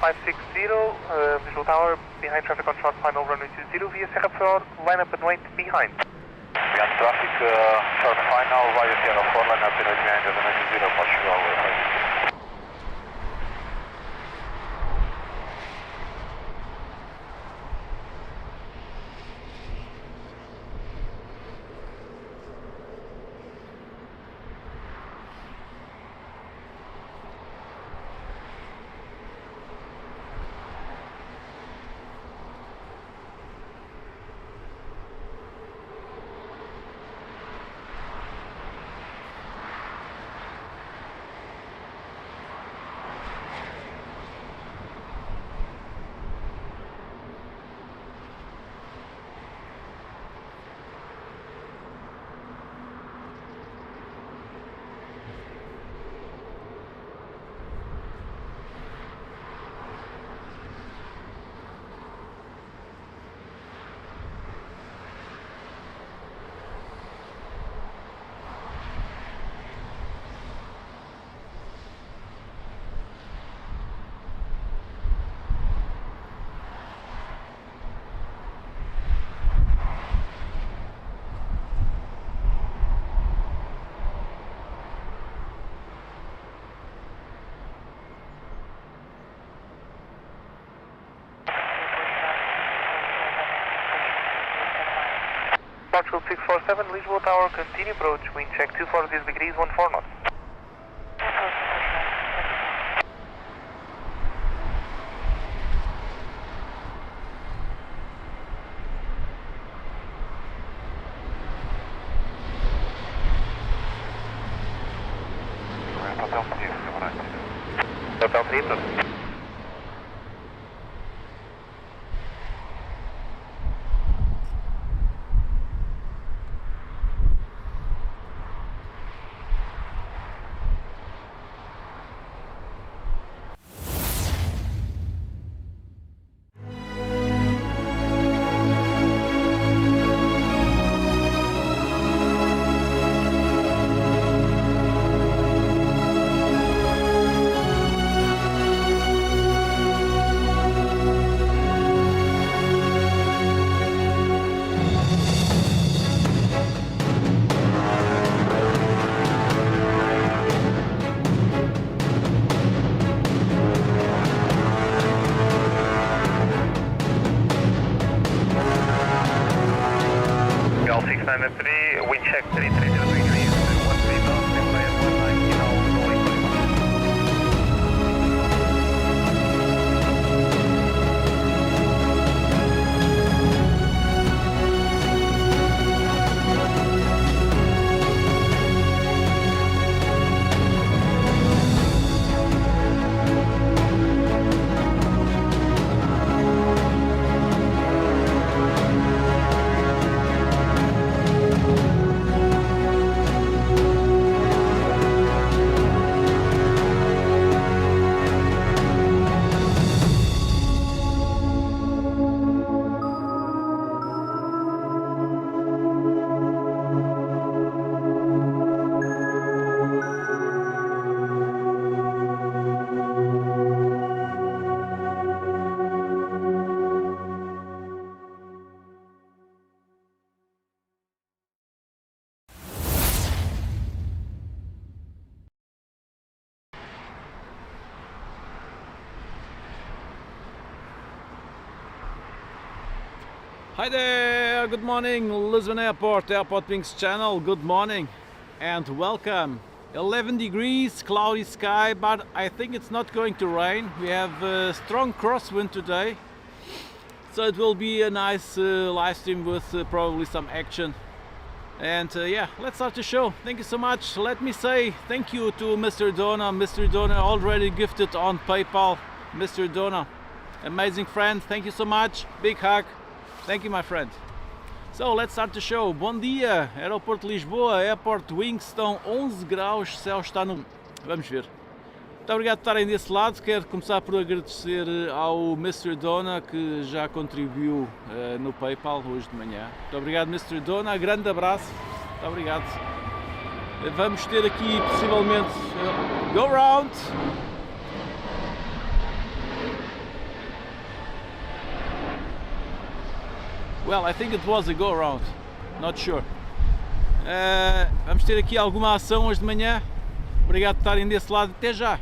560, visual tower, behind traffic on short final runway 20 via Serra Flor, line up and wait behind. Behind traffic, short final via Serra Flor, line up and wait behind runway 20, Portugal. Portugal 647, Lisbon Tower, continue approach, wind check 240 degrees, 14 knots. Hotel 3, wind check 330 degrees, 13 knots, Embraer 190, now rolling 2. Hi there, good morning, Lisbon Airport, AirportWings channel, good morning and welcome. 11 degrees, cloudy sky, but I think it's not going to rain. We have a strong crosswind today, so it will be a nice live stream with probably some action. And yeah, let's start the show. Thank you so much. Let me say thank you to Mr. Dona. Mr. Dona already gifted on PayPal. Mr. Dona, amazing friend, thank you so much, big hug. Thank you, my friend. So, let's start the show. Bom dia, Aeroporto Lisboa, AirportWings, estão 11 graus, céu está no... Vamos ver. Muito obrigado por estarem desse lado. Quero começar por agradecer ao Mr. Dona, que já contribuiu no PayPal hoje de manhã. Muito obrigado, Mr. Dona. Grande abraço. Muito obrigado. Vamos ter aqui, possivelmente, go round. Well, I think it was a go around. Not sure. Vamos ter aqui alguma ação hoje de manhã. Obrigado por estarem desse lado. Até já.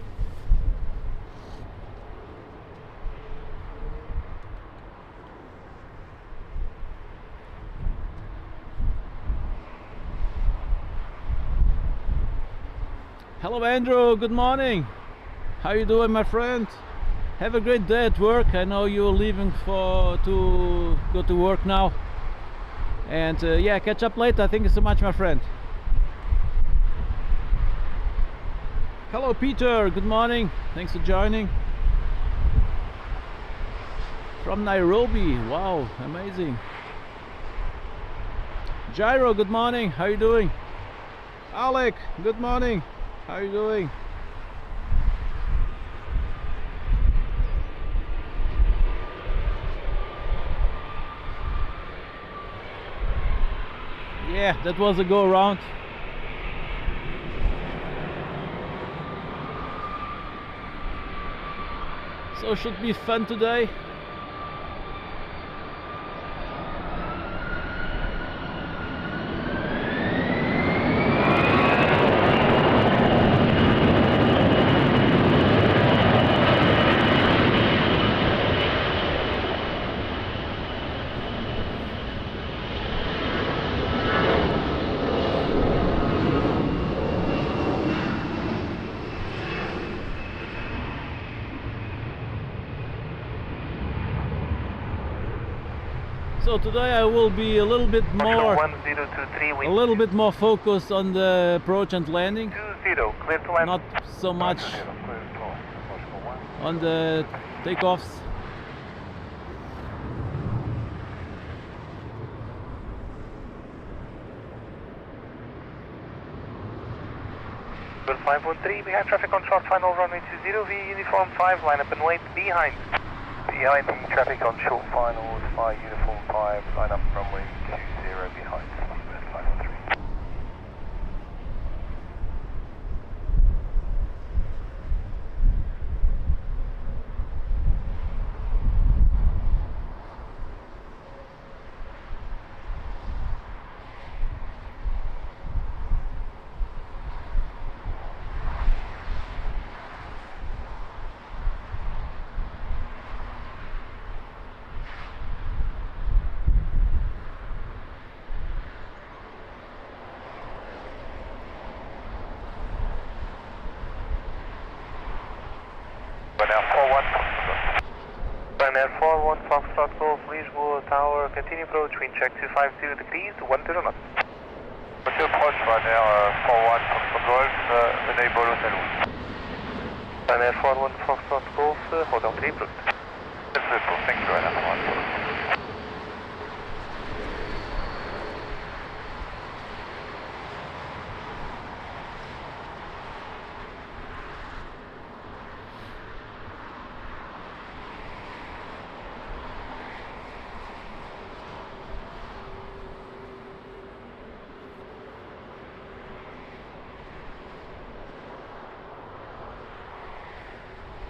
Hello Andrew, good morning. How you doing, my friend? Have a great day at work. I know you're leaving to go to work now. And yeah, catch up later. Thank you so much, my friend. Hello Peter, good morning. Thanks for joining. From Nairobi. Wow, amazing. Gyro, good morning. How you doing? Alec, good morning. How are you doing? Yeah, that was a go around. So should be fun today. So today I will be a little bit more focused on the approach and landing. 20, clear to land. Not so much on the takeoffs. Number 513 behind traffic on short final runway 20 via uniform 5, line up and wait behind. Behind traffic on short finals, 5 uniform 5, line up runway 20 behind, US 513. Ryanair 41 Foxtrot Golf, Lisbon Tower, continue approach, wind check 250 degrees, 10 knots. Monsieur approach Ryanair 41 Foxtrot Golf, enable hotel. Ryanair 41 Foxtrot Golf, hotel 3 approved. Thank you, Ryanair 41.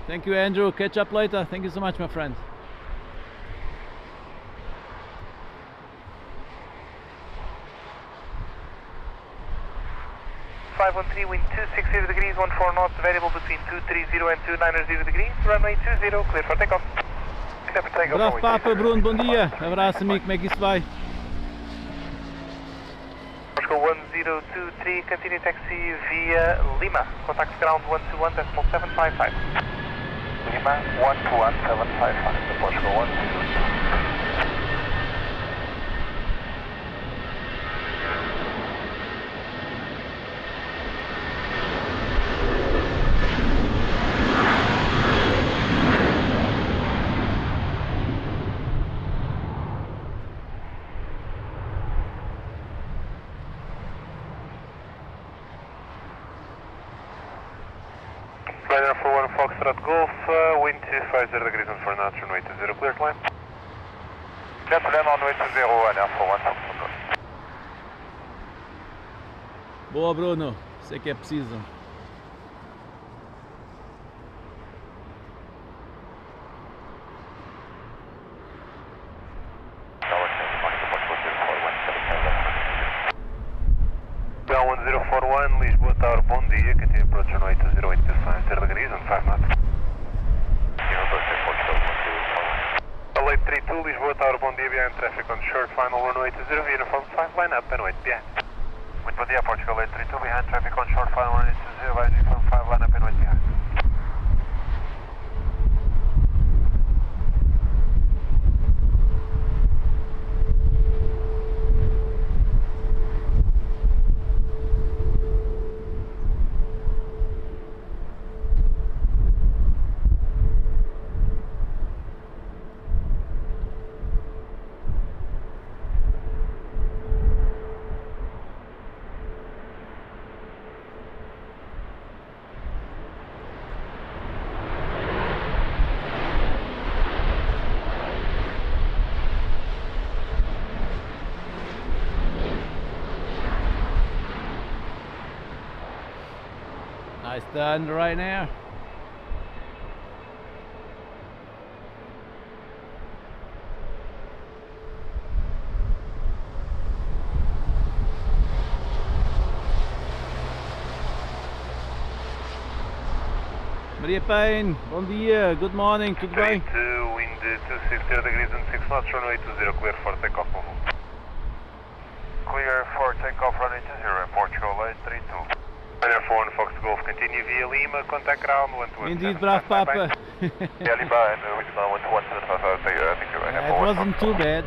Thank you, Andrew. Catch up later. Thank you so much, my friend. Wind 260 degrees, 14 knots, variable between 230 and 290 degrees, runway 20, clear for takeoff. Bravo Papa, Bruno, bom dia. Abraço, amigo, como é que isso vai? Oscar 1023, continue taxi via Lima, contact ground 121.755. Lima 121.755, Oscar 123. Ryanair 41 Foxtrot Golf, wind 250 degrees and 4 knots, runway 20, clear to land. Clear to land on runway 20, Ryanair 41 Foxtrot Golf. Boa, Bruno. Sei que é preciso. Tower 10, dia, continue approach runway 208 to 0 degrees on 5 knots. Late 32, Lisboa Tower, bom dia, behind traffic on short final runway 20, uniform 5, line up and wait behind. Muito bom dia, Portugal, late 32, behind traffic on short final runway 20, uniform 5, line up and wait behind. Nice done right now. Maria Payne, bom dia, good morning, tudo bem? 32, wind 260 degrees and 6 knots, runway 20, clear for takeoff, move. Clear for takeoff runway 20, Portugal, late 32. Air 4 Fox Golf, continue via Lima, contact ground 121. Indeed, bravo Papa. Yeah, Lima, and we just went to 175, I think you're right. It wasn't too bad.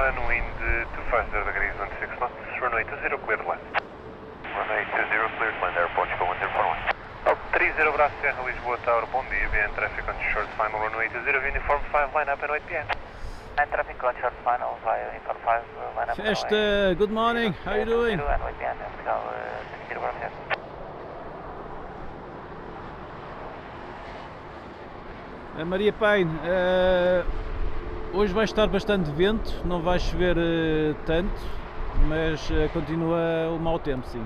Wind 250 degrees and 6 knots, runway 20, clear left. Runway 20, cleared land, Air Portugal 1041. 30 Bravo Sierra, Lisboa Tower, bom dia, behind traffic on short final runway 20, uniform 5, line up and wait behind. And traffic on short final via uniform 5, line up. Festa, good morning, how are you doing? And wait behind, Portugal 30 Bravo Sierra. Maria Payne, hoje vai estar bastante vento, não vai chover tanto, mas continua o mau tempo, sim.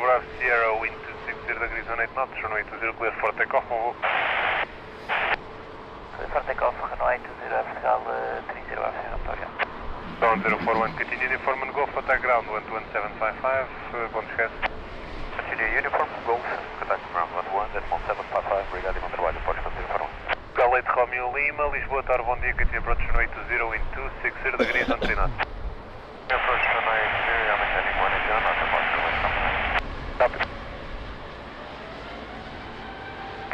Bravo Sierra, wind 260 degrees and 8 knots, runway 20, clear for takeoff, move. Clear for takeoff, runway 20, Portugal 30 Bravo Sierra, Victoria. Down 041, continue uniform and go for contact ground 12755, bom descanso. Continue uniform, goals, contact ground 11, decimal 755, obrigado e bom trabalho, pode fazer para 1. Galete Romeo Lima, Lisboa, Tower, bom dia, continue approach runway 20 in 260 degrees on 3 knots. Approach runway 20, I'm attending 1 and 0 knots, approach runway Copy.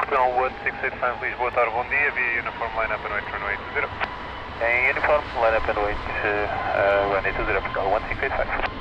Ground 1685, Lisboa, Tower, bom dia, via uniform line up and wait runway 20. Em uniform, line up and wait, runway 20, Portugal 1685.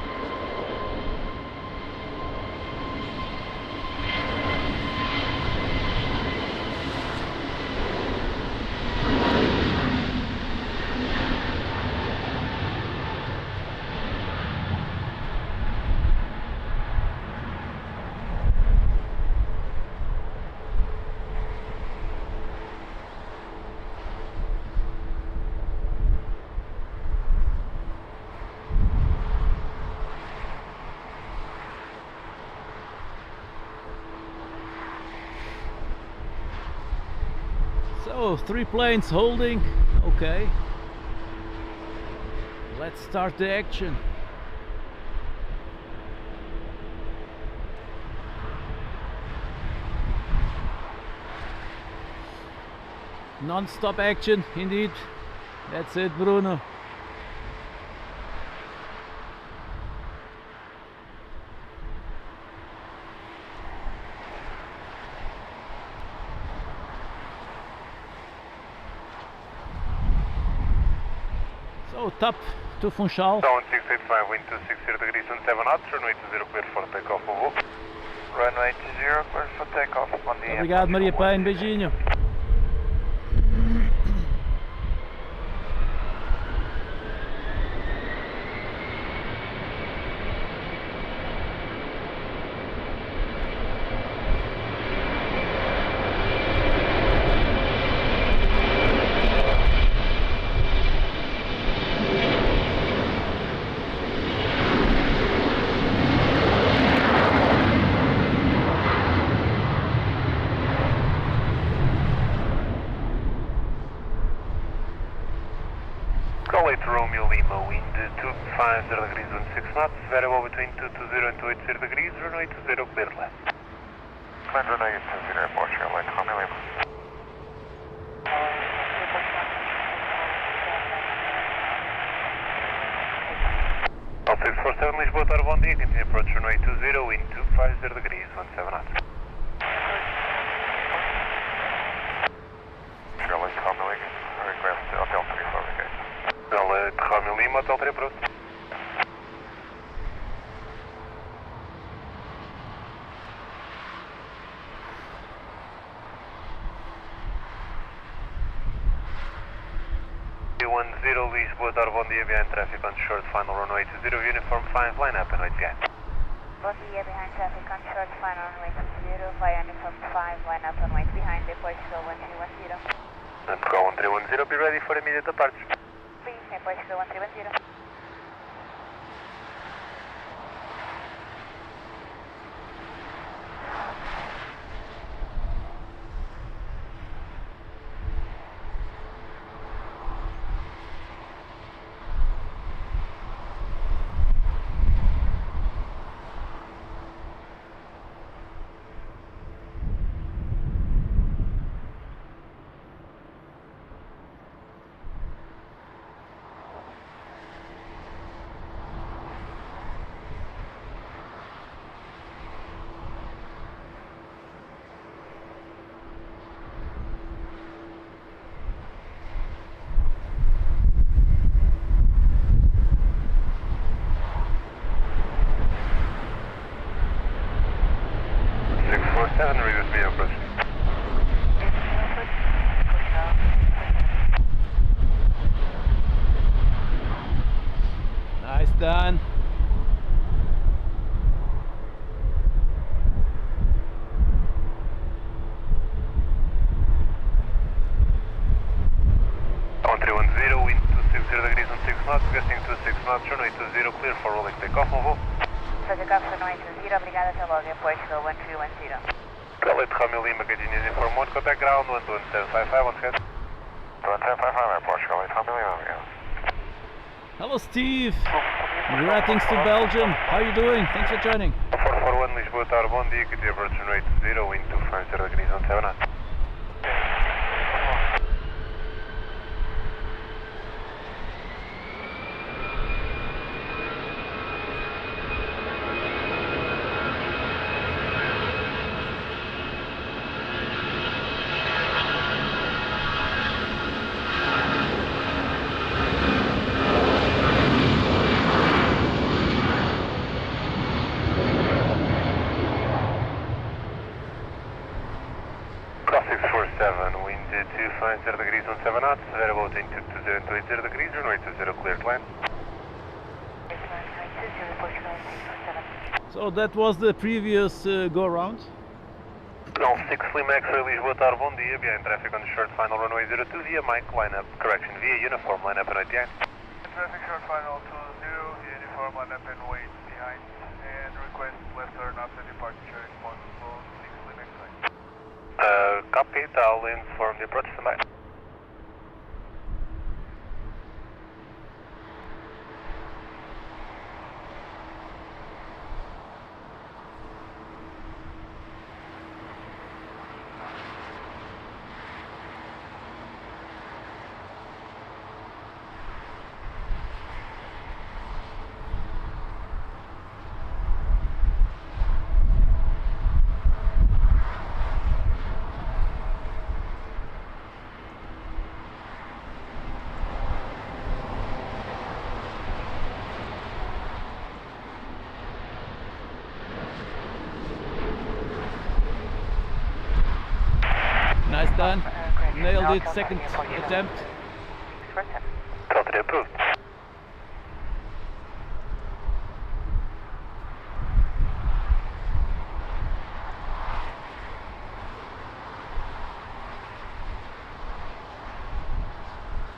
So 3 planes holding, okay. Let's start the action. Non-stop action, indeed. That's it, Bruno. So, top to Funchal. Down 685, wind 260 degrees and 7 knots, runway 20 clear for takeoff, move up. Runway 20, clear for takeoff, bom dia. Obrigado, Maria Paine, beijinho. Romeo Lima, wind 250 degrees and 6 knots, variable between 220 and 280 degrees, runway 20 clear left. Command runway 20, airport, airline, Romeo Lima. All 647, Lisboa, Tower, bom dia, continue approach runway 20, wind 250 degrees, 17 knots. Airline, Romeo Lima, request Hotel 34, okay. Romeo Lima, Hotel 3 approach. Lisboa, Tower, bom dia, behind traffic on short final runway 20, uniform 5, line up and wait behind. Bom dia, behind traffic on short final runway 20, via uniform 5, line up and wait behind Portugal 1310. Portugal 1310, be ready for immediate departure. Please, Portugal 1310. Reduce me approach. Nice done. On 310, wind 260 degrees and 6 knots, gusting 26 knots, runway 20, clear for rolling takeoff, move up. Fazer café runway 20, obrigada, até logo, Portugal 1310. Galete Romeo Lima, continues inform 1, contact ground 11755, once again. 1755, airport, Romeo Lima, obrigado. Hello, Steve. Greetings to Belgium. How are you doing? Thanks for joining. 441 441 Lisboa Tower, bom dia, que dia approach runway 20, wind 250 degrees 17 knots. Crosswind 47, wind 250 degrees 17 knots, variable between 220 and 280 degrees, runway 20 clear to land. So that was the previous go around. All 6 Limax Lisboa Tower, bom dia, behind traffic on the short final runway 02 via Mike, lineup, correction, via uniform, lineup and wait behind. Traffic short final 20, uniform lineup and wait behind, and request left turn after departure if possible, 6 Limax right. Copy, I'll inform the approach tonight. Nice done. Nailed it, second attempt. Totally approved.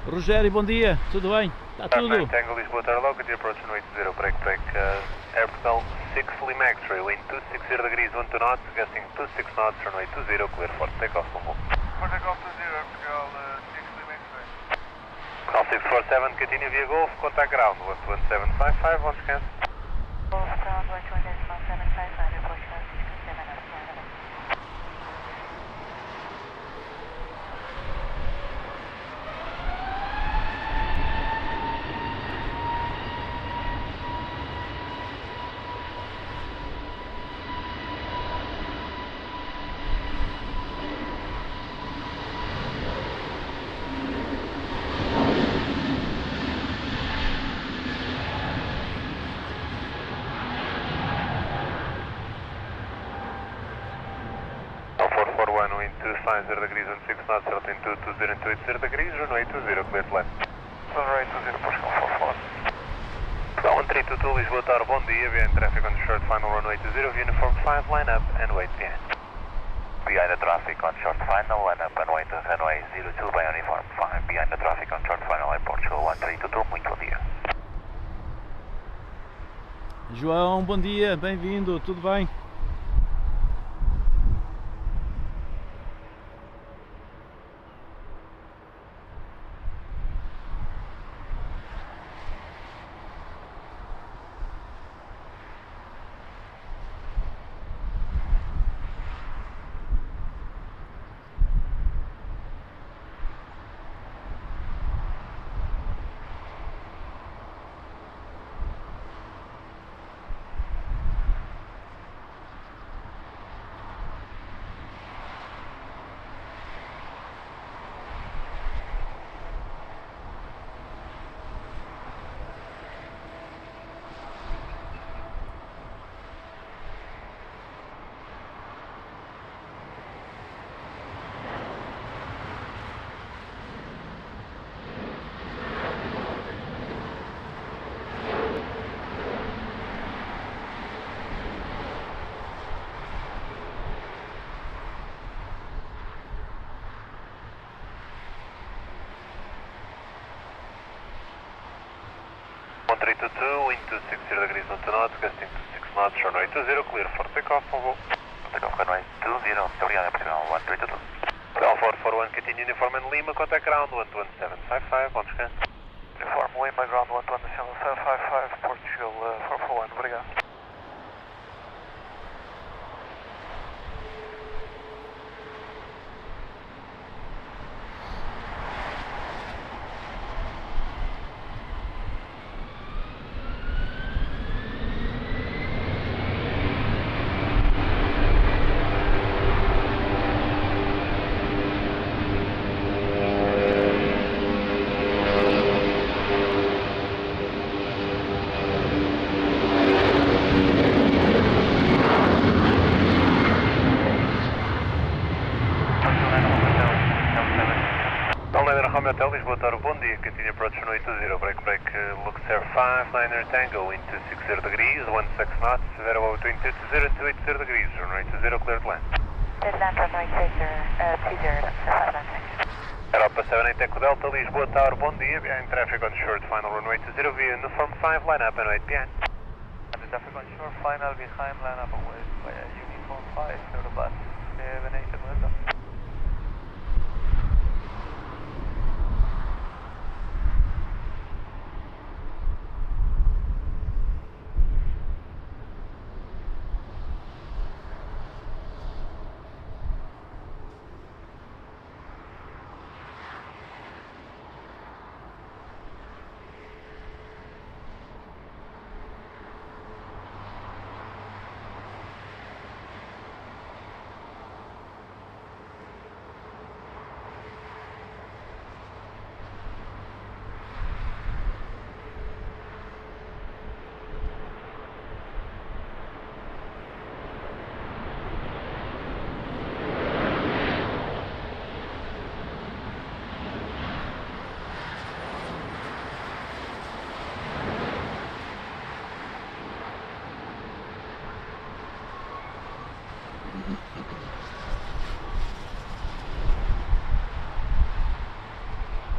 Rogério, bom dia, tudo bem? Está tudo? Tango Lisboa Tower, local, the approach runway 20, break, airport 6 Limax, wind 260 degrees 12 knots, gusting 26 knots, runway 20, clear for takeoff, Mumbo. For takeoff 20, airport 6 Limax right. Call 647, continue via Golf, contact ground, 11755, once again. Golf ground 11755, approach 167 knots. Wind 250 degrees 16 knots, 13 220 degrees, runway 20, clear to land. Runway 20, push call 441. 1322 Lisboa Tower, bom dia, behind traffic on the short final runway 20, uniform 5, line up and wait behind. Behind the traffic on short final, line up and wait on runway 02 by uniform 5. Behind the traffic on short final, Portugal 1322, muito bom dia. João, bom dia, bem-vindo, tudo bem? Wind 260 degrees 12 knots, gusting 26 knots, runway 20, clear for takeoff, Mumbo. Takeoff runway 20, obrigado, Portugal 1322. Call 441, continue uniform and Lima, contact ground 11755, once again. Uniform Lima, ground 11755, Portugal 441, obrigado. continue approach runway 20, break, looks air 59er Tango, wind 260 degrees, 16 knots, variable between 220 and 280 degrees, runway 20, clear to land. Clear to land, runway 20, that's 596. Europa 78 Echo Delta, Lisboa Tower, bom dia, behind traffic on short, final runway 20, via uniform 5, line up and wait behind. Traffic on shore, final behind, line up and wait via uniform 5, Eurobus 78 Echo Delta.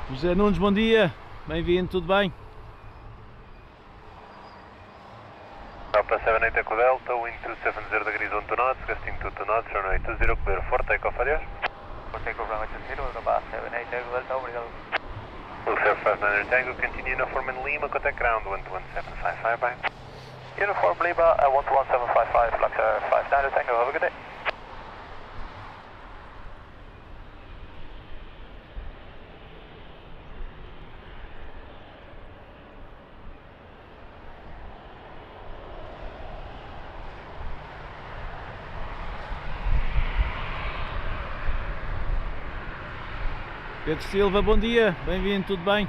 José Nunes, bom dia, bem-vindo, tudo bem? Europa 78 Echo Delta, wind 270 degrees, 12 knots, gusting 22 knots, runway 20, clear for takeoff, adiós. For takeoff runway 20, Eurobus 78 Echo Delta, obrigado. Looks air 59er Tango, continue uniform in Lima, contact ground 11755, bye. Uniform Lima, 11755, Lux Air 59er Tango, have a good day. Pedro Silva, bom dia, bem-vindo, tudo bem?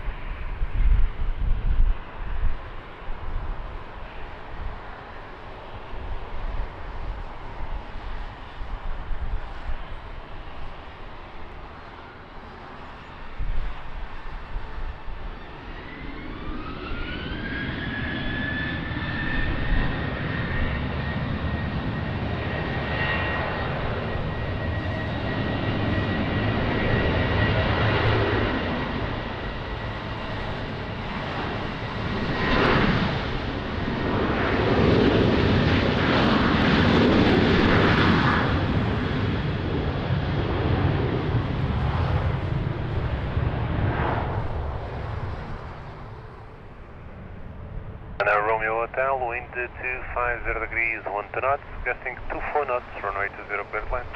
Romeo Hotel, wind 250 degrees, 12 knots, gusting 24 knots, runway 20, clear to land.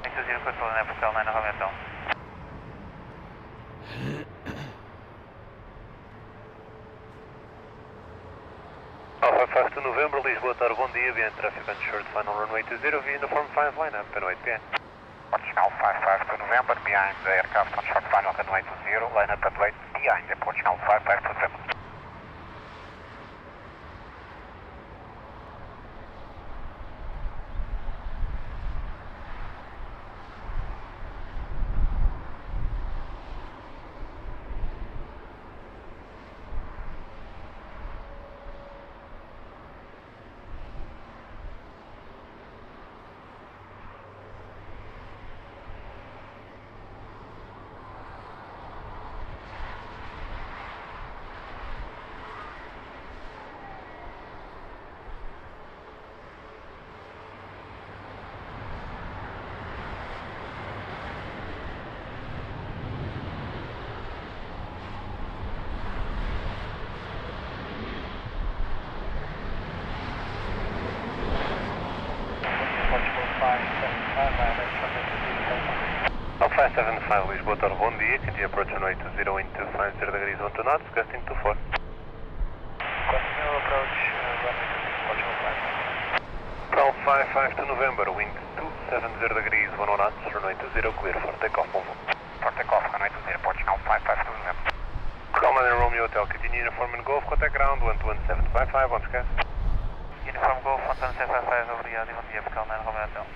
20, clear to land, Hotel 9, Romeo Hotel. Alpha 5 to November, Lisboa Tower, bom dia, behind traffic on short, final runway 20, via uniform 5, line up and wait behind. Portugal 55 to November, behind the aircraft on short final runway 20, line up and wait behind the Portugal 55 to November. Alpha 75, Lisboa Tower, bom dia, continue approach runway 20, wind 250 degrees, 12 knots, gusting 24. Continue approach runway 20, Portugal 5. Alpha 55 to November, wind 270 degrees, 10 knots, runway 20, clear for takeoff, move. For takeoff, runway 20, Portugal 55 to November. Command and Romeo Hotel, continue uniform in Golf, contact ground 11755, on scan. Uniform Golf 11755, obrigado, e bom dia, Hotel 9, Romeo Hotel.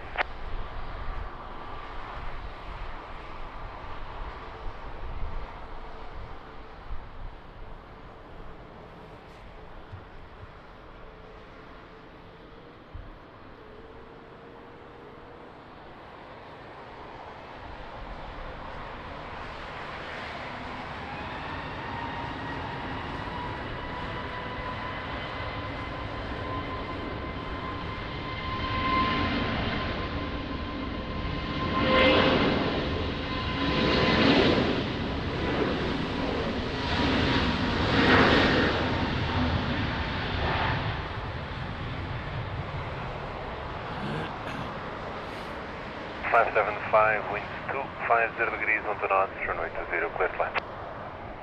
575, winds 250 degrees, 12 knots, runway 20, clear to land.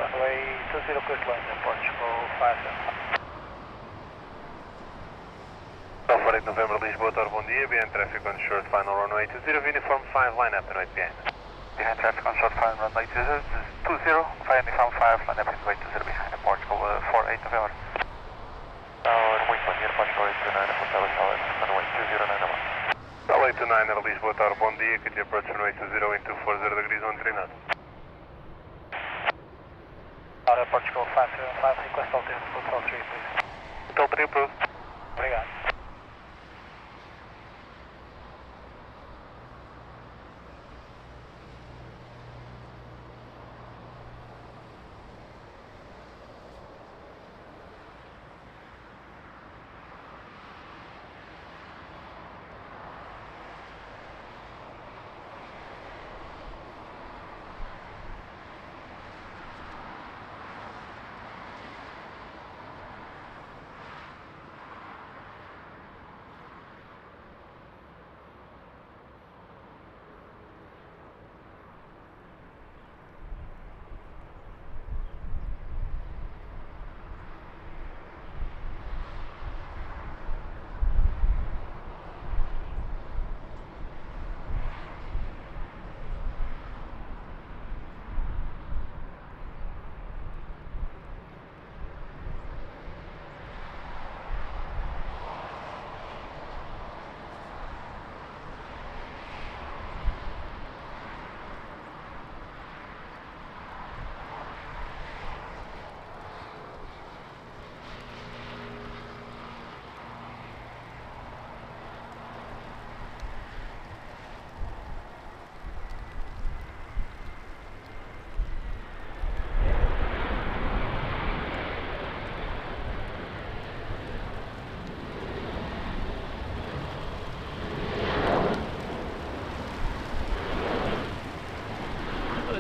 Runway 20, clear to land in Portugal 575. Alpha 8 November, Lisbon, Tower, bom dia. Behind traffic on short, final runway 20, uniform 5, line up and wait behind. Behind traffic on short final runway 20, via uniform 5, line up and wait 20 behind the Portugal 48 November. Tower, wind 1 near Portugal 829, hotel solid, runway 2091. Tower 829, Lisbon, Tower, bom dia. Could you approach runway 20, wind 240 degrees, 13 knots. Tower, Portugal 575, request alternative hotel 3, please. Hotel 3 approved. Obrigado.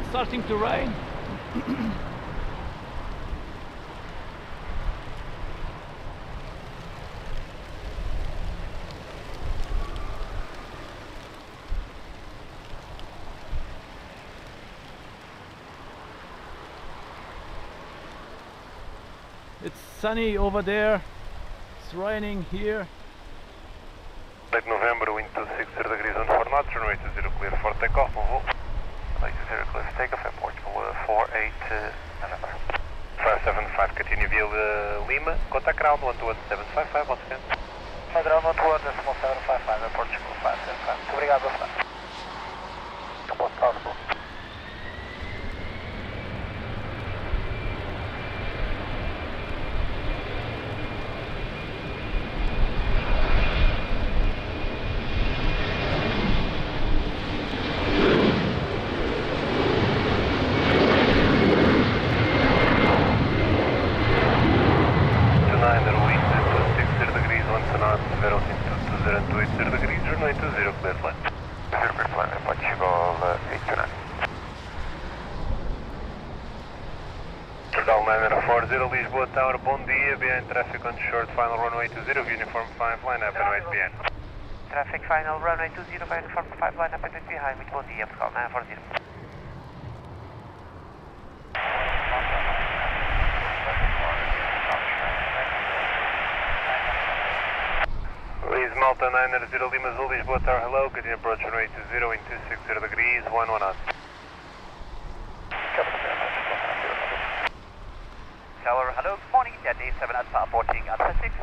Starting to rain. It's sunny over there, it's raining here. Late November, wind 260 degrees, 14 knots, runway 20, clear for takeoff, move. Runway 20, clear for takeoff in Portugal 48 November. 575, continue via Lima, contact ground 121.755, once again. Padrão 121.755 in Portugal 575. Muito obrigado, boa tarde. Boa tarde. Lisboa Tower, bom dia. Behind traffic on short, final runway 20, uniform 5, line up and wait behind. Traffic final runway 20, uniform 5, line up and wait behind. Muito bom dia, Portugal 940. Please Malta 900 Lima Zulu, Lisboa Tower, hello. Continue approach runway 20, wind 260 degrees, 11 knots. Tower, hello, good morning, Jet 7 Alpha, porting Alpha 6.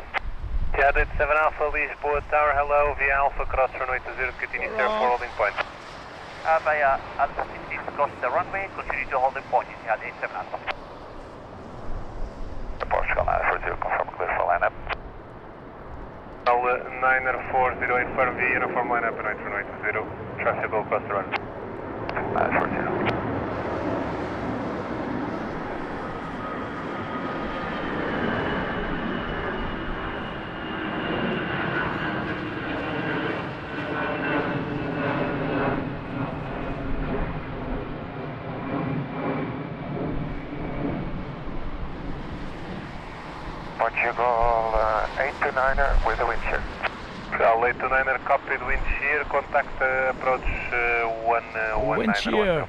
Jet 7 Alpha, Lisboa Tower, hello, via Alpha, cross runway 20, continue to for holding point. Via Alpha 6, cross the runway, continue to holding point, Jet 7 Alpha. Portugal 940, confirm clear for lineup. 940, inform via uniform lineup and wait for runway 20, traffic will cross the runway. 940. Portugal 829er with a wind shear. Late 29er, copied wind shear, contact approach 119. Wind shear.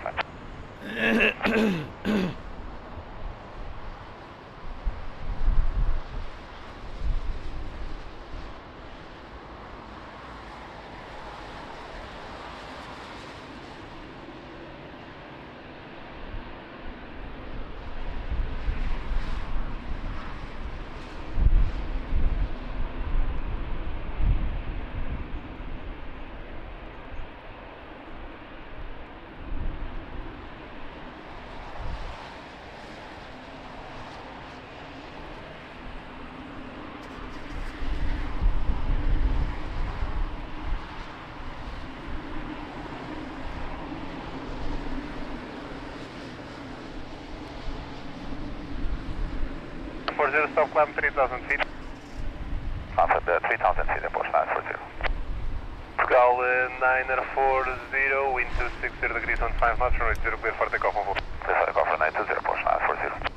Stop climb 3000 feet. Alpha 3000 feet, approach 940. Portugal 940, wind 260 degrees on 5 knots, runway 0 clear for takeoff on full. Clear for takeoff for 920, approach 940.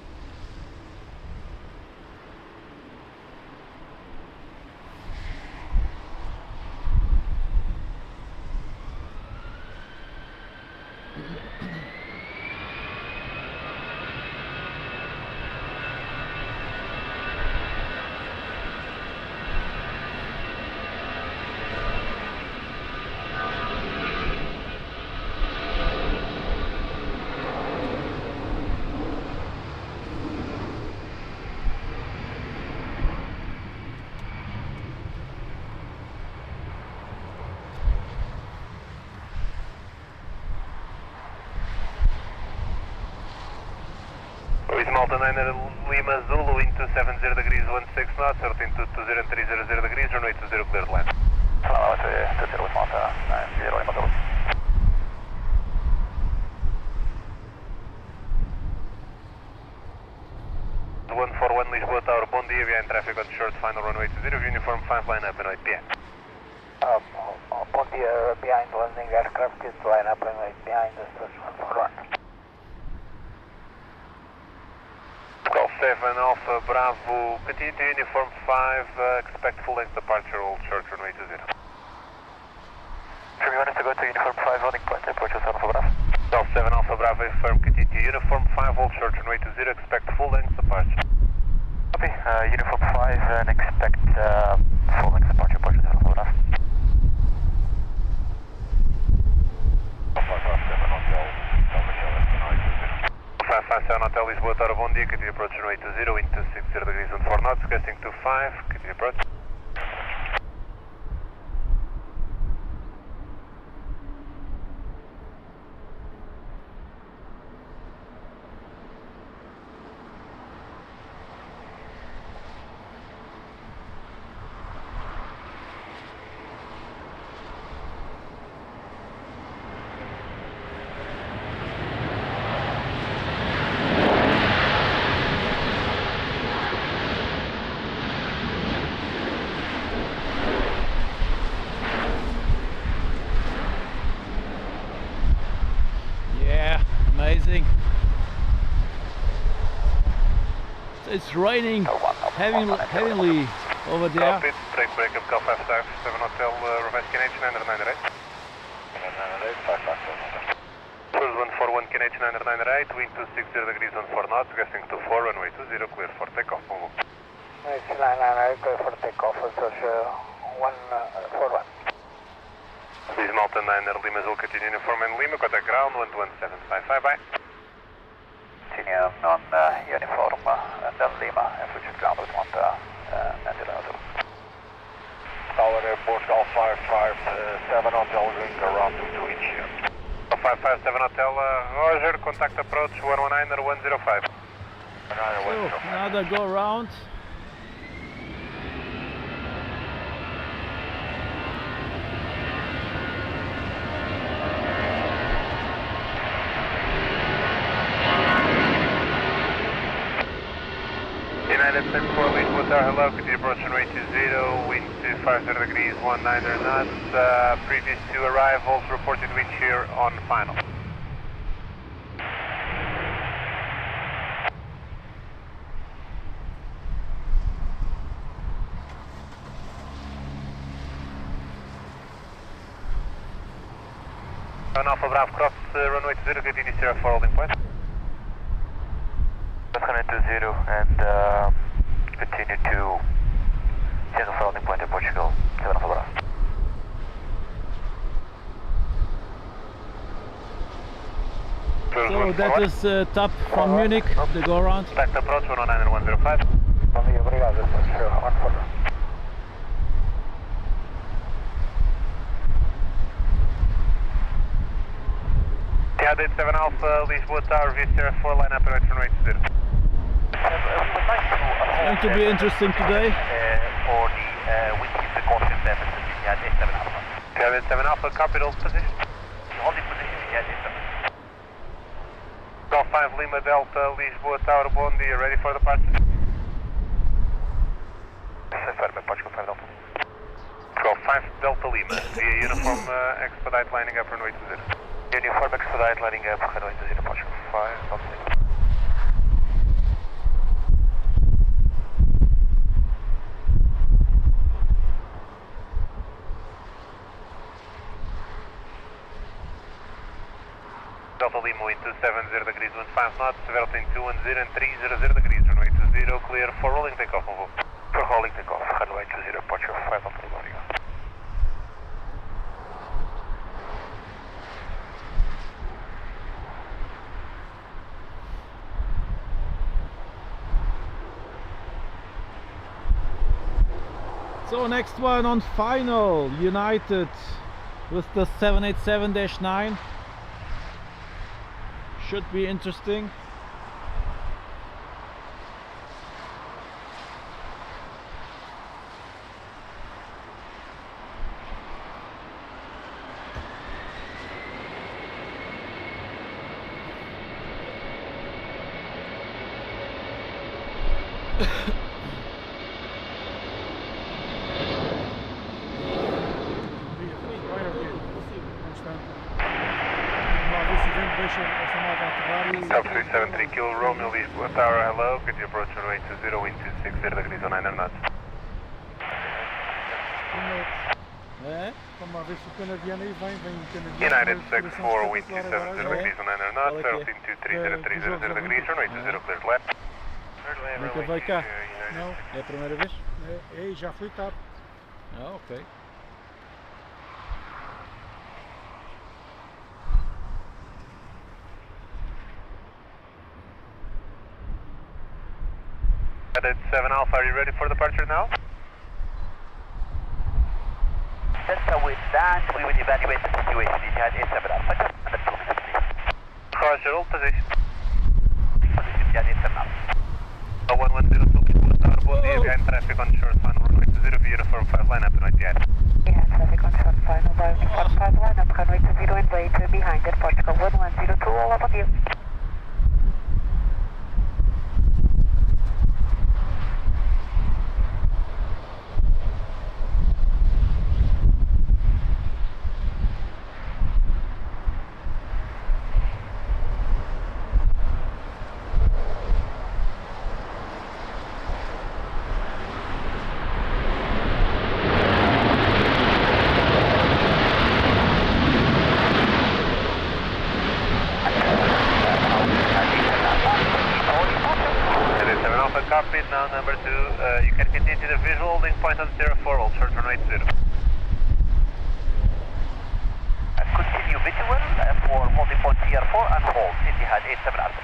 Malta 9er Lima Zulu, wind 270 degrees 16 knots, 1320 and 300 degrees, runway 20 clear to land. Hello, 20 with Malta 90 Lima Zulu. 141 Lisbon Tower, bom dia, behind traffic on short, final runway 20, uniform 5 line up and 8 p.m. Bom dia, behind landing aircraft is line up and behind the station for one. 7 Alpha Bravo, continue to uniform 5, expect full length departure, hold short runway 20. From units to go to uniform 5 holding point, approach 7 Alpha Bravo. 7 Alpha Bravo, firm, continue to uniform 5, hold short runway 20, expect full length departure. Copy, uniform 5 and expect full length departure, approach 7 Alpha Bravo. Alpha 7 Hotel, 557 Hotel Lisboa Tower, bom dia, continue approach runway 20, wind 260 degrees and 4 knots, gusting to 5, continue approach. Amazing. It's raining heavily over there. Cockpit, break up, Golf 557 Hotel, reverse KNH 998. 141 KNH 998, wind 260 degrees on 4 knots, gusting to 4, runway 20, clear for takeoff. It's 998, clear for takeoff, approach 141. This is Malta 9er Lima Zulu, continue uniform and Lima, contact ground 11755, bye. Continue on uniform and then Lima, and switch ground with Malta 90 Lima Zulu. Tower Airport, Golf 557 Hotel, going around to each here. 557 Hotel, Roger, contact approach 119 or 105. So, another go round. United 64 Lisbon Tower, hello, continue approach runway 20, wind 250 degrees, 19 knots, previous 2 arrivals, reported wind shear on final. 7 Alpha Bravo cross runway 20, continue Sierra 4 holding point. Runway 20 and continue to Sierra 4 holding point in Portugal, 7 Alpha Bravo. So that is top from Munich, the go around. Back to approach 109 and 105. Obrigado, depois on for. Yeah, 7 Alpha, Lisbon Tower, via Sierra 4, line up and right runway 20. It's going to be interesting today. For the wind precaution purposes, yeah, 7 Alpha. Yeah, 7 Alpha, capital position. Holding position, yeah, 7. Golf 5 Lima Delta, Lisboa Tower, bom dia, ready for departure. Affirmative, Portugal 5 Delta. Golf 5 Delta Lima, via uniform expedite lining up runway 20. Uniform expedite lining up, runway 20, Portugal 5 Delta. Delta Lima, wind 270 degrees, wind 5 knots, developing 210 and 300 degrees, runway 20, clear for rolling takeoff, move. For rolling takeoff, runway 20, Portugal 5 Delta Lima, Obrigado. So next one on final, United with the 787-9. Should be interesting. Top 373 Kilo Romeo, Lisboa Tower, hello, could you approach runway 20, wind 260 degrees on 9 knots. United 64, wind 270 degrees on 9 knots, 1323 degrees, runway 20, cleared left. Nunca vai cá? Não. É a primeira vez? É, já fui tarde. Ah, ok. United 7 Alpha, are you ready for departure now? Delta with that, we will evaluate the situation. It had 7 Alpha, just under 2 minutes, please. Roger, all position. Position, yeah, 7 Alpha. 1102 Lisboa Tower, bom dia, behind traffic on short final runway 20, uniform 5 line up and right behind. Yeah, traffic on short final by uniform 5 line up, runway 20 and wait behind at Portugal 1102, all up on you. Cockpit now, number 2, you can continue to the visual holding point on 04, hold short runway 20. Continue visual for holding point Tier 4 and hold, Etihad 87 Alpha.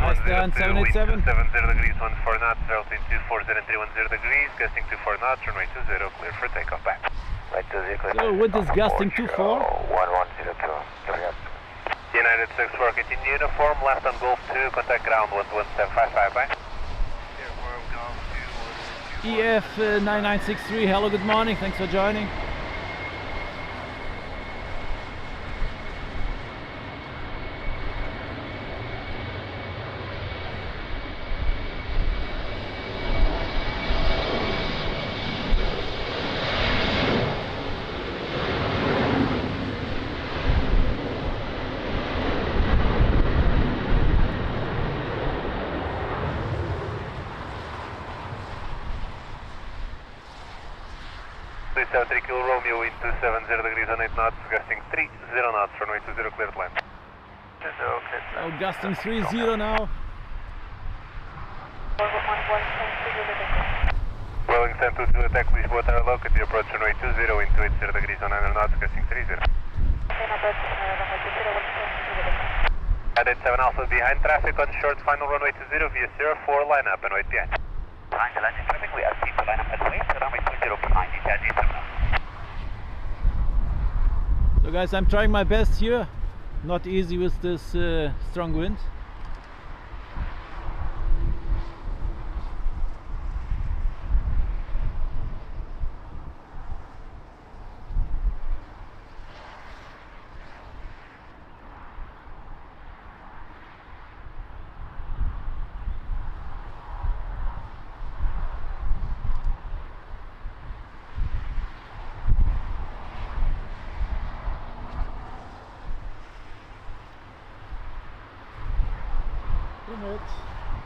Nice done, 787. 70 degrees, 14 knots, altitude 240 and 310 degrees, gusting 24 knots, runway 20, clear for takeoff back. Right 20, clear. So wind is gusting 24. 1102, Obrigado. United 64, continue uniform, left on Golf 2, contact ground 11755, bye. EF 9963, hello, good morning, thanks for joining. 73 Kilo Romeo, wind 270 degrees on 8 knots, gusting 30 knots, runway 20 cleared land. 20 cleared land. Oh, gusting 30 now. Wellington 22 attack, please boat our locate, the approach runway 20, wind 280 degrees on 9 knots, gusting 30. Added 7 Alpha behind traffic on short final runway 20 via 04, line up and wait behind. Behind the landing traffic, we are seat to line up and wait, runway 20 behind the Jazzy terminal. So guys, I'm trying my best here. Not easy with this strong wind.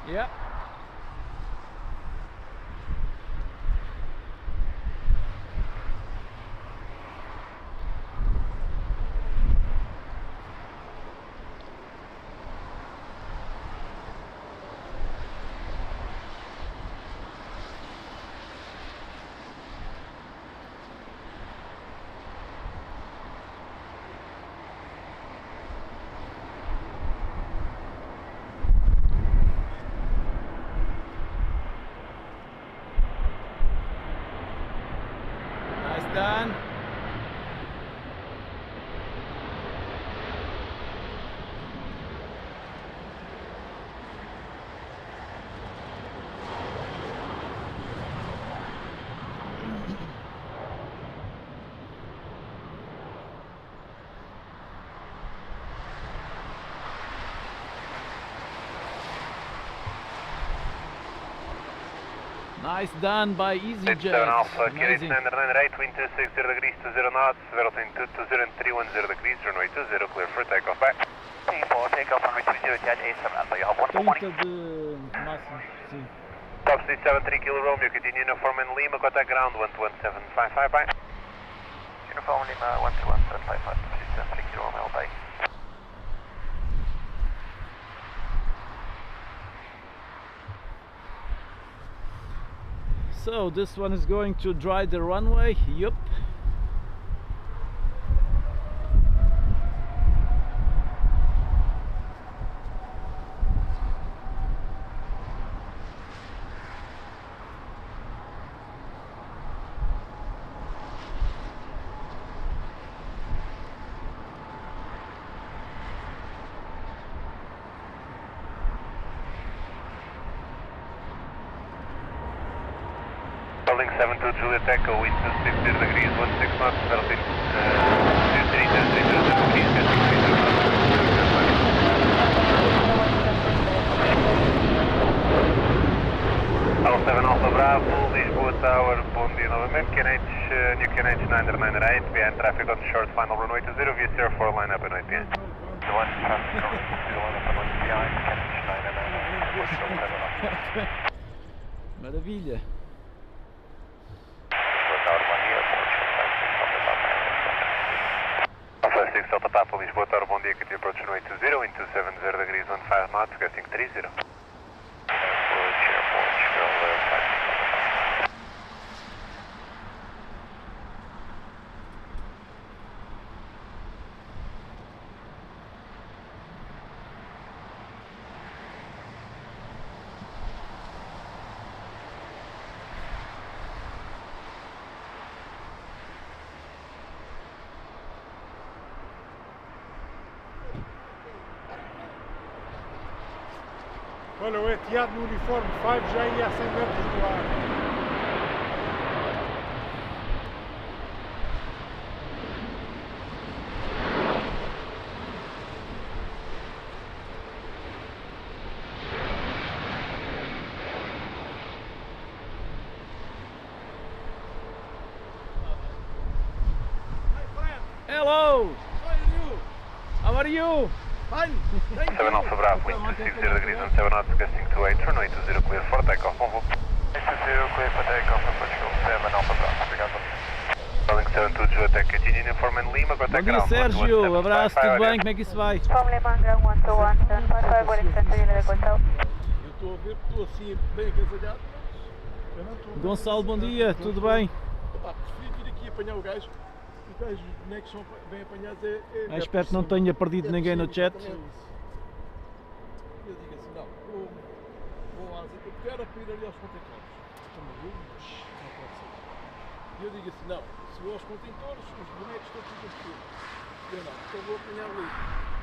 Yeah. Done. Nice done by EasyJet. 7 Alpha, carry Amazing. 99 right, wind 260 degrees to 0 knots, between 220 and 310 degrees, runway 20, clear for takeoff back. T4, takeoff runway 20, Jet 87 Alpha, you have one for morning. Top speed 73 Kilo Romeo, continue uniform in Lima, contact ground 11755, bye. Uniform Lima 121.55, 73 Kilo Romeo, bye. So this one is going to dry the runway. Yup. Building 72 Juliet Echo, wind 260 degrees, 16 knots, between 230 degrees, Alpha 7 Alpha Bravo, Lisbon Tower, bom dia novamente, New QNH 909 right, behind traffic on short final runway 20 via 04, line up and wait behind. The one traffic on the line up and wait behind, QNH 909, Maravilha. Alpha 6 Delta Papa, Lisboa Tower, bom dia, que te approach runway 20, wind 270 degrees, 15 knots, gusting 30. Olha o Etihad no uniforme 5 já ia a 100 metros do ar. Hello. How are you? Fine, thank you. 7 Alpha Bravo, wind 260 degrees and 7 knots, gusting 28, runway 20, clear for takeoff, bom voo. 20, clear for takeoff, approach 7 Alpha Bravo, obrigado. Calling 72 Attack Continue Uniform and Lima, Bom dia, Sérgio. Abraço, tudo bem? Como é que isso vai? From Lima, ground 121, 755, what is the hotel? Eu estou a ver, estou assim bem agasalhado. Eu não estou. Gonçalo, bom dia, tudo bem? Opa, prefiro vir aqui apanhar o gajo. Os gajos bonecos são bem apanhados. Espero que não tenha perdido ninguém no chat. Eu digo assim, não, vou asa, eu quero é ir ali aos contentores. Não pode ser. E eu digo assim, não, se vou aos contentores, os bonecos estão tudo a fio. Eu não, então vou apanhar ali.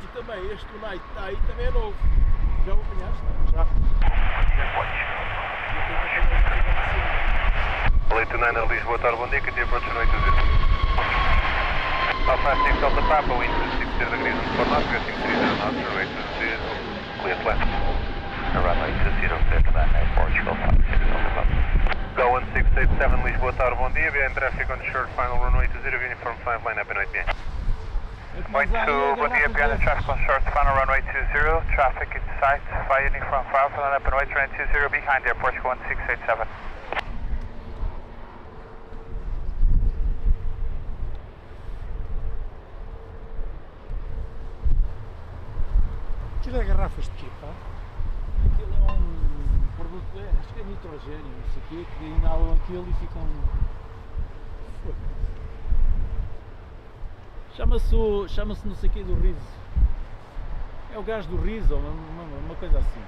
E também este Night está aí, também é novo. Já o apanhaste? Já. Leito 9 Lisboa, Tower, bom dia, que tinha approach 820. Alpha 6 Delta Papa, wind 260 degrees on 4 knots, gusting 30 knots, runway 20, clear to left. Runway 20, clear to Portugal 56 Delta Papa. Go 1687 Lisboa, Tower, bom dia, behind traffic on short final runway 20, uniform 5, line up and 8 behind. Point 2, bom dia, behind the traffic on short final runway 20, traffic in sight, via uniform 5, line up and wait, runway 20, behind there, Portugal 1687. Aquilo é garrafas de quê, pá? Aquilo é um produto, acho que é nitrogênio, não sei o quê, que inalam aquilo e ficam... Chama-se não sei o quê do riso. É o gás do riso, uma coisa assim.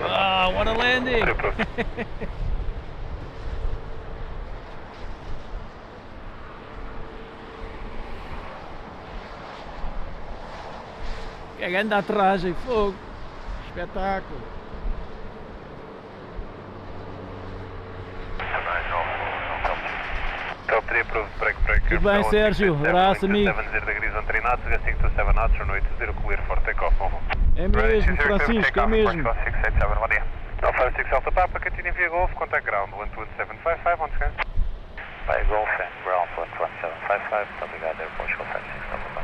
Ah, what a landing! Que grande aterragem, fogo! Espetáculo! Top 3 approved, break. Tudo bem, Sérgio? Abraço, amigo. 70 degrees on 3 knots, gusting 27 knots, runway 20, clear for takeoff, over. É mesmo, Francisco, é mesmo. Alpha 6 Delta Papa, continue via Golf, contact ground 12755, once again. Via Golf and ground 12755, obrigado, Portugal 56 Delta Papa.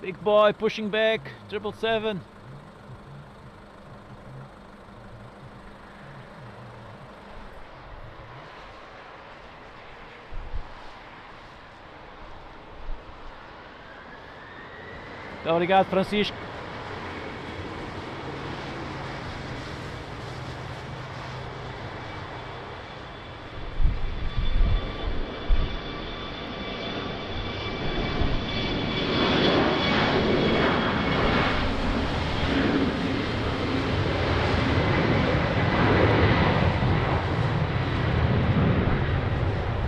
Big boy pushing back, 777. Muito obrigado, Francisco.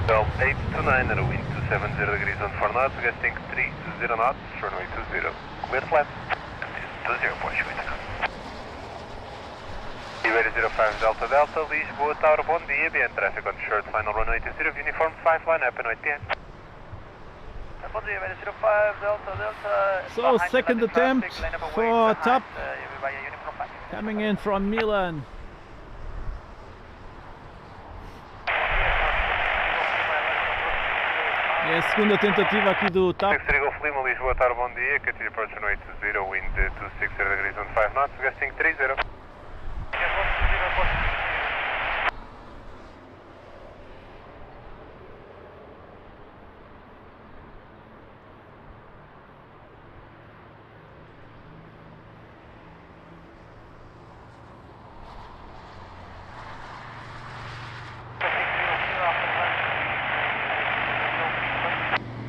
Bell 829 at a wind 270 degrees on 4 knots, gusting 30 knots, runway 20, clear flat. 20, Portugal. Iberia 05 Delta Delta, Lisboa Tower, bom dia, behind traffic on short final runway 20, uniform 5, line up and 8 PM. Bom dia, Iberia 05 Delta. So, second attempt for top, coming in from Milan. É a segunda tentativa aqui do TAP. 63 Golf Lima, Lisboa Tower, bom dia, continue approach runway 20, wind 260 degrees on 5 knots, gusting 30.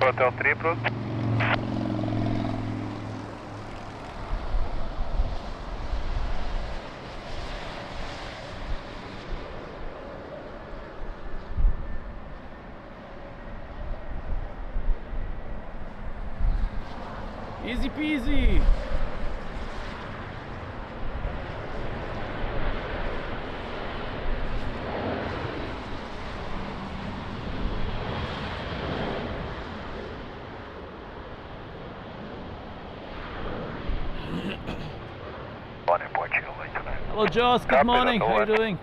Hotel 3 approved. Easy peasy. Morning, Portugal, 829. Hello Joss, good Copy, morning, that's how are you all. doing?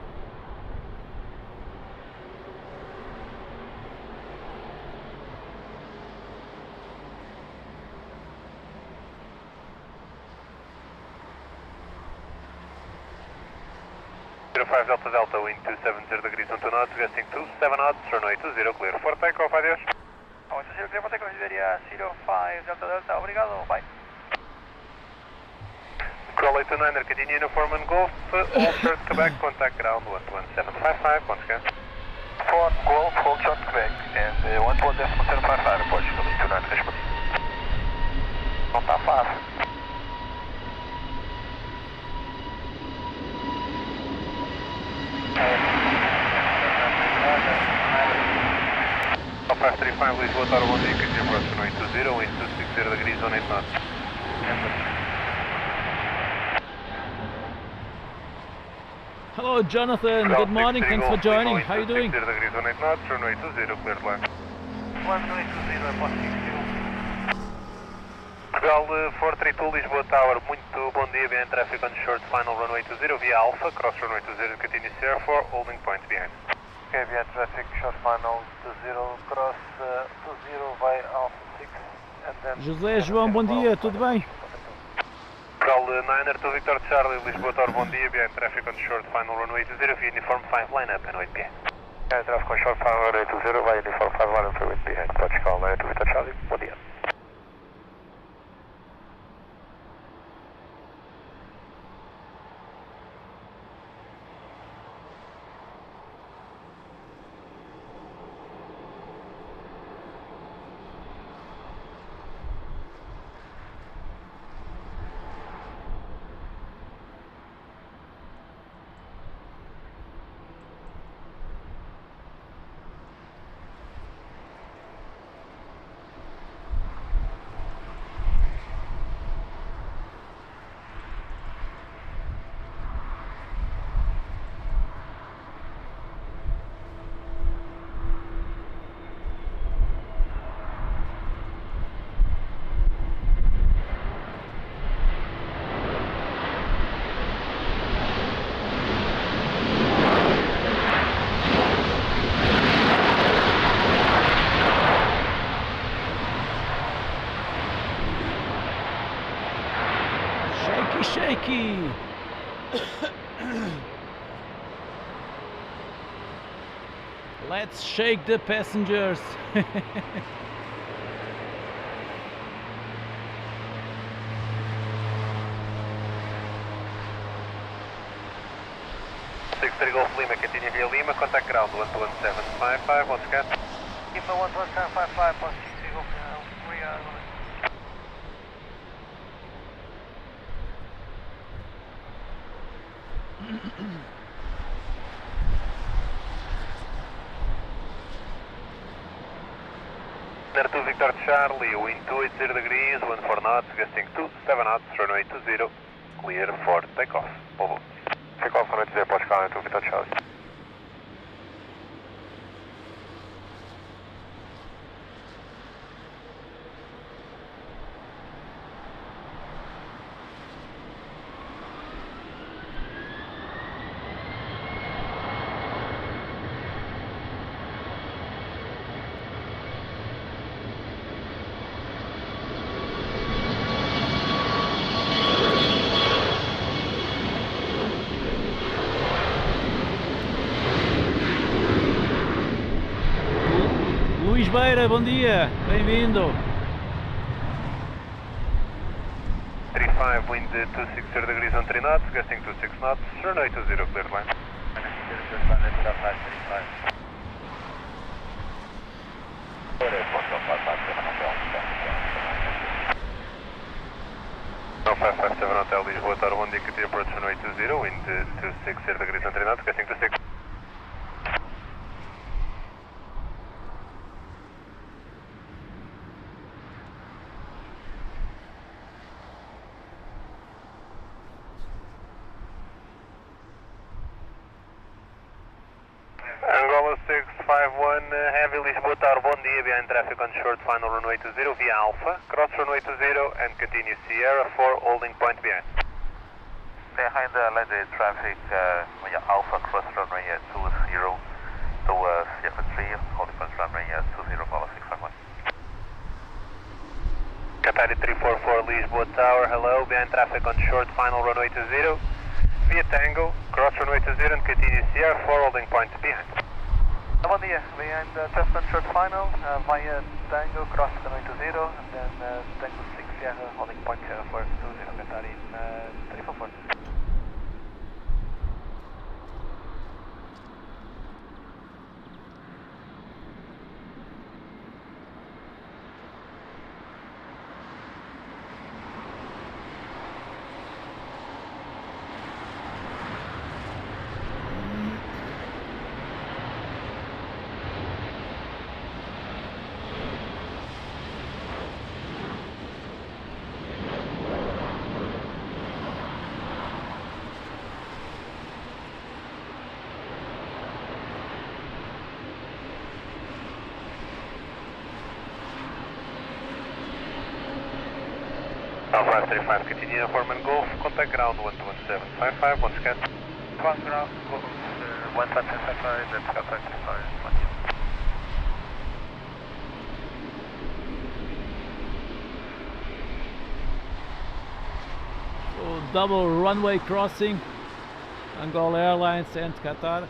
Five Delta Delta, wind 270 degrees, 12 knots, gusting 27 knots, runway 20, clear for takeoff, adiós. 20, clear for takeoff, Iberia 05 Delta Delta, obrigado, bye. Crawl 829er, continue uniform and Golf, all short Quebec, contact ground 11755, once again. 4 Golf, hold short Quebec, and 11755, Portugal, 829, respondi. Não tá fácil. Al 535, Lisbon, Tower 1, continue approach runway 20, wind 260 degrees, 18 knots. Hello Jonathan, good morning, thanks for joining, how are you doing? 260 degrees, 18 knots, runway 20, cleared line. Runway 20, approach 60. Portugal 432, Lisboa Tower, muito bom dia, behind traffic on short, final runway 20 via Alpha, cross runway 20, continue CR4, holding point behind. Okay, via traffic, short final 20, cross 20 by Alpha 6, and then... José João, bom dia, tudo bem? Portugal 9er to Victor Charlie, Lisboa Tower, bom dia, behind traffic on short, final runway 20 via uniform 5 lineup and wait behind. Behind traffic on short final runway 20 by uniform 5 lineup and wait behind. Portugal 9er to Victor Charlie, bom dia. Shaky! Let's shake the passengers! 63 Golf Lima, continue via Lima, contact ground 11755, once again. Lima 11755, plus 60 Golf, we are... To Victor Charlie, wind 280 degrees, 14 knots, gusting 27 knots, runway 20, clear for takeoff. Over. Takeoff runway 20, Portugal, to Victor Charlie. Luís Beira, bom dia, bem-vindo. 35, wind 260 degrees on 3 knots, gusting 26 knots, runway 20, clear line. No 557 Hotel Lisboa Tower 1, continue approach runway 20, wind 260 degrees on 3 knots, gusting 26. Angola 651, Heavy Lisbon Tower, bom dia, behind traffic on short final runway 20 via Alpha, cross runway 20 and continue Sierra 4, holding point behind. Behind landed traffic via Alpha, cross runway 20 to Sierra 3, holding point runway 20, Angola 651. Qatar 344, Lisbon Tower, hello, behind traffic on short final runway 20 via Tango, cross runway 20 and continue Sierra 4, holding point behind. Bom dia, behind traffic on short final via Tango, cross runway 20 and then Tango 6 Sierra, holding point for 20, Qatar 344. Alpha 35, continue Foreman Golf, contact ground 11755, once again. Ground, Golf 11755, that's Qatar 35. So double runway crossing, Angola Airlines and Qatar.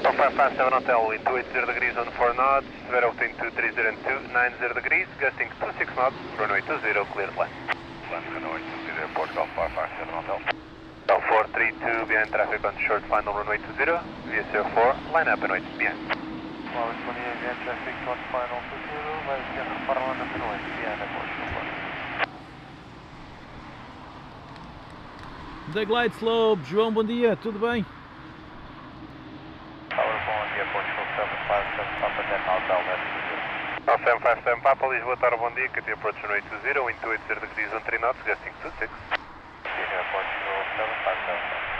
So 557 Hotel, wind 280 degrees on 4 knots, weather between 23 and 290 degrees, gusting 26 knots, runway 20, cleared land. Land runway 20, Portugal 557 Hotel. So 432, behind traffic on short final runway 20, via 04, line up and wait behind. Well, 28 behind traffic on final 20, via Sierra 4, line up and wait behind Portugal 4. The glide slope, João, bom dia, tudo bem? Portugal 757 Papa Delta Hotel, Now 757 Papa, Lisbon Tower, bom dia, Qatar approach runway 20, wind 280 degrees on 3 knots, gusting 26. Portugal 757.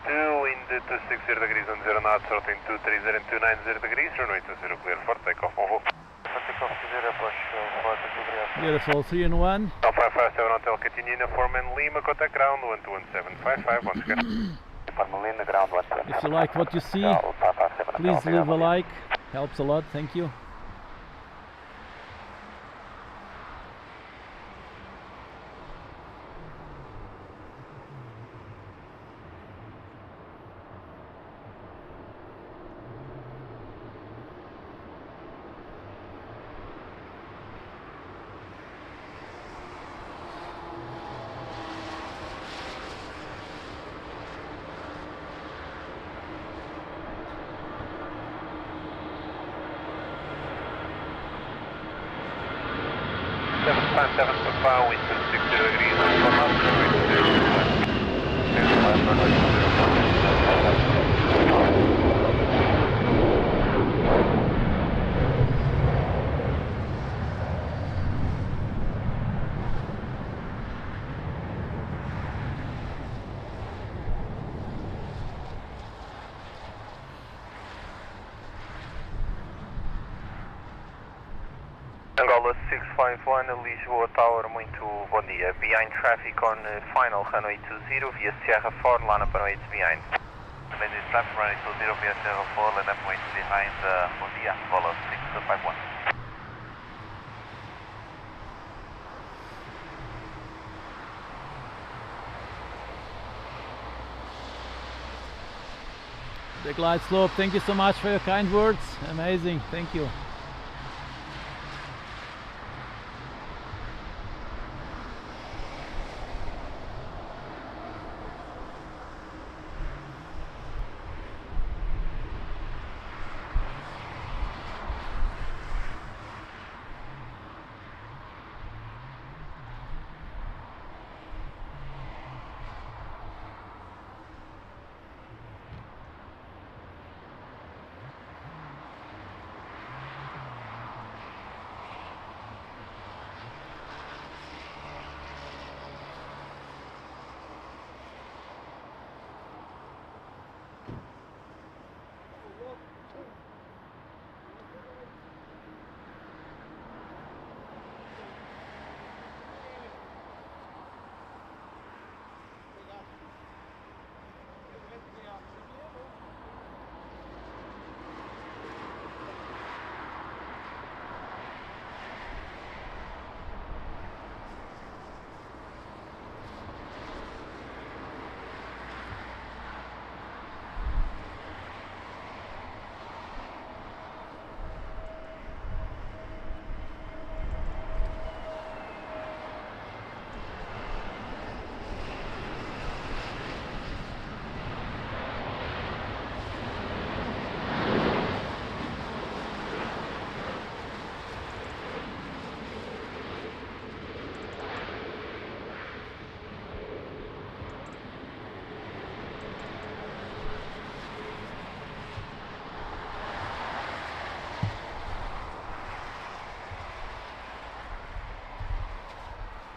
Wind 260 degrees on 0 knots, rotating 230 and 290 degrees, runway 20, clear for takeoff, over. Takeoff to 0, push 423. Beautiful, 3 and 1. Alpha 557 Hotel, continue in Foreman Lima, contact ground 11755, once again. Foreman Lima, ground 117. If you like what you see, please leave a like, helps a lot, thank you. 757.5, wind 260 degrees, 14 knots, runway 20. Angola 651, Lisboa Tower, muito bom dia. Behind traffic on final runway 20 via Sierra 4, line up and wait behind. Ladies traffic runway 20 via Sierra 4, line up and wait behind. Bom dia, Angola 651. The glide slope, thank you so much for your kind words. Amazing, thank you.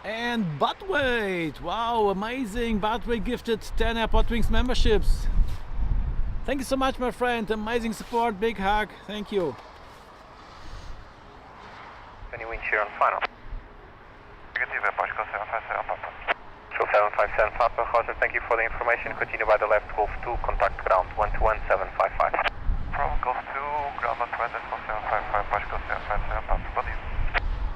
And Buttweight, wow, amazing. Buttweight gifted 10 AirportWings memberships. Thank you so much, my friend. Amazing support, big hug. Thank you. Any wind shear on final? Negative, Pascal 757 Papa. Show 757 Papa, Roger, thank you for the information. Continue by the left, Golf 2, contact ground 121755. From Golf 2, ground on 755, Pascal 757 Papa. Bom dia.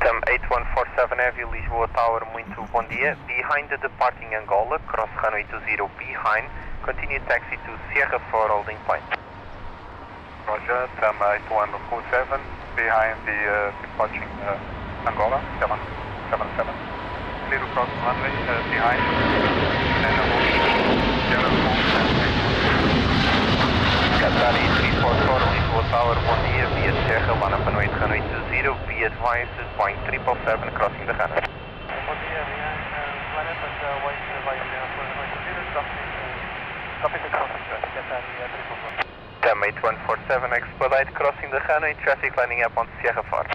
8147 Heavy, Lisboa Tower, muito bom dia. Behind the departing Angola, cross runway 20 behind. Continue taxi to Sierra 4 holding point. Roger, 8147, behind the departing Angola, 777. Clear to cross runway behind, and hold Sierra 4. Qatari 344, Lisboa Tower, bom dia. Via Sierra, line up and wait runway 20. Be advised, Boeing 777 crossing the runway. Bom dia, behind line up and wait runway 20, stopping the crossing, Qatari 344. 8147 expedite crossing the runway, traffic lining up on Sierra 4.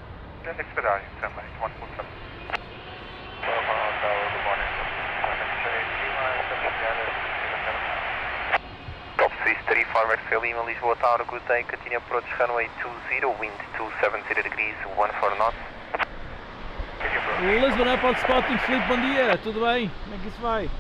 Expedite, 8147. Good morning. Top Swiss 3 forward fair Lima, Lisboa Tower, good day. Continue approach runway 20, wind 270 degrees, 14 knots. Lisbon Airport Spotting, Felipe, bom dia, tudo bem? Como é que isso vai?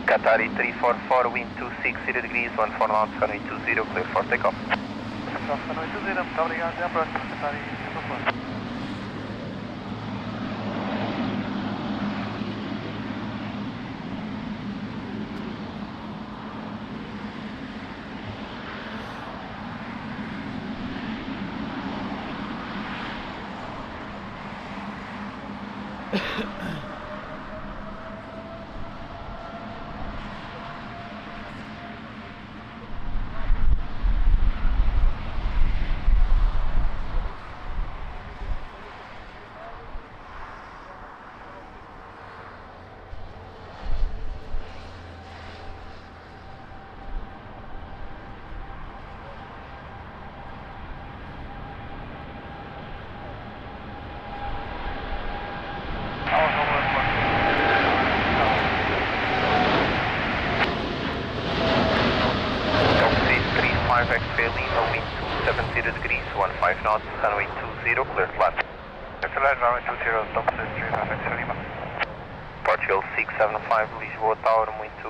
Qatari 344, wind 260 degrees, 14 knots, runway 20, clear for takeoff. Runway 20, muito obrigado, até a próxima, Qatari 344. degrees, 15 knots, runway 20, clear to land. Excellent, runway 20, top 35 Lima. Portugal 675, Lisboa Tower, muito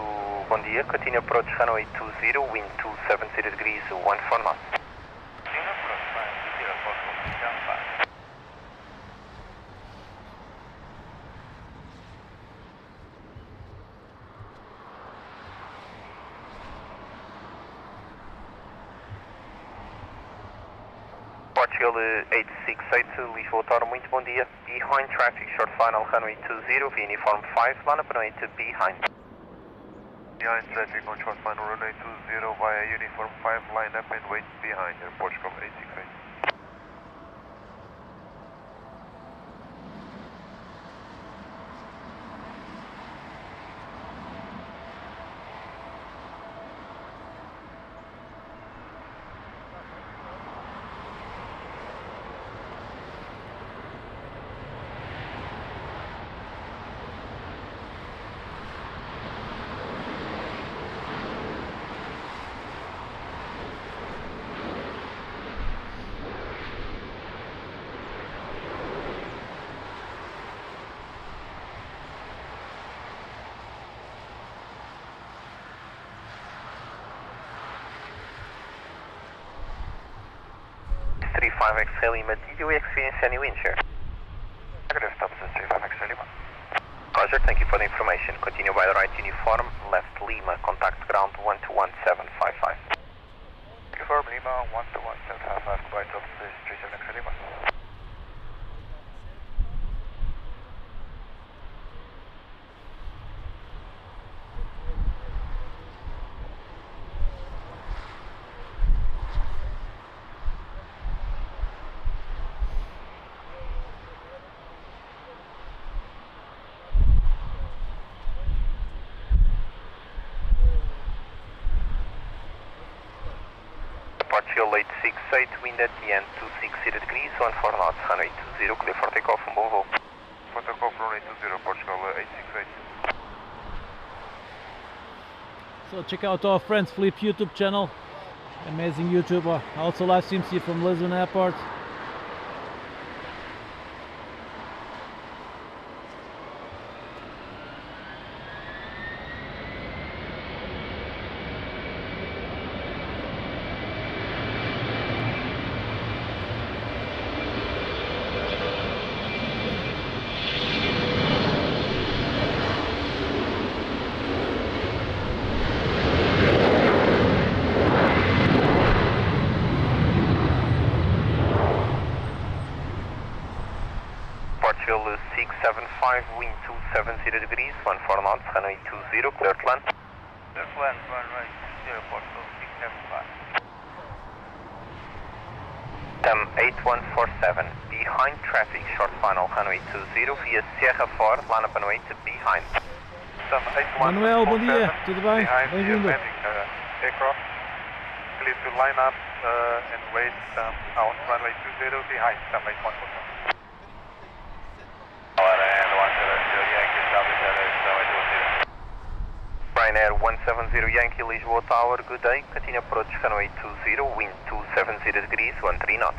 bom dia. Continue approach runway 20, wind 270 degrees, 14 knots. Portugal 868, Lisboa Tower, muito bom dia. Behind traffic, short final, runway 20, via uniform 5, line up runway to behind. Behind traffic on short final, runway 20 via uniform 5, line up and wait behind, Portugal 868. X Lima, did you experience any wind shear? Negative, stop 35X Lima. Roger, thank you for the information. Continue by the right uniform, left Lima, contact ground 121755. Uniform Lima, 121755, goodbye, top 37X Lima. Portugal 868, wind at the end 260 degrees, 14 knots, runway 20, clear for takeoff from Bovo. For takeoff, runway 20, Portugal 868. So check out our friends Flip YouTube channel, amazing YouTuber, also live streams here from Lisbon Airport. Portugal 675, wind 270 degrees, 14 knots, runway 20, clear to land. Clear to land, runway 20, Portugal 675. TAM 8147, behind traffic, short final, runway 20, via Sierra 4, line up and wait to behind. TAM 8147, Manuel, bom dia, tudo bem? behind the Bem-vindo. landing aircraft. Please to line up and wait on runway 20 behind TAM 8147. Ryanair 170 Yankee, Lisboa Tower, good day. Continue approach runway 20, wind 270 degrees, 13 knots.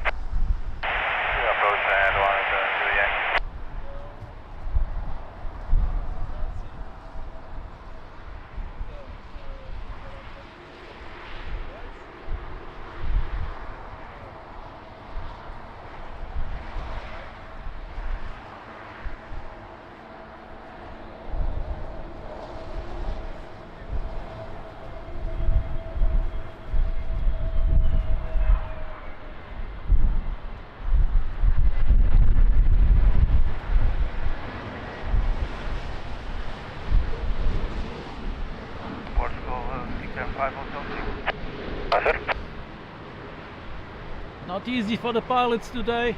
Approach and 170 Yankee. 5 Hotel 6. Roger. Not easy for the pilots today.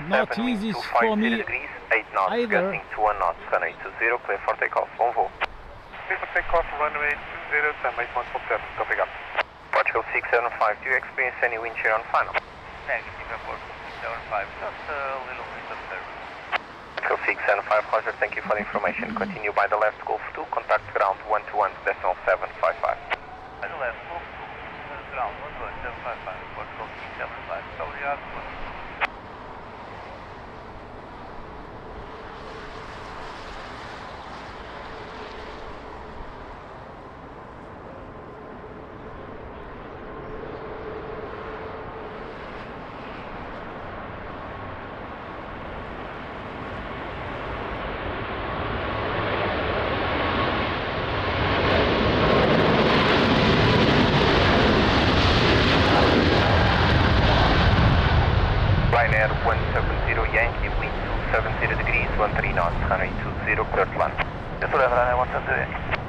Not easy for me degrees, 8 knots, either. gusting to 1 knot, runway 20, clear for takeoff, bon vol. Clear for takeoff, runway 20, time 8147, copy up. Portugal 675, do you experience any wind shear on final? Negative, airport 675, just a little bit of service. Portugal 675, Roger, thank you for the information. Continue by the left, Golf 2, contact ground 121.755. By the left, Golf 2, ground 121.755, Portugal 675, so we are Ryanair 170 Yankee, wind 270 degrees, 13 knots, runway 20, clear to land. Yes, whatever, Ryanair 170.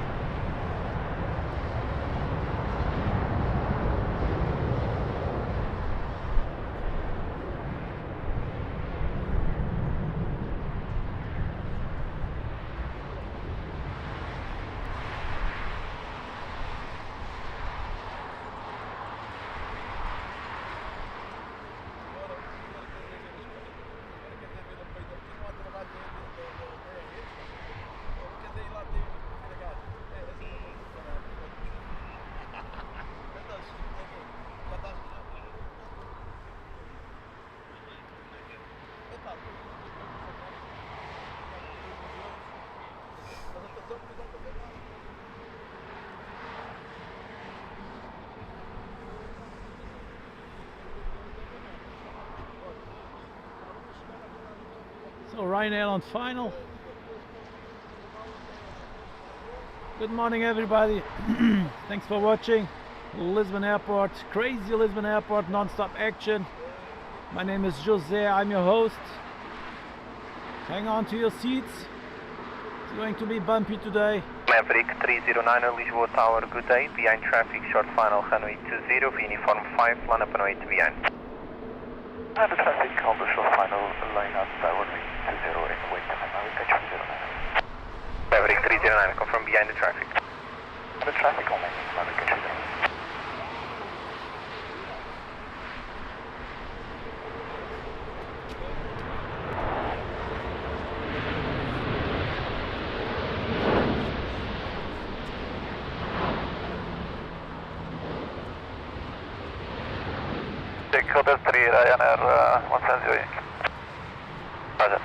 So Ryanair on final. Good morning everybody. Thanks for watching. Lisbon Airport, crazy Lisbon Airport, non-stop action. My name is Jose, I'm your host. Hang on to your seats. It's going to be bumpy today. Maverick 309 Lisboa Tower, good day. Behind traffic, short final, runway 20, uniform 5, line up and wait behind. The traffic on the short final line up, runway 20 and wait time, I will catch you 09. Maverick 309, confirm behind the traffic. The traffic on landing, I will catch you 09. Hotel 3, Ryanair 170 Yankee. Roger.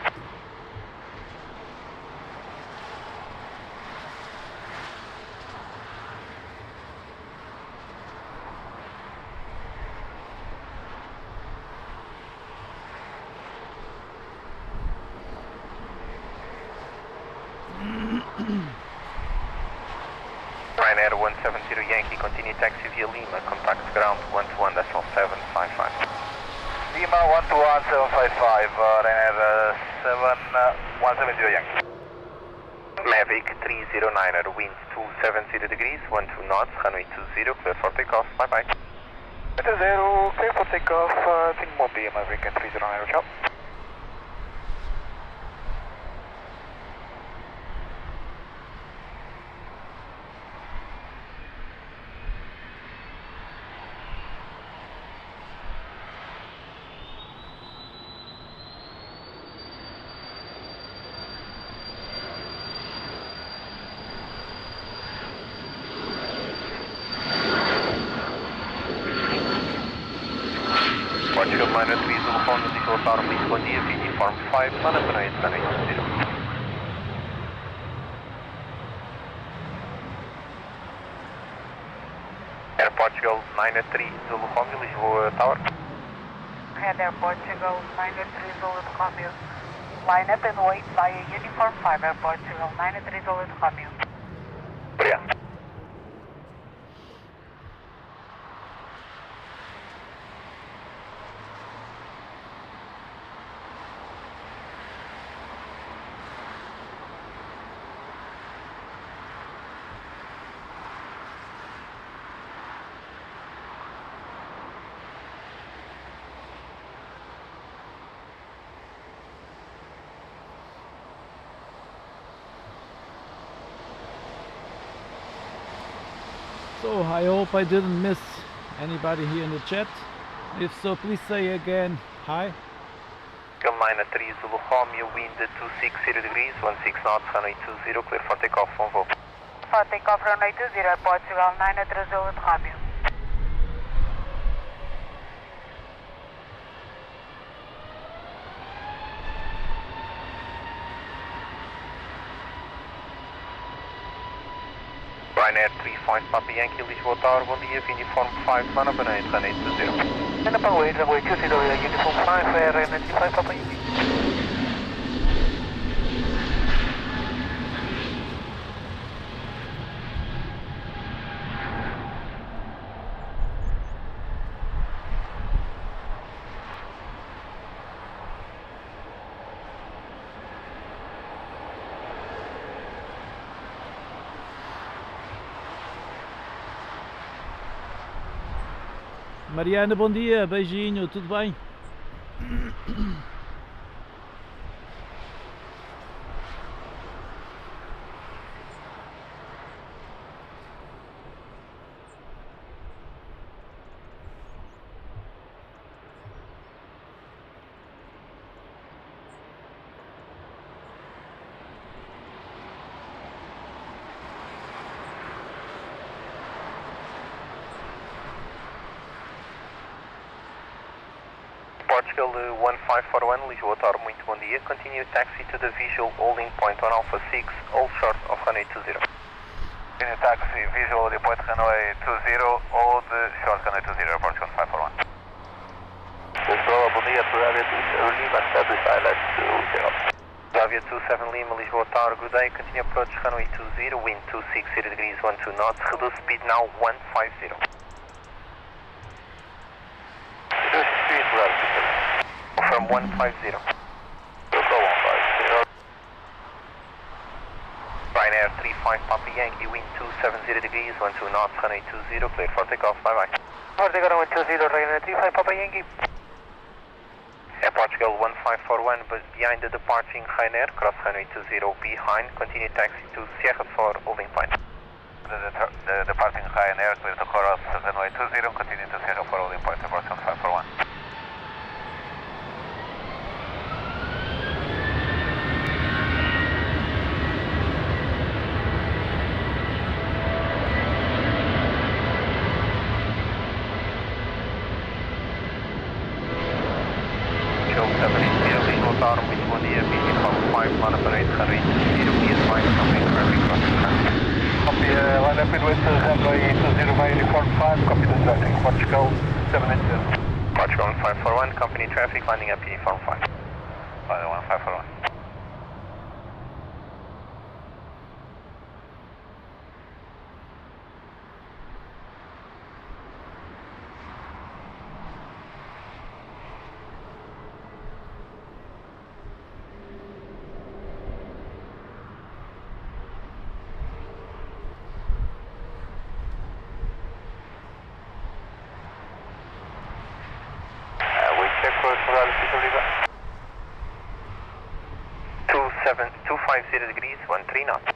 Ryanair 170 Yankee, continue taxi via Lima, contact ground 121.755. Lima 121.755, Ryanair 170 Yankee. Mavic 309er, wind 270 degrees, 12 knots, runway 20, clear for takeoff, bye bye. 20, clear for takeoff, think Mumbai, Mavic 309er, ciao. Portugal minor 3, Zulu Honda, Lisboa Tower, Lisbon, uniform 5, line up and wait, runway 20. Air Portugal 93, Zulu Honda, Lisboa Tower. Head Air Portugal 93 Zulu Romeo. Line up and wait via uniform 5 Air Portugal 93 Zulu Romeo. Obrigado. So I hope I didn't miss anybody here in the chat. If so, please say again hi. Carolina 3 Zulu Romeo, wind 260 degrees, 16 knots, runway 20, clear for takeoff, on voo. For takeoff runway 20, Portugal 9 atrasou with Romeo. Ryanair 35 Papa Yankee, Lisboa Tower, bom dia, uniform 5, mana runway 20. And upon way, runway 20, uniform 5, Ryanair 35 Papa Yankee. Mariana, bom dia, beijinho, tudo bem? Portugal 1541, Lisboa Tower, muito bom dia. Continue taxi to the visual holding point on Alpha 6, all short of runway 20. Continue taxi, visual holding point runway 20, hold short runway 20, Portugal 541. Lisboa, bom dia, Avia 27 Lima, establish island 20. Avia 27 Lima, Lisboa Tower, good day. Continue approach runway 20, wind 260 degrees, 12 knots, reduce speed now 150. From 150. Ryanair 35 Papa Yankee, wind 270 degrees, 12 knots, runway 20, clear for takeoff, bye bye. Portugal runway 20, Ryanair 35 Papa Yankee. Air Portugal 1541, but behind the departing Ryanair, cross runway 20 behind, continue taxi to Sierra 4, holding point. The departing Ryanair, clear to cross runway 20, continue to Sierra 4, holding point, Portugal 541. Tower, muito bom dia, uniform 5, mana para 8, runway 20, BS5, copy traffic, crossing traffic. Copy, line up in with runway 20 by uniform 5, copy the traffic, Portugal 780. Portugal 1541, company traffic, landing up uniform 5. 1541. We check for modality to 250 degrees, 13 knots.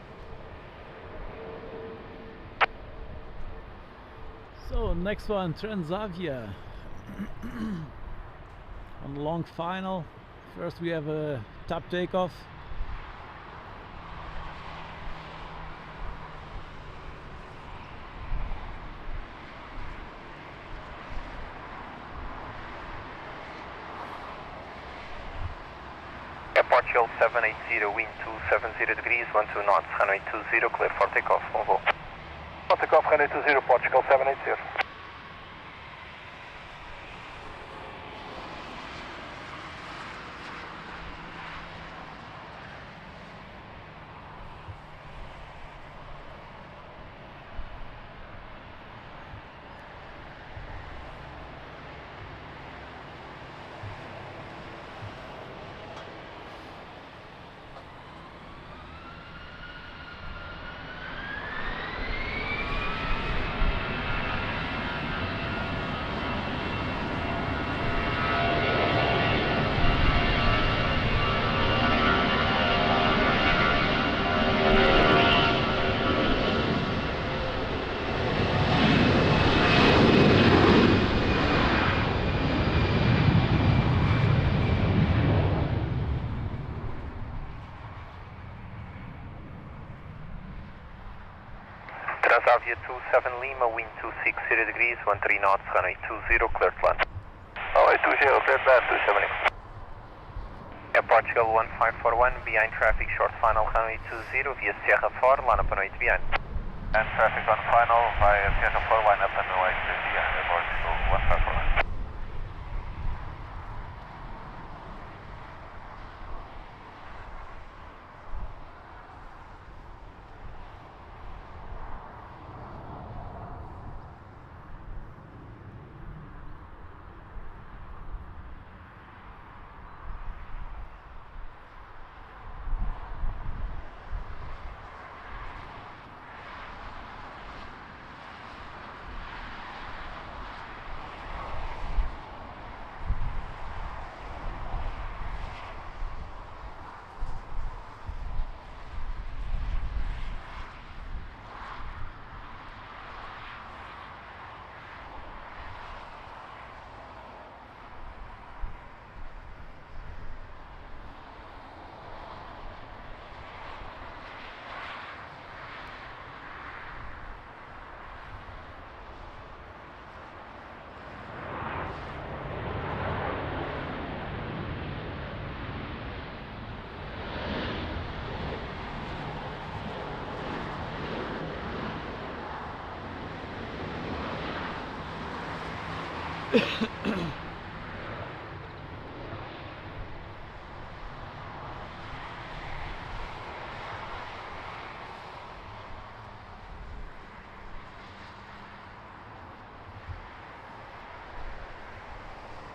So next one, Transavia on long final. First we have a tap takeoff. Portugal 780, wind 270 degrees, 12 knots, runway 20, clear for takeoff, on voo. For takeoff, runway 20, Portugal 780. Transavia 27 Lima, wind 260 degrees, 13 knots, runway 20, cleared to land. Runway 20, cleared to land, 27 Lima. Air Portugal 1541, behind traffic, short final, runway 20, via Sierra 4, line up and wait behind. And traffic on final via Sierra 4, line up and wait behind Air Portugal 1541.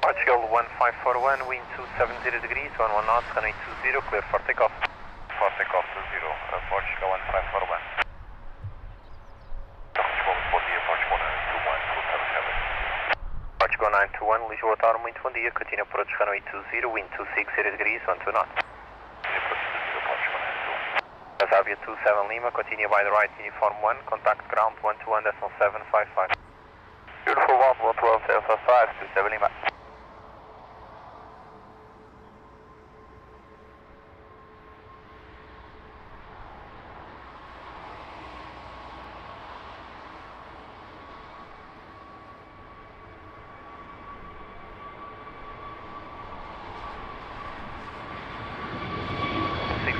Portugal 1541, wind 270 degrees, 11 knots, runway 20, clear for takeoff. For takeoff 20, Portugal 1541. Bom dia, Portugal 921, 277. Portugal 921, Lisboa Tower, muito bom dia, continue approach runway 20, wind 260 degrees, 12 knots. Transavia 27 Lima, continue by the right, uniform 1, contact ground 121.755. Beautiful 112.755, 27 Lima.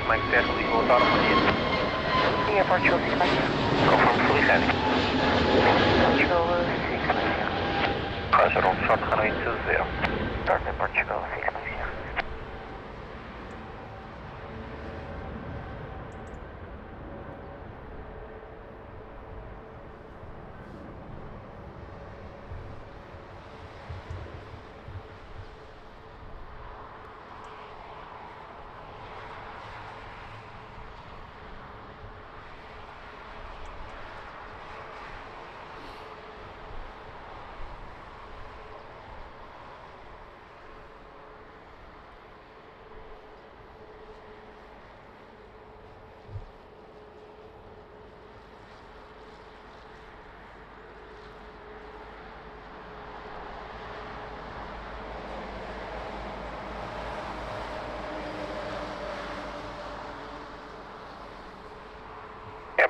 Mike Cerro, Lisboa Tower, bom dia. Sim, Air Portugal 6 Mike. Confirm fully ready. Portugal 6 Mike. Roger, hold short runway 20. Start Air Portugal 6 Mike.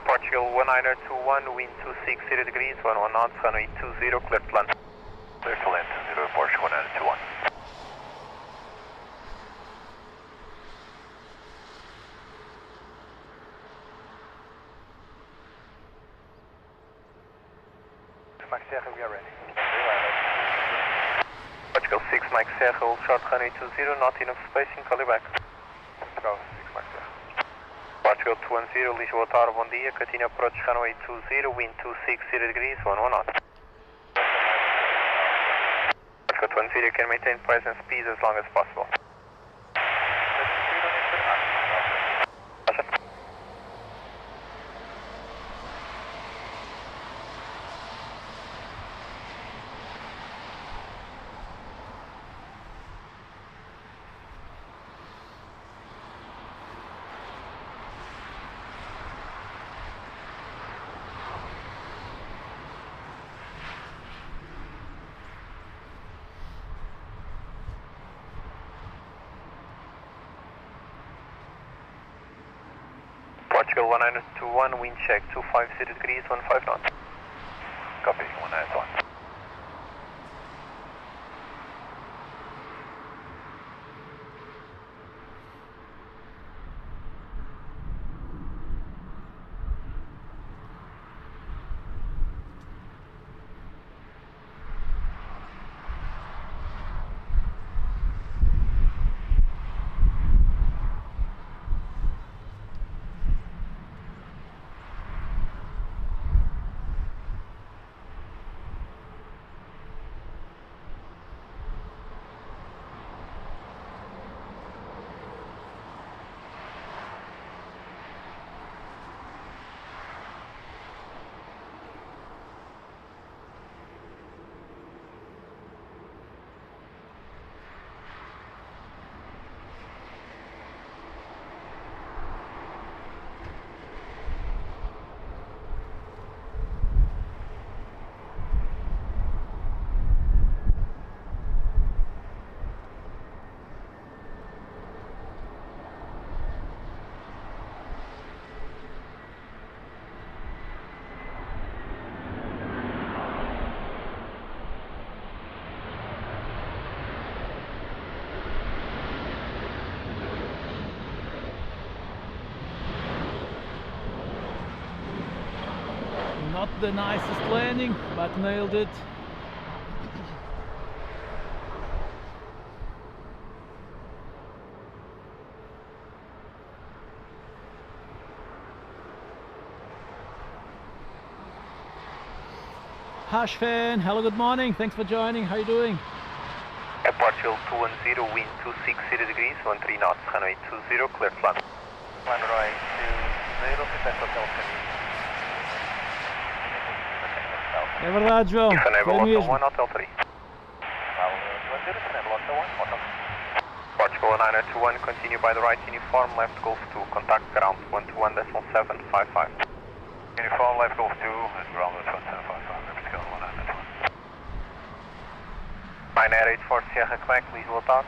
Portugal 1921, wind 260 degrees, 11 knots, runway 20, clear to land. Clear to land, 20, Portugal 1921. Mike Serra, we are ready. Portugal 6 Mike Serra, hold short runway 20, not enough spacing, call you back. Go, 6 Mike Serra. Portugal 210, Lisboa Tower, bom dia, continue approach runway 20, wind 260 degrees, 11 knots. Portugal 210, can maintain present speed as long as possible. Portugal 1921, wind check 250 degrees, 15 knots. Copy, 191. Not the nicest landing, but nailed it. Hush fan, hello, good morning, thanks for joining, how are you doing? Portugal 210, wind 260 degrees, 13 knots, runway 20, clear to land. Runway 20, protect hotel É verdade, João, foi mesmo. Hotel 3. Portugal 921, continue by the right uniform, left Golf 2, contact ground 121.755. Uniform, left Golf 2, and ground 121.755, Portugal 191. Ryanair 84 Sierra Quebec, Lisboa Tower.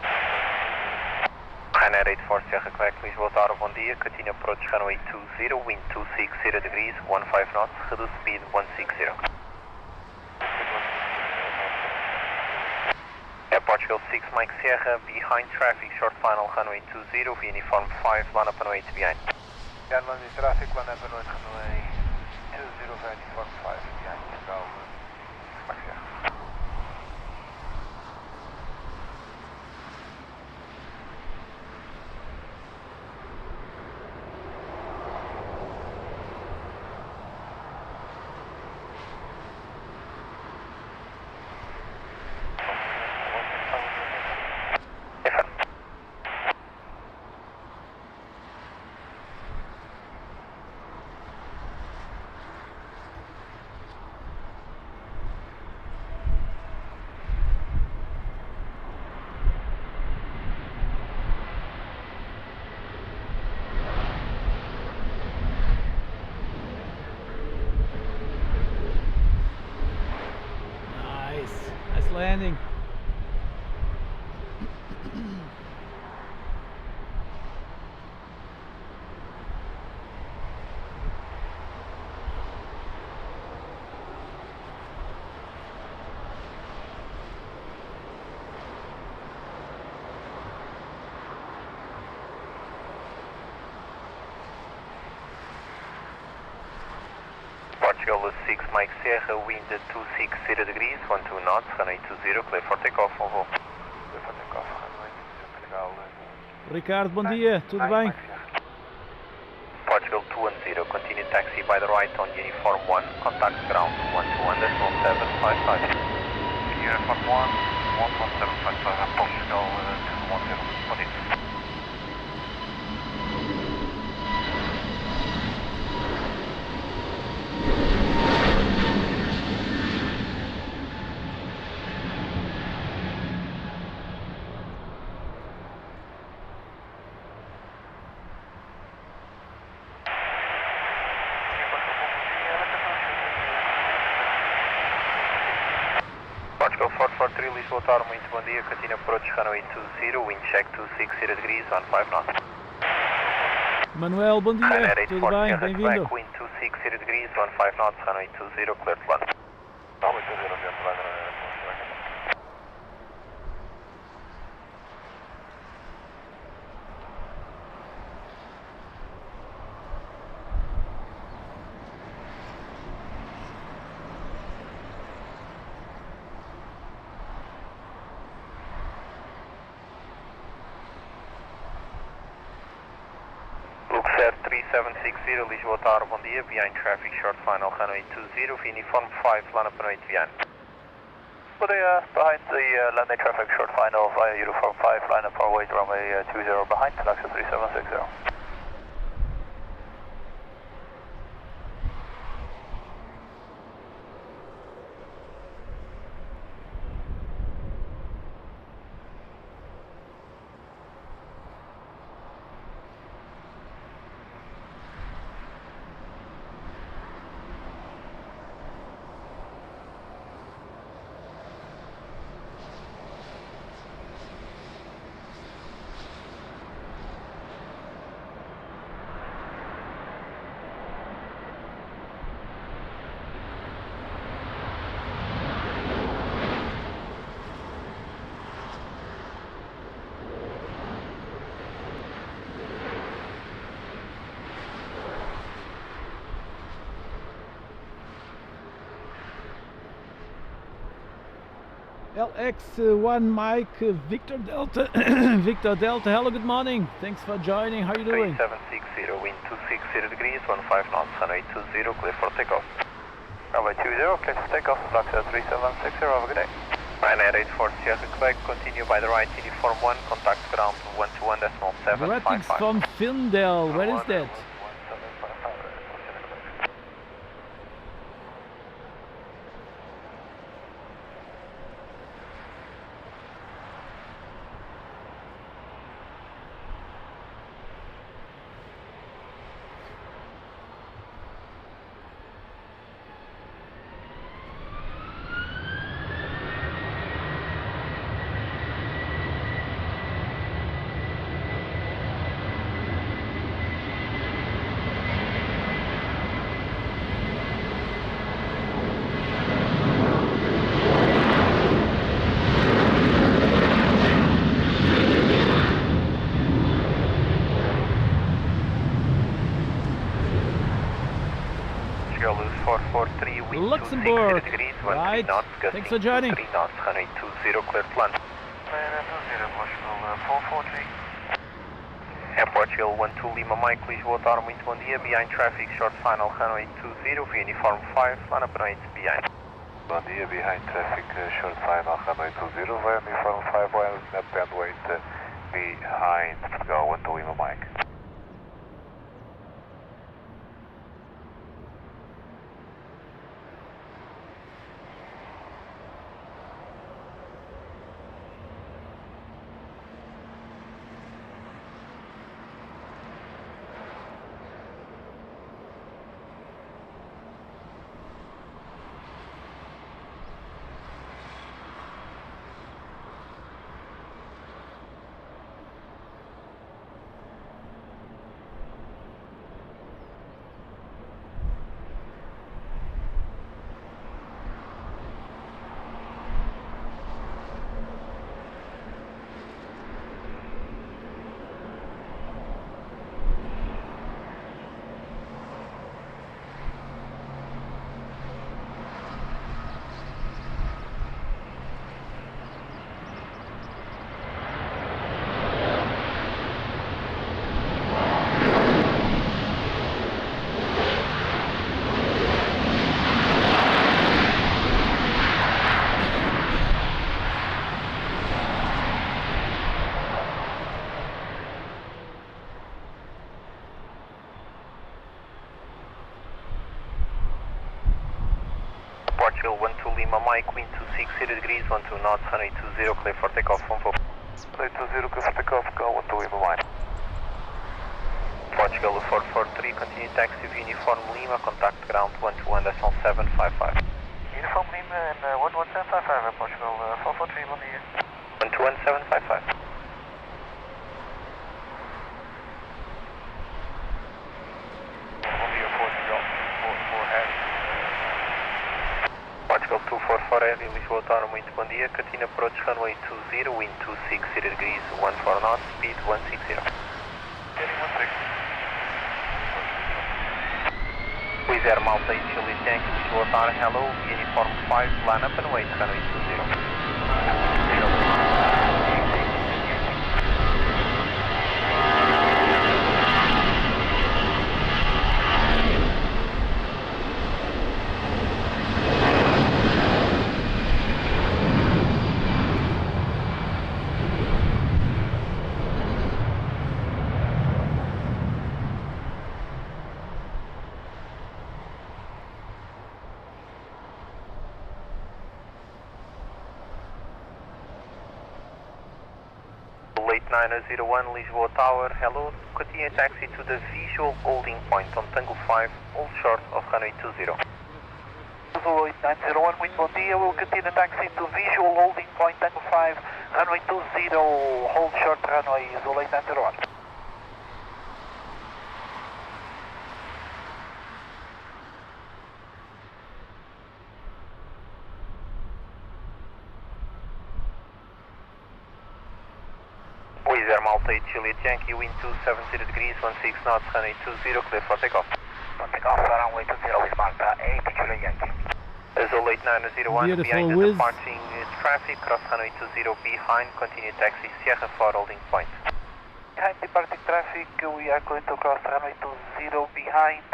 Ryanair 84 Sierra Quebec, Lisboa Tower, bom dia, continue approach runway 20, wind 260 degrees, 15 knots, reduce speed 160. Portugal 6 Mike Sierra, behind traffic, short final runway 20, uniform 5, line up and wait behind. Yeah, landing traffic, line up and wait runway 20, uniform 5, behind, Mike Sierra. Nice landing. Portugal 6 Mike Sierra, wind 260 degrees, 12 knots, runway 20, clear for takeoff, on hold. Clear for takeoff, runway 20, Portugal. Ricardo, bom dia, tudo bem? Portugal 210, continue taxi by the right on uniform 1, contact ground 121.755. Uniform 1, 11755, Portugal 210, continue. Portugal 443, Lisboa Tower, muito bom dia, continue approach runway 20, wind check 260 degrees, 15 knots. Manuel, bom dia, Ryanair tudo bem? 840, Bem-vindo. track, wind 260 degrees, 15 knots, runway 20, clear to land. Runway 20, clear to land. Luxair 3760, Lisbon Tower, bom dia, behind traffic, short final, runway 20, uniform 5, land up and wait behind. But behind the landing traffic, short final via uniform 5, line up our way to runway 20 behind, Luxair 3760. LX1 Mike, Victor Delta, Victor Delta, hello, good morning, thanks for joining, how are you doing? 3760, wind 260 degrees, 15 knots, runway 20, clear for takeoff. Runway 20, clear for takeoff, Luxair 3760, have a good day. Ryanair 840, Quebec, continue by the right, uniform 1, contact ground 121.755. Greetings from Findel, where is that? Lose 443, wind Luxembourg, 260 degrees, 13 right, knots, thanks for joining. 3 knots, runway 20, clear to land. Ryanair 20, Portugal 443. Air Portugal 12 Lima Mike, Lisbon Tower, muito bom dia, behind traffic, short final, runway 20, uniform 5, land up and wait behind. Bom dia, behind traffic, short final, runway 20, via uniform 5, line up and wait behind, Portugal 12 Lima Mike. Portugal 12 Lima Mike, wind 260 degrees, 12 knots, runway 20, clear for takeoff, 14. Runway 20, clear for takeoff, go 12 Lima Mike. Portugal 443, continue taxi to uniform Lima, contact ground 121.755. Uniform Lima and 11755, Portugal 443, bom dia. 121.755. Portugal 244 Heavy, Lisboa Tower, muito bom dia. Catina approach runway 20, wind 260 degrees, 14 knots, speed 160. Wizz Air Malta Chile Yankee, Lisboa Tower, hello, uniform 5, line up and wait, runway 20. Late 901 Lisboa Tower, hello, continue taxi to the visual holding point on Tango 5, hold short of runway 20. Late 901, muito bom dia. We'll continue taxi to visual holding point Tango 5, runway 20, hold short runway, late 901. Wizz Air Malta Chile Yankee, wind 270 degrees, 16 knots, runway 20, clear for takeoff. Takeoff, runway 20 with Malta, 80 Chile Yankee. Late 901, Beautiful behind the Wizz. departing traffic, cross runway 20 behind, continue taxi Sierra 4 holding point. Behind departing traffic, we are going to cross runway 20 behind,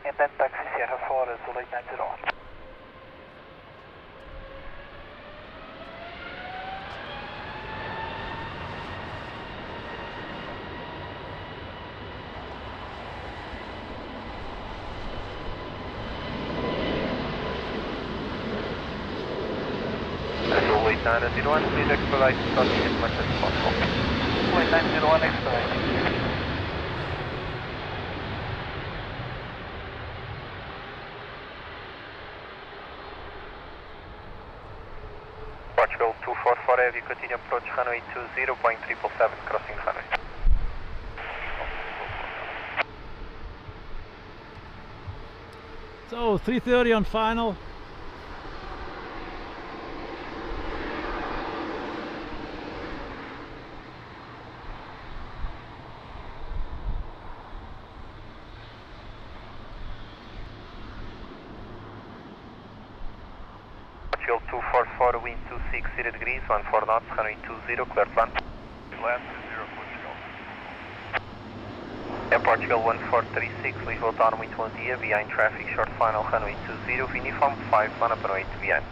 and then taxi Sierra 4, late 901. Late 901, please expedite crossing as much as possible. Late 901, expediting. Portugal 244 Heavy, continue approach runway 20, Boeing 777 crossing runway. So 3:30 on final. Portugal 244, wind 260 degrees, 14 knots, runway 20, clear plan. Land 0 Portugal. Air Portugal 1436, Lisboa Tower, muito bom dia, behind traffic, short final, runway 20, uniform 5, line up and wait, behind.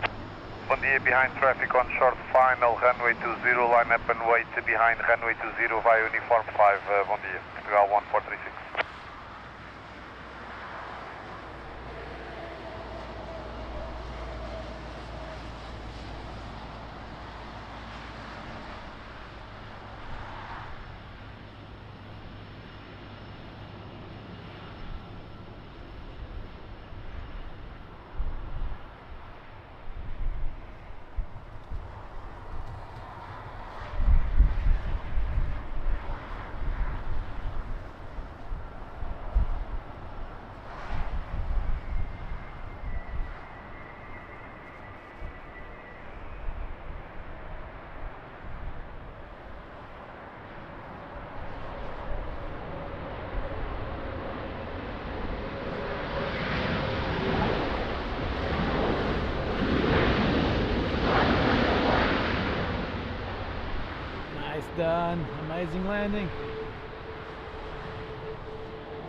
Bom dia, behind traffic on short final, runway 20, line up and wait behind runway 20 via uniform 5, bom dia, Portugal 1436. Done. Amazing landing.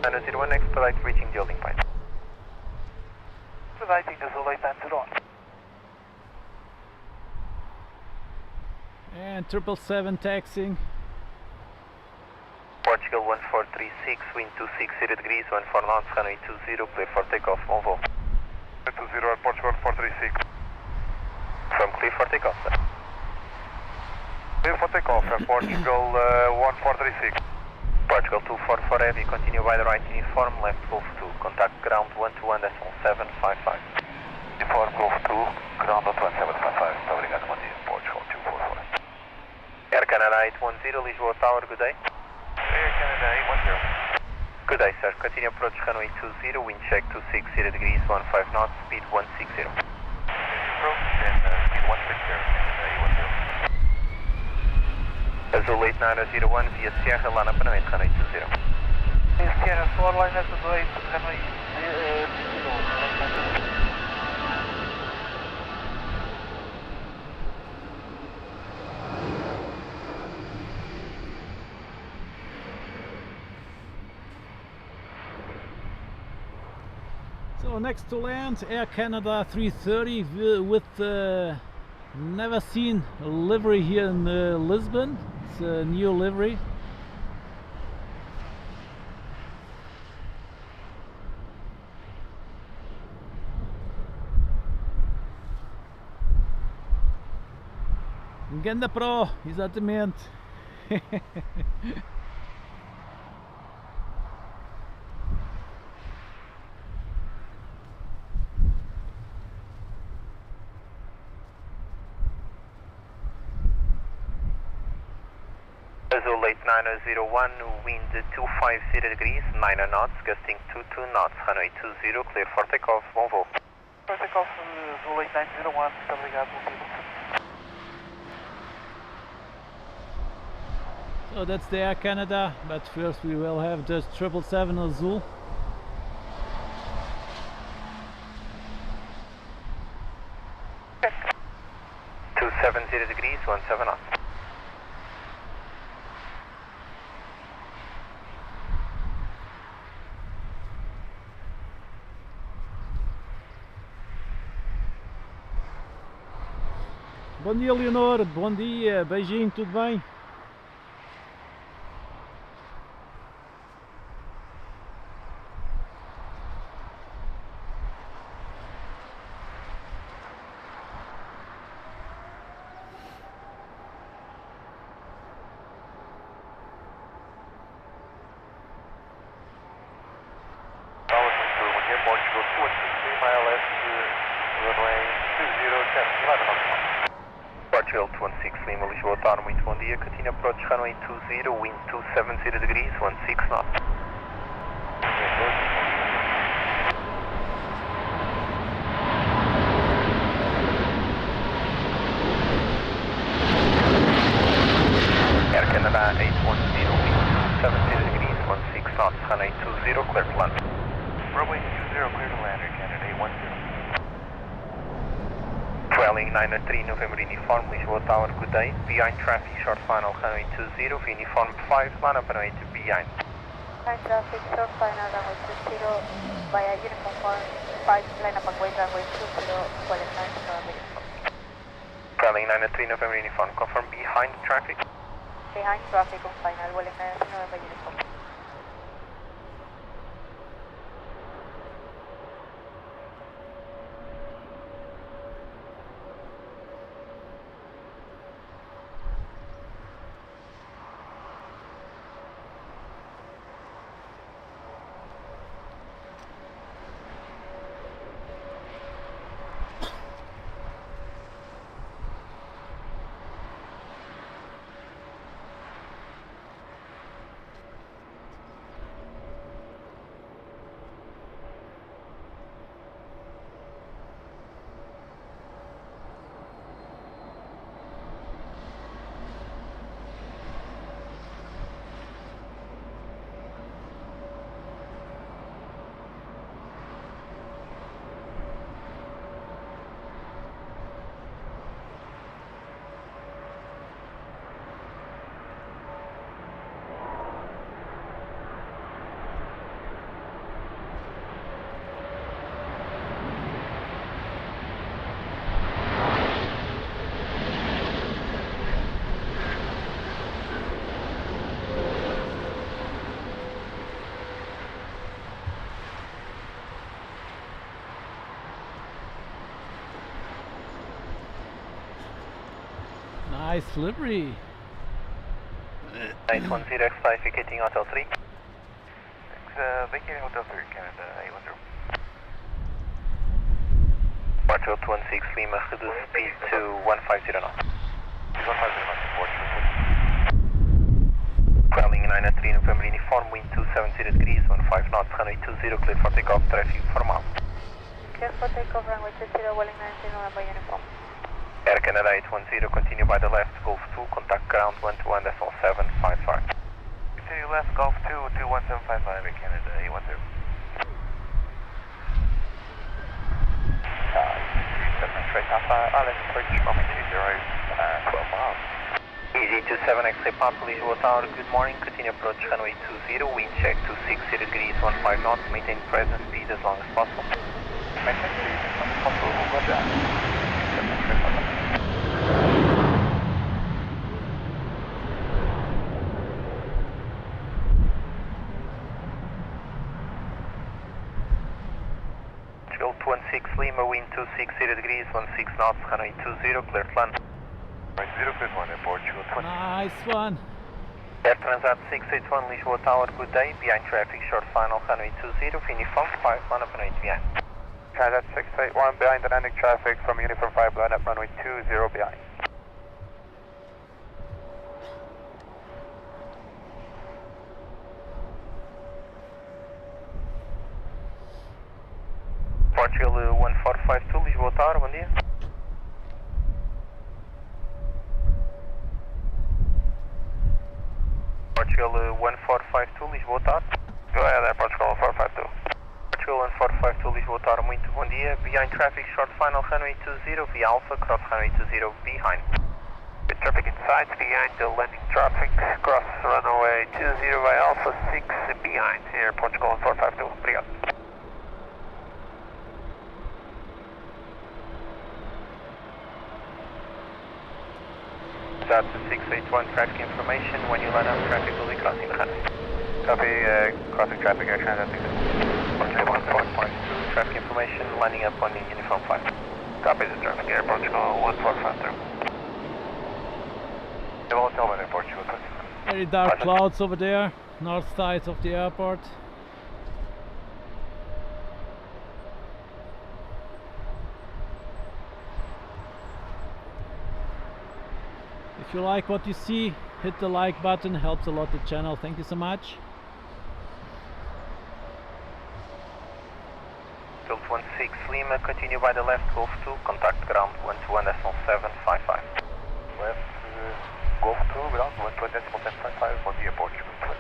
901, expedite reaching the holding point. Expediting the late 901. And 777 taxiing. Portugal 1436, wind 260 degrees, 14 knots, runway 20, clear for takeoff, Volvo. 20 at Portugal 436. From clear for takeoff, sir. Clear for takeoff, Portugal 1436. Portugal 244 Heavy, continue by the right uniform, left Golf 2, contact ground 121.755. Uniform Golf 2, ground 11755. Muito obrigado, bom dia, Portugal 244. Air Canada 810, Lisboa Tower, good day. Air Canada 810. Good day, sir. Continue approach runway 20, wind check 260 degrees, 15 knots, speed 160. Approach Azul 8901 via Sierra lá na Panamá, runway 20. Sierra 4, line up to 8, runway 20. So next to land, Air Canada 330 with never seen livery here in Lisbon. It's a new livery. Ganda Pro, exatamente. Azul 8901, wind 250 degrees, 9 knots, gusting 22 knots, runway 20, clear for takeoff, bom voo. For takeoff, Azul 8901, muito obrigado, bom voo. So that's the Air Canada, but first we will have the 777 Azul. Check. 270 degrees, 17 knots. Bom dia, Leonor, bom dia, beijinho, tudo bem? Portugal 216 Lima, Lisboa, Tower, muito bom dia. Continue approach runway 20, wind 270 degrees, 16 knots. Air Canada 810, wind 270 degrees, 16 knots, runway 20, clear to land. Runway 20, clear to land, Air Canada 810. Trailing 903 November uniform, Lisboa Tower, good day. Behind traffic, short final, runway 20, uniform 5, line up runway to behind. Behind traffic, short final, runway 20, via uniform 5, line up and wait, runway 20, qualifying to November uniform. Trailing 903 November uniform, confirm behind traffic. Behind traffic on final, qualifying to November uniform. Nice livery. 810, clarificating Hotel 3. Vacating Hotel 3, Canada 810. Portugal 216 Lima, reduce speed to 150 knots. 150 knots, Portugal. Trailing 903 November uniform, wind 270 degrees, 15 knots, runway 20, clear for takeoff, traffic formal. Clear for takeoff, runway 20, Welling 19, November uniform. Air Canada 810, continue by the left, Golf 2, contact ground 121.755. Continue left, Golf 2, 21755, Air Canada 810. 7 straight Alpha, Island approach, runway 20, 12 miles. Easy 27 X-ray Papa, Lisbon Tower, good morning, continue approach runway 20, wind check 260 degrees, 15 knots, maintain present speed as long as possible. Maintain speed as long as possible, roger. 7 X-ray Papa. Chill 16 Lima, wind 260 degrees, 16 knots, runway 20, clear to land. Right, 0 good one, Airport, Chill 20. Nice one. Air Transat 681 Lisbon Tower, good day, behind traffic, short final, runway 20, uniform 5, line up runway behind. Transat 681 behind dynamic traffic from uniform 5, line up runway 20 behind. Portugal 1452 Lisbon Tower, bom dia. Portugal 1452 Lisbon Tower. Go ahead, Air Portugal 1452. Portugal 1452 Lisbon Tower, muito bom dia. Behind traffic, short final, runway 20, via Alpha, cross runway 20, behind. Good traffic inside, behind the landing traffic, cross runway 20 by Alpha 6 behind, Air Portugal 1452, obrigado. That's 681 traffic information, when you line up, traffic will be crossing the runway. Copy, crossing traffic, Air Transat 681. Portugal 1452 traffic information, lining up on the uniform 5. Copy the traffic, Air Portugal 1452. Development, Air Portugal 20. Very dark clouds over there, north side of the airport. If you like what you see, hit the like button, helps a lot the channel. Thank you so much. Tilt 16 Lima, continue by the left, Golf 2, contact ground 121.755. Left, Golf 2, ground 121.755 on the Air Portugal 20.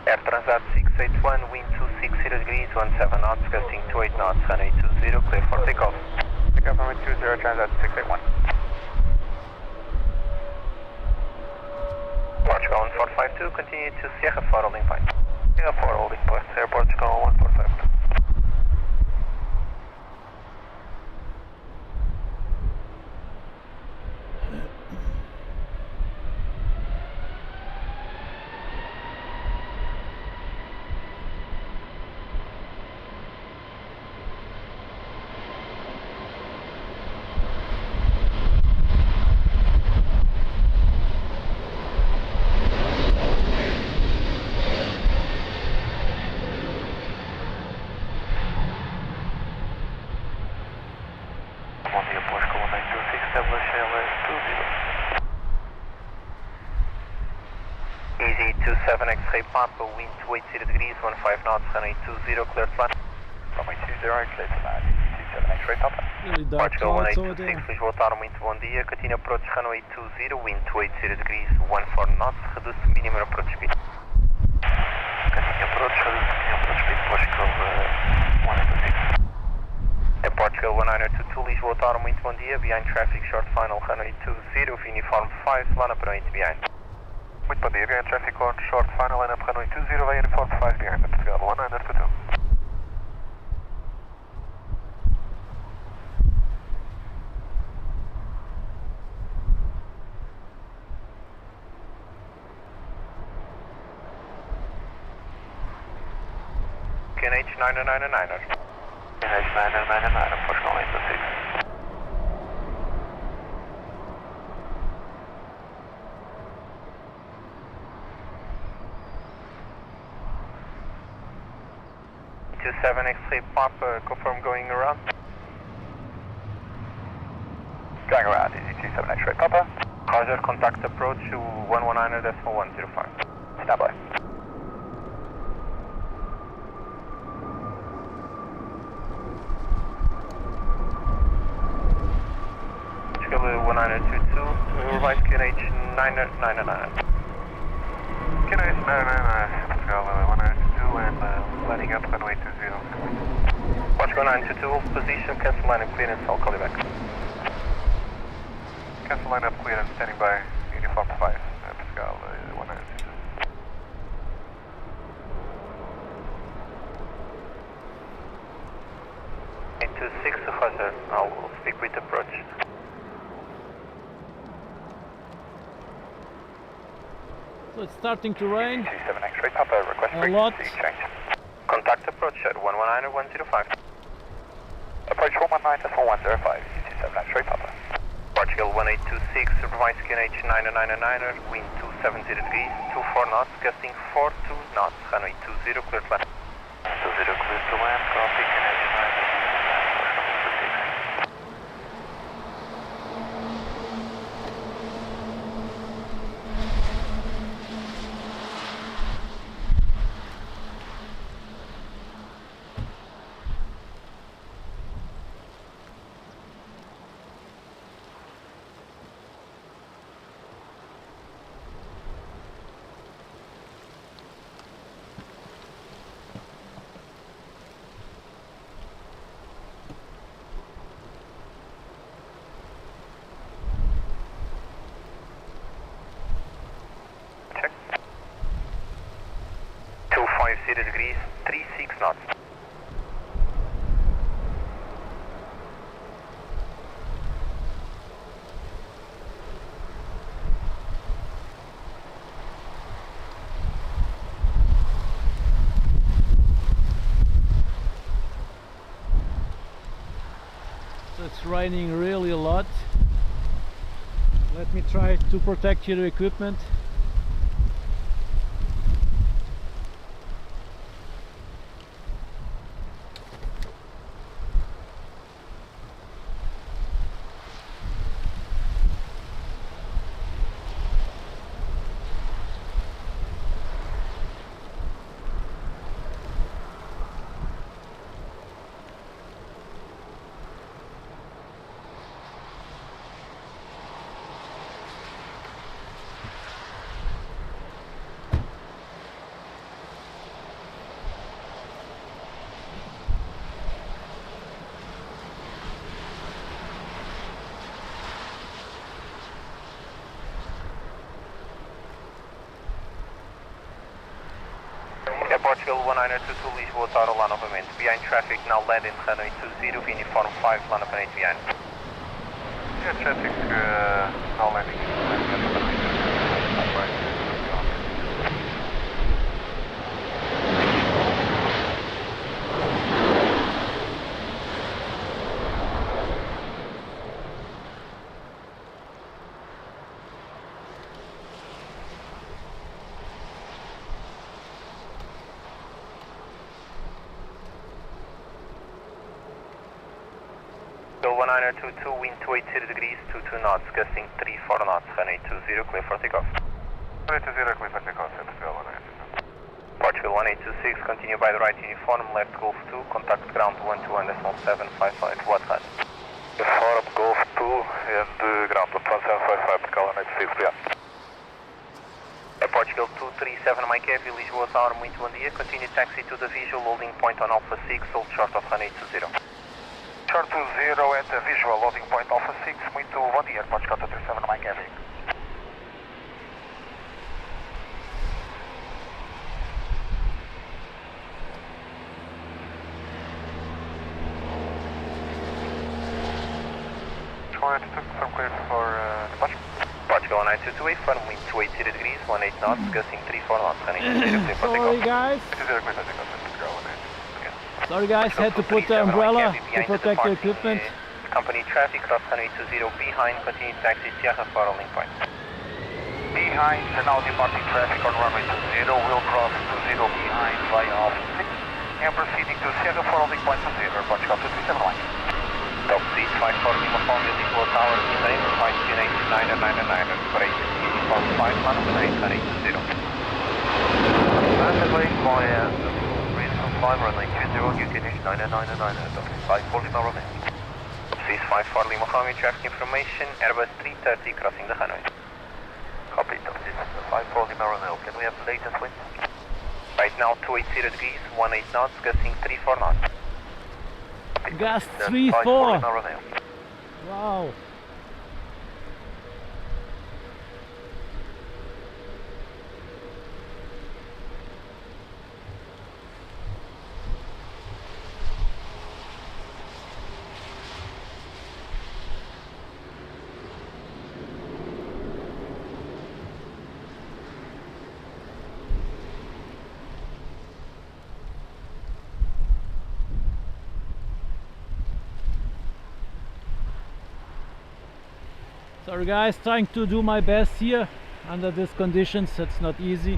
Air Transat 681, wind 260 degrees, 17 knots, gusting 28 knots, runway 20, clear for takeoff. Takeoff runway 20, Transat 681. Portugal 1452, continue to Sierra 4 holding point. Sierra 4 holding point, Air Portugal 1452. Easy 27 X-ray Papa, wind 280 degrees, 15 knots, runway 20, clear to land. Runway 20, clear to land. 27 X-ray Papa. Really dark Portugal clouds over 1826, there. Lisbon Tower, muito bom dia. Continue approach runway 20, wind 280 degrees, 14 knots, reduce to minimum approach speed. Continue approach, reduce to minimum approach speed, Portugal 126. Air Portugal 1922, Lisbon Tower, muito bom dia. Behind traffic, short final, runway 20, uniform 5, line up runway behind. Muito bom dia, behind traffic on short final, line up runway 20, uniform 5 behind, Portugal 1922. KNH 999er. KNH 999er, Portugal 826. Seven X-ray Papa, confirm going around. Going around, easy 27 X-ray Papa. Roger, contact approach 119.105. Stand by. 999. QNH 999, Pascal 192 and landing up runway 20. Portugal 922, hold position, cancel line and clearance, I'll call you back. Cancel line up clearance, standing by, uniform 5, Pascal 192. 826, Roger, I'll speak with approach. So it's starting to rain. 27 X-ray Papa, request A lot. frequency change. Contact approach at 119 or 105. Approach 119 to 4105, 27 X-ray Papa. Portugal 1826, supervise QNH 999er, wind 270 degrees, 24 knots, gusting 42 knots, runway 20, clear to land. 20 clear to land, copy QNH 999. Check. 250 degrees, 36 knots. So it's raining really a lot. Let me try to protect your equipment. Portugal 1922, Lisboa Tower lá novamente. Behind traffic, now landing runway 20, uniform 5, land up and 8 behind. Yeah, traffic now landing. Bill 1922, wind 280 degrees, 22 knots, gusting 34 knots, runway 20, clear for takeoff. 120, clear for takeoff, Pascal 192. Portugal 1826, continue by the right uniform, left Golf 2, contact ground 121.755, what height? Uniform Golf 2 and ground 11755, Pascal 196, clear. Portugal 237, Mike Heavy, Lisboa Tower, muito bom dia, continue taxi to the visual loading point on Alpha 6, hold short of runway 20. Short 20 at the visual loading point Alpha 6, muito bom dia, Portugal 237, Mike Heavy. Confirm clear for departure. Portugal 9228, firm wind 280 degrees, 18 knots, gusting 34 knots, runway 20, clear for Sorry takeoff. guys. 20 clear for takeoff, Pascal 192. Sorry guys, had to put the umbrella to protect the equipment. Company traffic, cross runway 20 behind, continue taxi Sierra for rolling point. Behind, now departing traffic on runway 20, will cross 20 behind via Alpha 6 and proceeding to Sierra for rolling point 20, Portugal 237 line. Top seat 54 uniform, Lisboa Tower, Spain, 5 QNH 999, break, uniform 5, land up and 8, 20. Rapidly via Lisbon 5 runway 20, QNH 999, top 5 Lima Romeo. Top seat 54 Lima Romeo, traffic information, Airbus 330 crossing the runway. Copy, this is 54 Lima Romeo. Can we have the latest wind? Right now 280 degrees, 18 knots, gusting 34 knots. Gust That's 3-4. 54 Lima Romeo. Wow. Sorry guys, trying to do my best here under these conditions. It's not easy.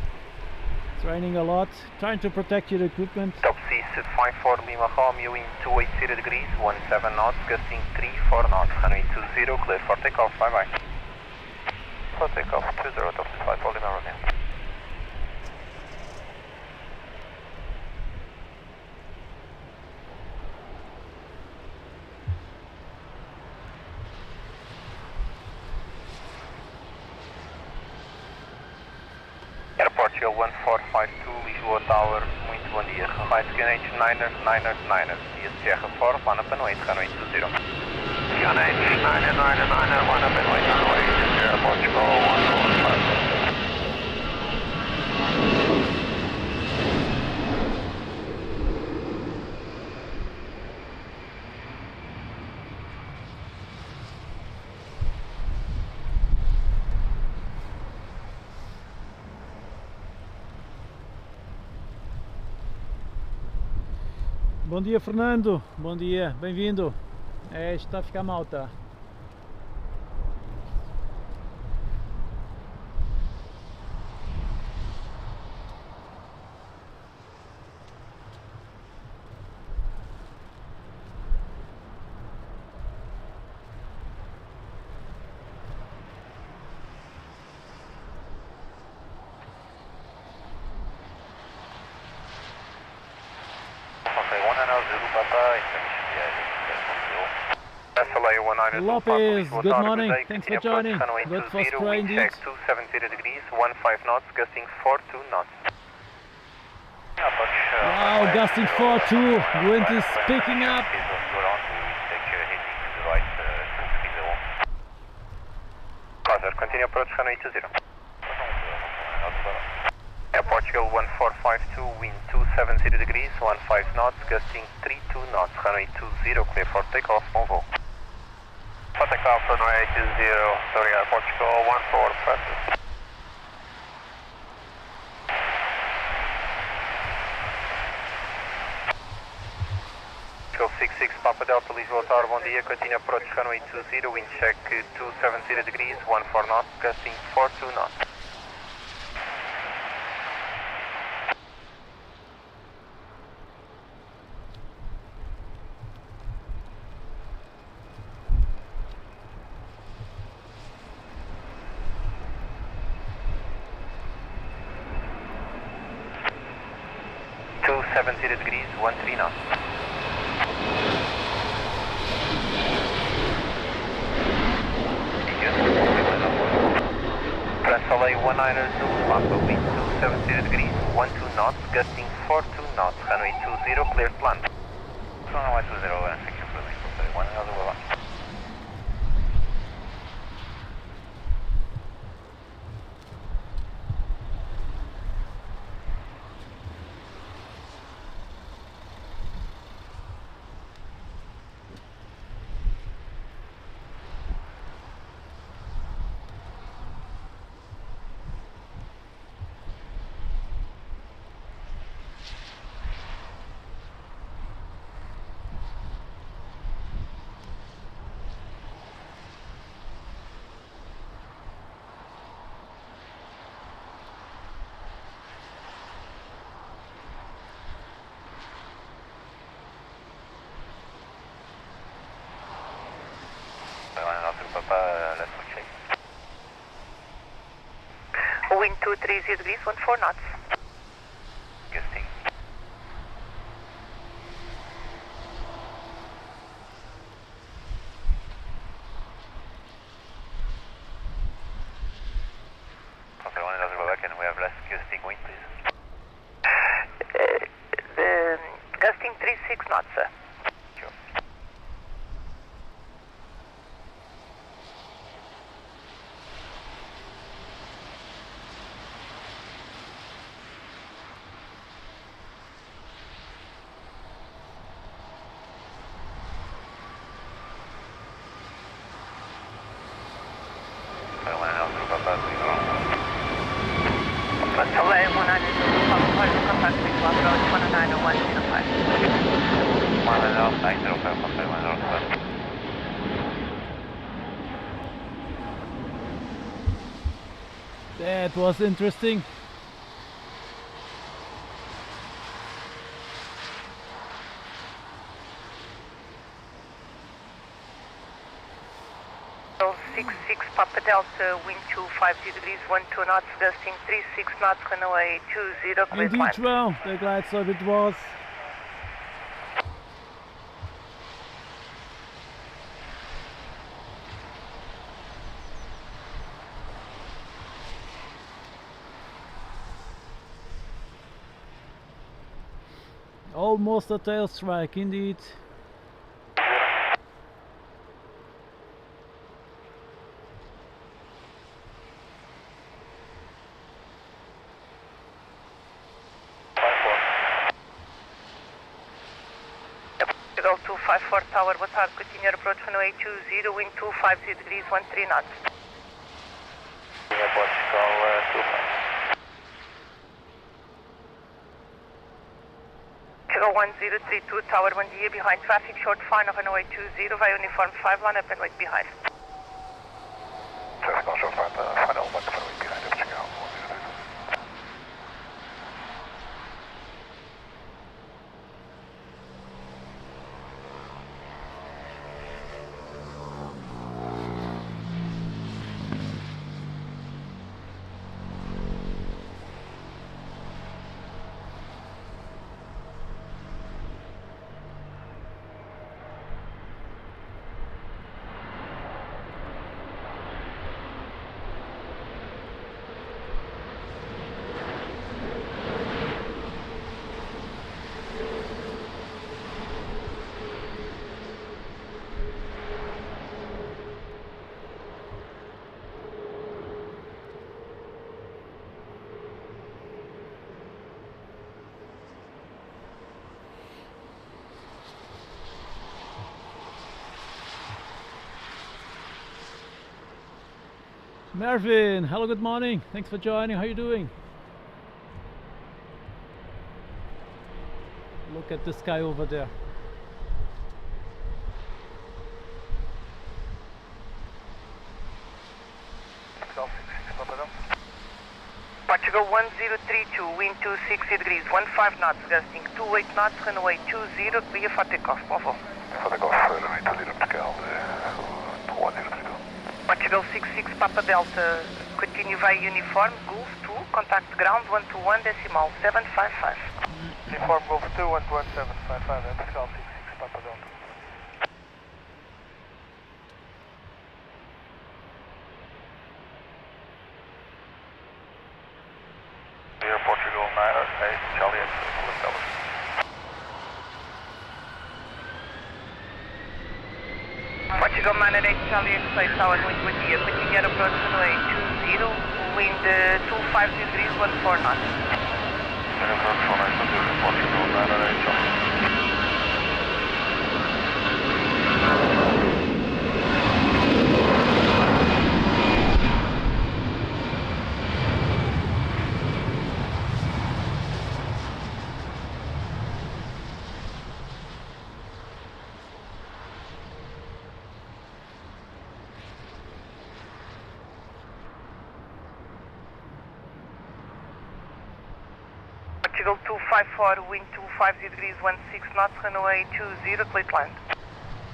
It's raining a lot. Trying to protect your equipment. Top C 54 Lima Romeo in 280 degrees, 17 knots, gusting 34 knots. Runway 20, clear for takeoff, bye bye. For takeoff, 20, top is 54 Lima Romeo. Portugal 1452, Lisboa Tower, muito bom dia. Right QNH 9er, Sierra 4, one up and wait, runway 20. QNH 9er, one up and wait, runway 20, Portugal 1452. Bom dia, Fernando. Bom dia, bem-vindo. É, está a ficar mal, tá? Lopez, good morning. Thanks for joining. Good for spray indeed. Check 270 degrees, 15 knots, gusting 42 knots. Wow, gusting 42. Wind is picking up. Roger, continue approach runway 20. Air Portugal 1452, wind 270 degrees, 15 knots, gusting 32 knots, runway 20, clear for takeoff, Movo. For takeoff, runway 20, sorry, Air Portugal 1452. Portugal 66, Papa Delta, Lisboa Tower, bom dia, continue approach runway 20, wind check 270 degrees, 14 knots, gusting 42 knots. Degrees, 13 knots. Transalay 19er, Papa, wind 270 degrees, 12 knots, gusting 42 knots, runway 20, clear to land. Runway 20, thank you for the one another will land. Wind 230 degrees, 14 knots. Gusting. knots, sir. Delay 190, contact with Approach 190-105. 190, That was interesting. So 66 Papa Delta, wind 250 degrees, 12 knots, gusting 36 knots, runway 20, clear Indeed, climb. well, the glide circuit was. Almost a tail strike, indeed. Portugal 254 Tower, boa tarde, continue approach runway 20, wind 250 degrees, 13 knots. Portugal 25. Portugal 1032 Tower, bom dia, behind traffic, short fine of runway 20, via uniform 5, line up and wait behind. Traffic on short final 1 for week behind Portugal 102. Mervyn, hello, good morning. Thanks for joining. How are you doing? Look at the sky over there. Portugal 1032, wind 260 degrees, 15 knots, gusting 28 knots, runway 20, clear for takeoff, Bravo. For takeoff, runway 20 Portugal 1032. Portugal 66 Papa Delta, continue via uniform, Gulf 2, contact ground 121 decimal 755. Uniform Golf 2, 121.755, and Portugal 66 Papa Delta. Air Portugal 908, Charlie X, Portugal 908 Charlie X-Ray Tower, wind bom dia, continue approach runway 20, wind 250 degrees, 14 knots. Portugal 908, Charlie. Portugal 254, wind 250 degrees, 16 knots, runway 20, clear land.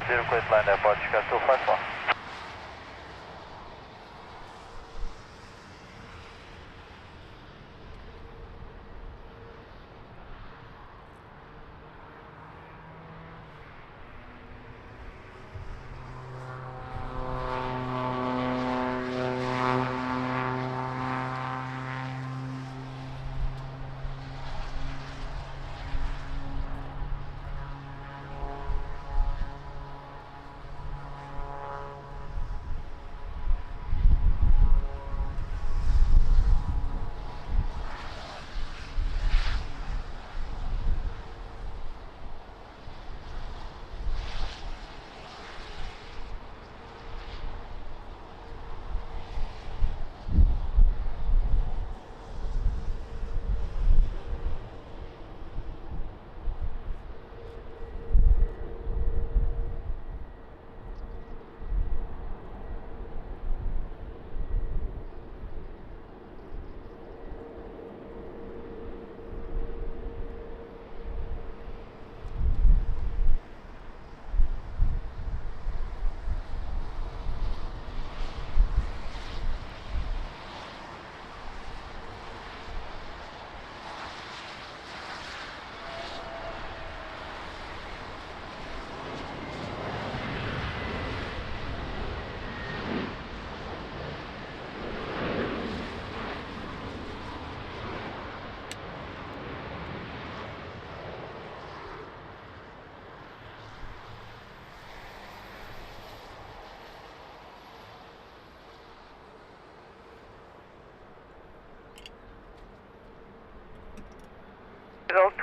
0 clear land, Portugal 254.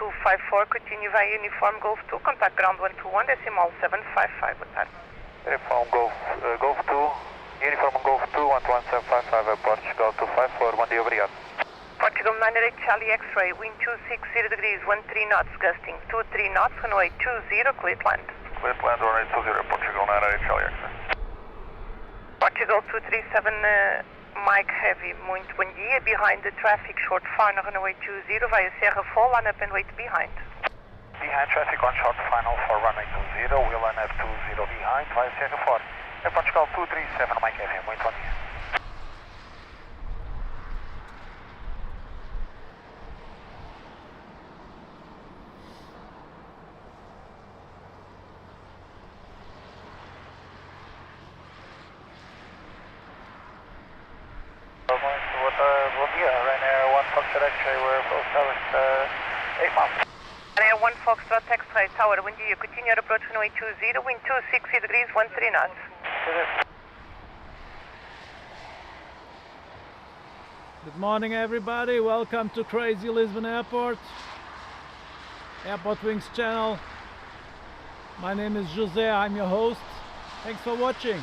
254, continue via Uniform Golf 2, contact ground 121, decimal 755, boa tarde. Uniform Golf 2, Uniform Golf 2, 11755, Portugal 254, bom dia, obrigado. Portugal 98 Charlie X-ray, wind 260 degrees, 13 knots, gusting 23 knots, runway 20, clear to land. Clear to land, runway 20, Portugal 98 Charlie X-ray. Portugal 237 Mike Heavy, muito bom dia, behind the traffic, short final, runway 20, via Serra Fall, line up and wait behind. Behind traffic on short final for runway 20, we'll line up 20 behind, via Serra Fall. Portugal 237 Mike Heavy, muito bom dia. Bom dia, Ryanair 1 Foxtrot X-ray, we're full service 8 miles. Ryanair 1 Foxtrot X-ray, tower, bom dia, continue your approach runway 20, wind 260 degrees, 13 knots. Good morning everybody, welcome to Crazy Lisbon Airport, AirportWings channel. My name is Jose, I'm your host. Thanks for watching.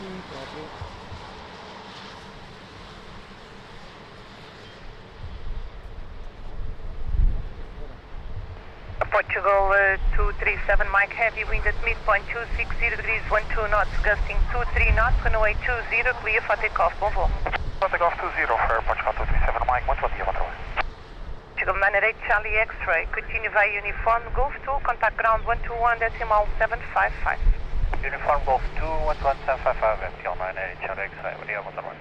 Sim, próprio. Portugal 237 Mike Heavy, wind at midpoint 260 degrees, 12 knots, gusting 23 knots, runway 20, clear for takeoff, bom voo. Takeoff 20 for Portugal 237 Mike, muito bom dia, bom trabalho. Portugal 98 Charlie X-ray, continue via Uniform Golf 2, contact ground 121, decimal 755. Uniform Golf 2, 11755, FTL 98 Charlie X-ray, bom dia, bom trabalho.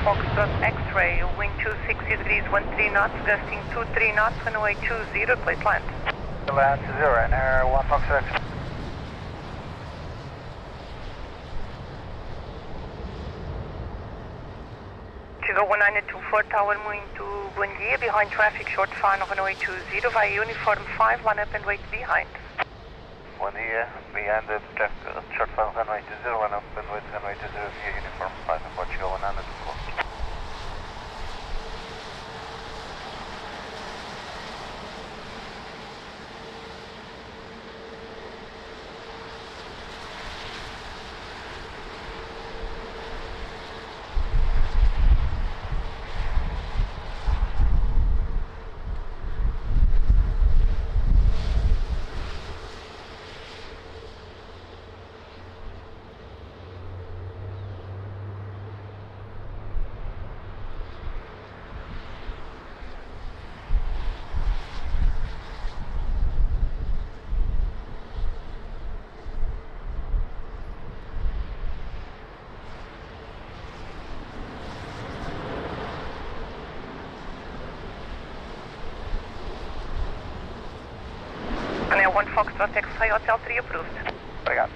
Foxtrot X-ray, wind 260 degrees, 13 knots, gusting 23 knots, runway 20, clear to land. Land 20, Ryanair 1 Foxtrot X-ray. Chicago 1924 Tower, muito bom dia, behind traffic, short final, runway 20, via Uniform 5, line up and wait behind. Bom dia, behind the traffic, short final, runway 20, line up and wait runway 20 via Uniform 5 in Portugal 1924. Ryanair 1 Foxtrot X-ray, Hotel 3 approved. Obrigado.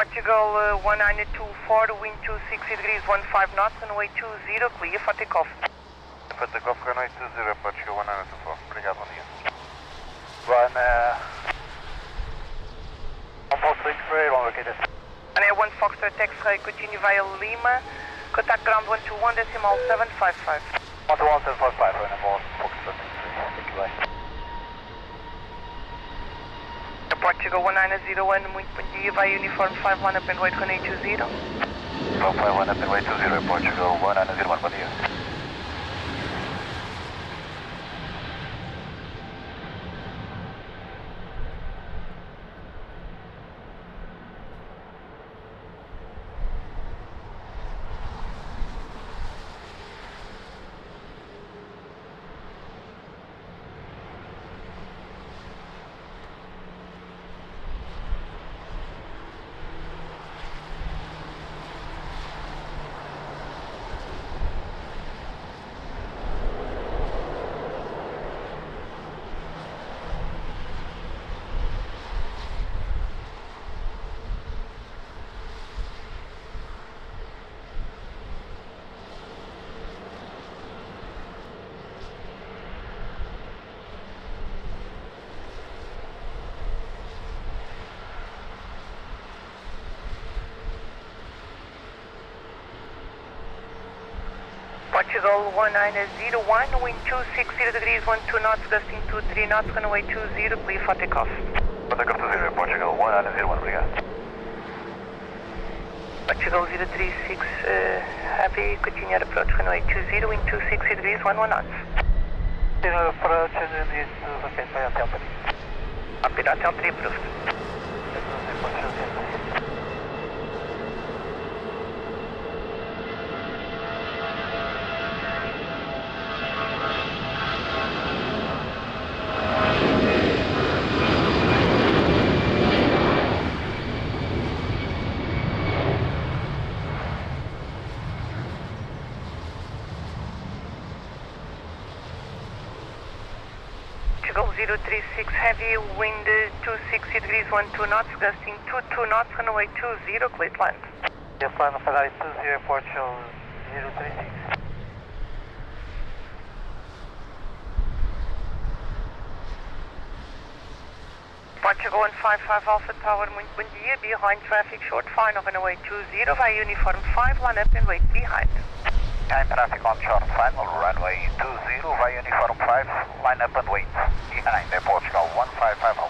Portugal 1924, wind 260 degrees, 15 knots, runway 20, clear for takeoff. For takeoff, runway 20, Portugal 1924. Obrigado, bom dia. Run, AirportWings for Air, located. And Air 1 Foxtrot X-ray, continue via Lima, contact ground 121, decimal 755. 11745, run about Foxtrot X-ray, thank you, bye. Portugal 1901, muito bom dia, vai Uniform 51 up and wait runway 20. Uniform 51 up and wait 20, Portugal 1901, bom dia. Portugal 1901, wind 260 degrees, 12 knots, gusting 23 knots, runway 20, clear for takeoff. Takeoff 20, Portugal 1901, obrigado. Portugal 036, heavy, continue approach, runway 20, wind 260 degrees, 11 knots. Approach and this okay, by hotel, please. Rapid hotel 3 approved. Portugal 036, heavy, wind 260 degrees, 12 knots, gusting 22 knots, runway 20, clear to land. Yes, land of Flight 20, Portugal 036. Portugal 155 Alpha Tower, muito bom dia, behind traffic, short final, runway 20, via Uniform 5, line up and wait behind. Behind traffic on short final, runway 20, via Uniform 5, line up and wait. Behind Portugal 155 Alpha.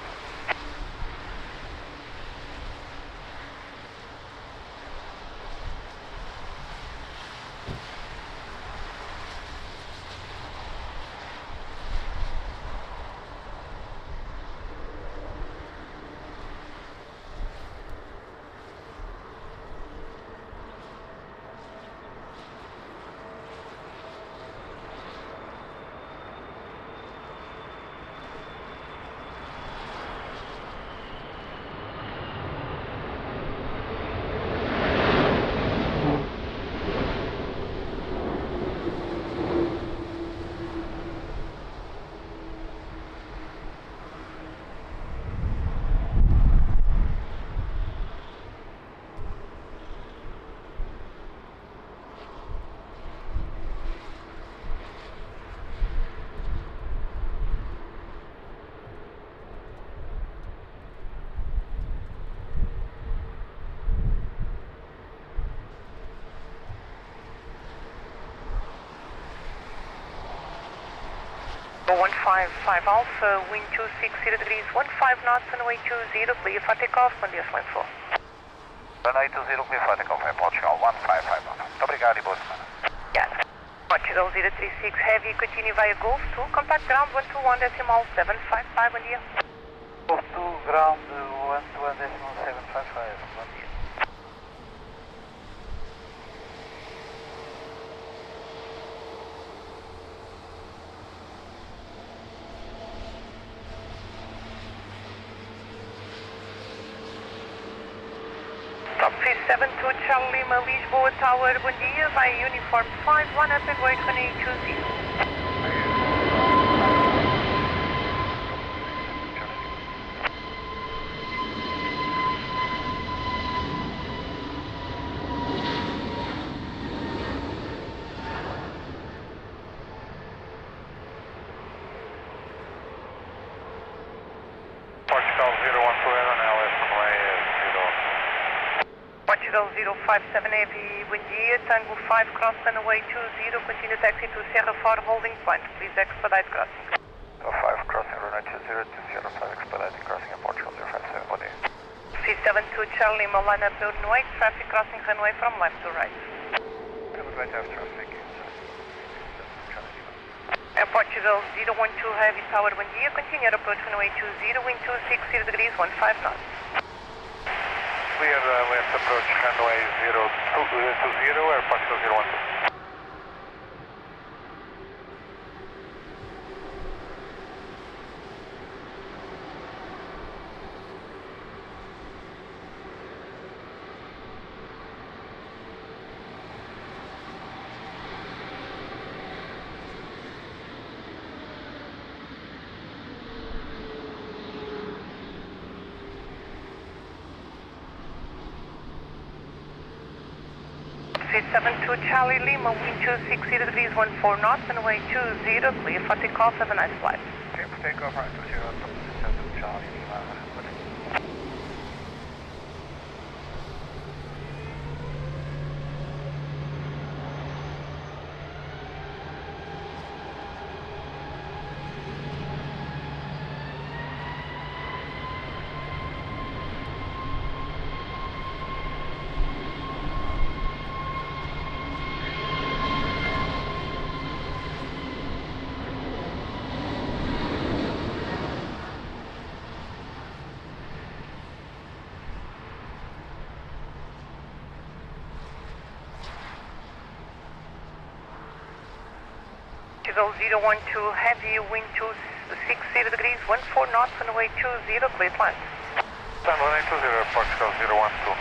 Portugal 155 Alpha, wind 260 degrees, 15 knots, runway 20, clear for takeoff, bom dia, line 4. Runway 20, clear for takeoff, Portugal 155 Alpha. Muito obrigado e boa semana. Obrigada. Portugal 036, heavy, continue via Golf 2, contact ground 121, decimal 755, bom dia. Golf 2, ground 121, decimal 755, bom dia. Top 372 Charlie Lima, Lisboa Tower, bom dia, vai Uniform 5, line up and wait, runway 20. 57 heavy, bom dia, Tango 5, cross runway 20, continue taxi to Sierra 4 holding point, please expedite crossing. 5 crossing runway 20 to Sierra 5 expediting crossing in Portugal 057, bom dia. 372 Charlie, line up building right, traffic crossing runway from left to right. Right to have traffic. Portugal 012 heavy tower, bom dia, continue approach runway 20, wind 260 degrees, 15 knots. Clear, left approach runway 020, Portugal 012. Seven two Charlie Lima, wind 260 degrees, 14 knots, and away 20, clear for takeoff, have a nice flight. Clear for takeoff, right 20, 7 Charlie Lima, Portugal 012 heavy, wind 260 degrees, 14 knots, and away 20, clear land. San 180, Portugal 012.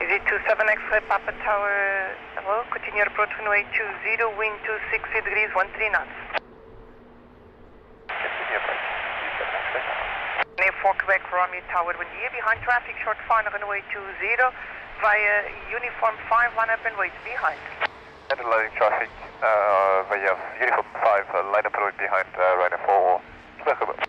Is it 27 X-ray Papa Tower, hello, continue approach runway 20, wind 260 degrees, 13 knots. Continue approach, 27 X-ray Papa. Near 4 Quebec Romeo Tower, bom dia, behind traffic, short final runway 20, via uniform 5, line up and wait behind. Underlining traffic via uniform 5, line up and wait behind runway 4, Quebec.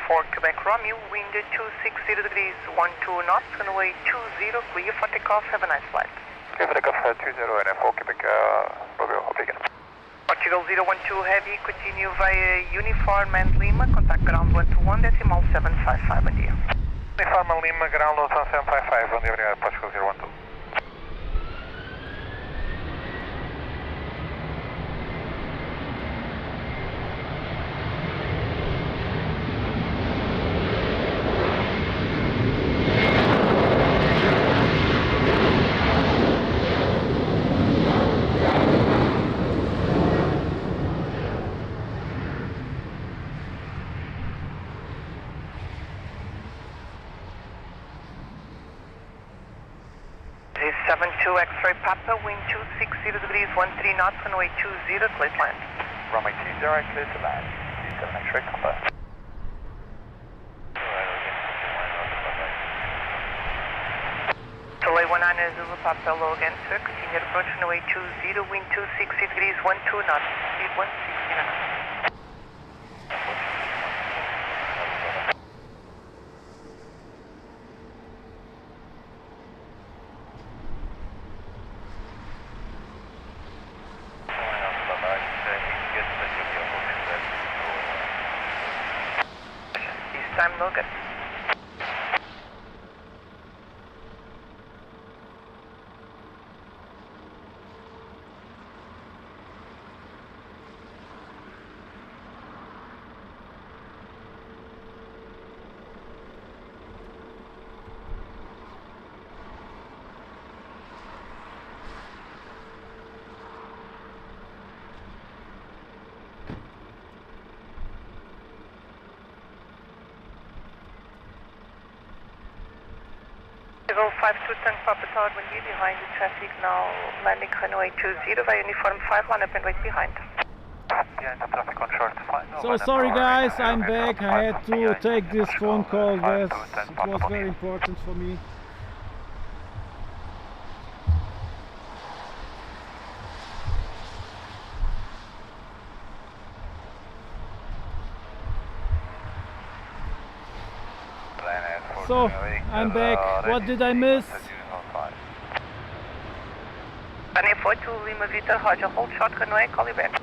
4 Quebec Romeo, wind 260 degrees, 12 knots, runway 20, clear for takeoff, have a nice flight. Okay, for takeoff 20 and 4 Quebec Romeo, I'll begin. Portugal 012 Heavy, continue via Uniform and Lima, contact ground 121, decimal 755, bom dia. Uniform and Lima, ground 11755, bom dia, obrigado, Portugal 012. This 72 X-ray Papa, wind 260 degrees, 13 knots, runway 20, clear to land. Runway 20, clear to land. 27 X-ray Papa. Delay 19 Zulu Papa, low again, sir. Continue approach, runway 20, wind 260 degrees, 12 knots, speed 160 knots. Time no good. Level 52 Tank Papa Tower, when you behind the traffic now, landing runway 20 via Uniform 5, line up and wait behind. Behind the traffic on short 5. So sorry guys, I'm back. I had to take this phone call. Yes, it was very important for me. So, I'm back. What did I miss? Runway 42 Lima Victor, Roger, hold short runway, call you back.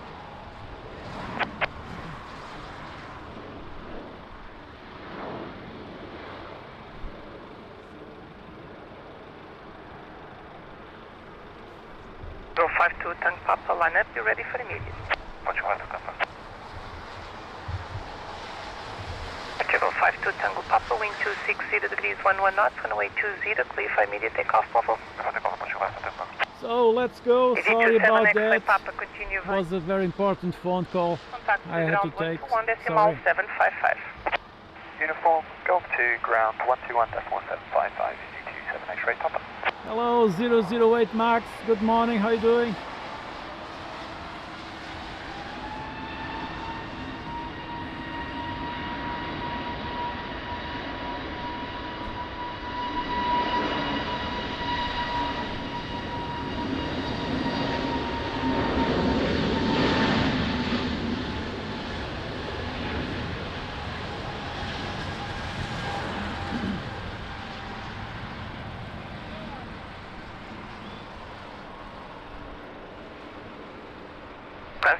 Go 52 Tank Papa, line up, be ready for immediate. Portugal 52 Tango Papa, wind 260 degrees, 11 knots, runway 20, clear for immediate takeoff, Bravo. So let's go. Sorry about that. Papa, continue It was a very important phone call contact I had to take. 121.755. Uniform, go to ground 121.755, 27 X-ray Papa. Hello, 008 Max. Good morning. How are you doing?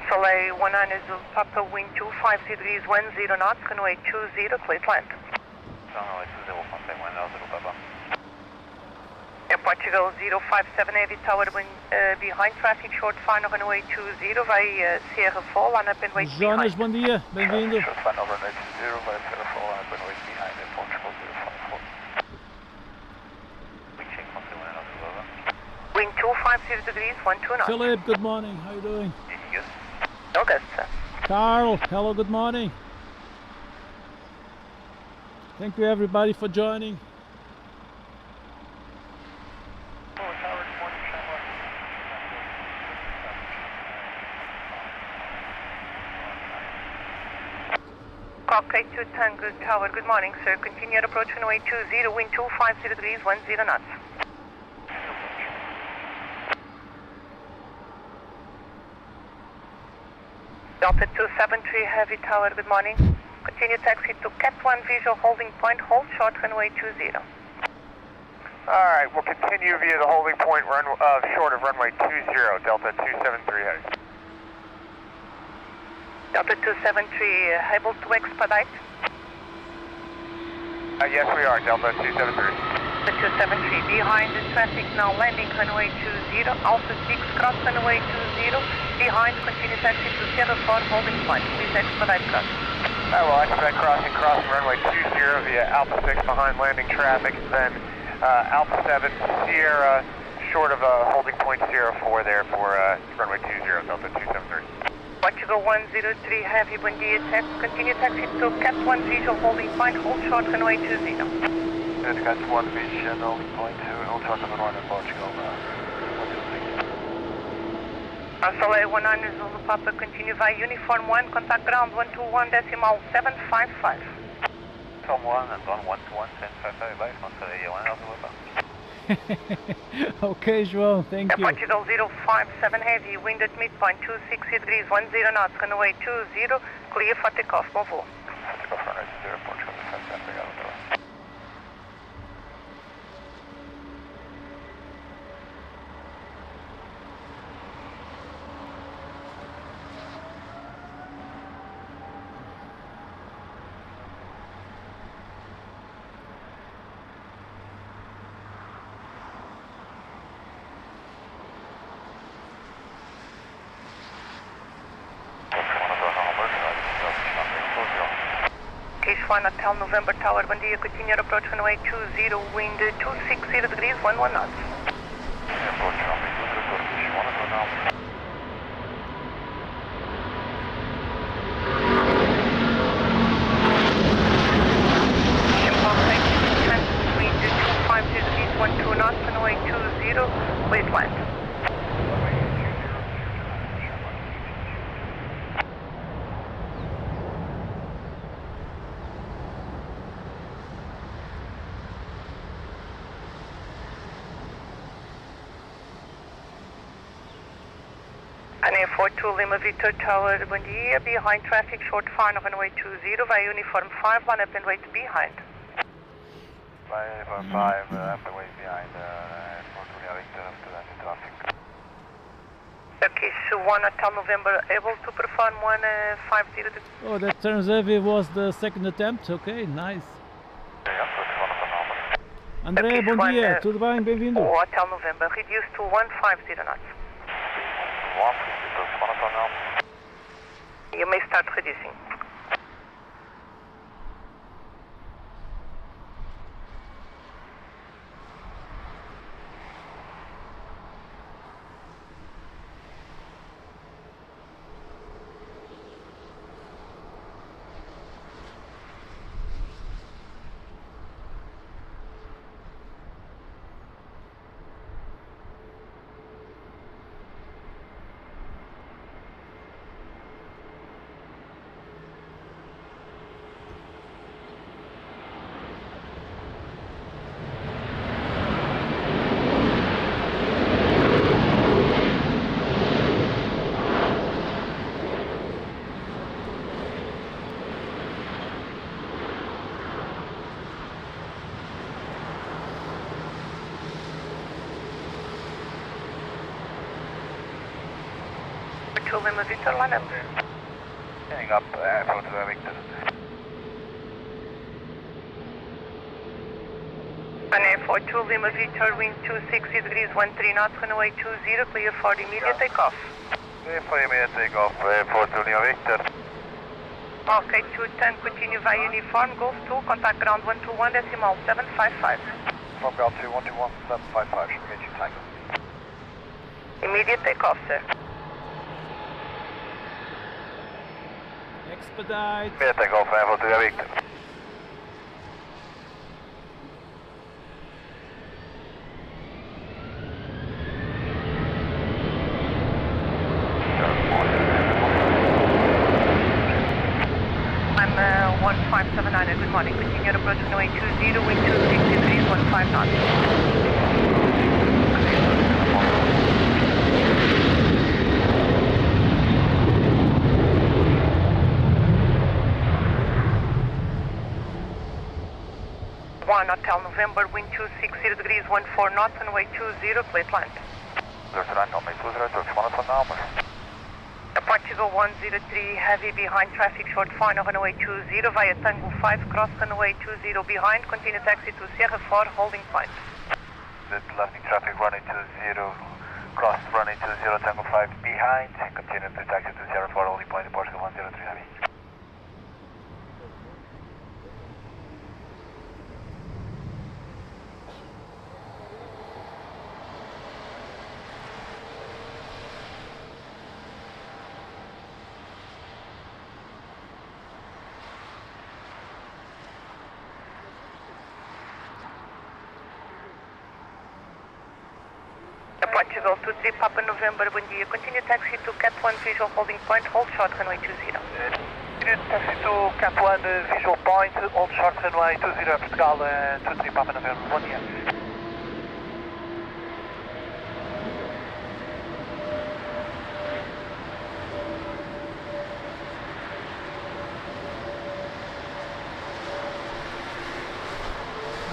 Soleil 19 Zulu Papa, wind 250 degrees, 10 knots, runway 20, clear to land. Air Portugal 057 Heavy Tower, wind behind traffic, short final runway 20 via Sierra Fall, line up and wait Jonas, behind. bom dia. Bem-vindo. Short final runway 20 via Sierra Fall, and runway behind Portugal 054. Wind 250 degrees, 12 knots. Philip, good morning. How are you doing? August, sir. Carl, hello, good morning. Thank you everybody for joining. Cockpit 2 Tango Tower, good morning, sir. Continue approach runway 20, wind 250 degrees, 10 knots. Delta 273 Heavy Tower, good morning. Continue taxi to Cat 1 visual holding point, hold short runway 20. Alright, we'll continue via the holding point short of runway 20, Delta 273 heading. Delta 273, able to expedite? Yes, we are, Delta 273. The 273, behind the traffic, now landing runway 20, Alpha 6, cross runway 20, behind, continue taxi to Sierra 4, holding point, please expedite cross. Well, expedite crossing runway 20 via Alpha 6 behind landing traffic, then Alpha 7, Sierra, short of holding point Sierra 4 there for runway 20, Delta 273. Portugal 103 Heavy, bom dia, continue taxi to Cat 1 visual holding point, hold short runway 20. Cat 1 visual holding point, hold short on the runway Portugal 123. Soleil 19 Zulu Papa, continue via Uniform 1, contact ground 121.755. Tom 1 and 121.755, bye, Soleil 1 Zulu Papa. Okay, João, thank you. Portugal 057 Heavy, wind at midpoint 260 degrees, 10 knots, runway 20, clear for takeoff, bon vol. Takeoff runway 20, Portugal 57, obrigado. Case 1 Hotel November Tower, bom dia, continue approach runway 20, wind 260 degrees, 11 knots. Wind 250 degrees, 12 knots, runway 20, please land. An Air42 Lima Victor Tower, bom dia, behind traffic, short final runway 20, via Uniform 5, line up and wait behind. Via Uniform 5, up and wait behind, Airport Victor after that traffic. Okay, so 1 Hotel November, able to perform 150. Oh, that turns heavy was the second attempt, ok, nice. André, bom dia, tudo bem? Bem-vindo. Hotel November, reduced to 150 knots. You may start reducing. Lima Victor, line up. Standing up, Airport Victor. An Air42 Lima Victor, wind 260 degrees, 13 knots, runway 20, clear for immediate takeoff. Clear for immediate takeoff, Airport Lima Victor. Okay, 210, continue via Uniform, Golf 2, contact ground 121.755. From ground 221.755, should we get you takeoff? Immediate takeoff, sir. Expedite. Immediate takeoff, Airport Victor. I'm 1579, good morning. Continue approach runway 20, wind 260 degrees, 15 knots. 1 Hotel November, wind 260 degrees 14 knots, runway 20, clear to land. There's a runway 20, Turkish 1 number. Portugal 103 heavy behind traffic short final runway 20 via Tango 5 cross runway 20 behind, continue taxi to Sierra 4 holding point. The landing traffic runway 20, cross runway 20, Tango 5 behind, continue to taxi to Sierra 4 holding point, Portugal 103 heavy. Portugal 23 Papa November, bom dia. Continue taxi to Cat 1 visual holding point, hold short runway 20. Continue taxi to Cat 1 visual point, hold short runway 20, Portugal 23 Papa November, bom dia.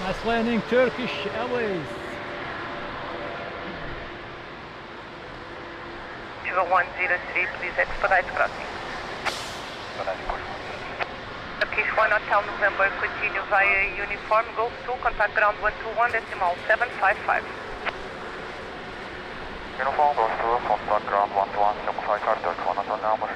Nice landing, Turkish Airways. 103, please expedite crossing. Turkish 1 Hotel November, continue via uniform, Golf 2, contact ground 121.755. Uniform, Golf 2, contact ground 121.755, Turkish 1 Hotel number.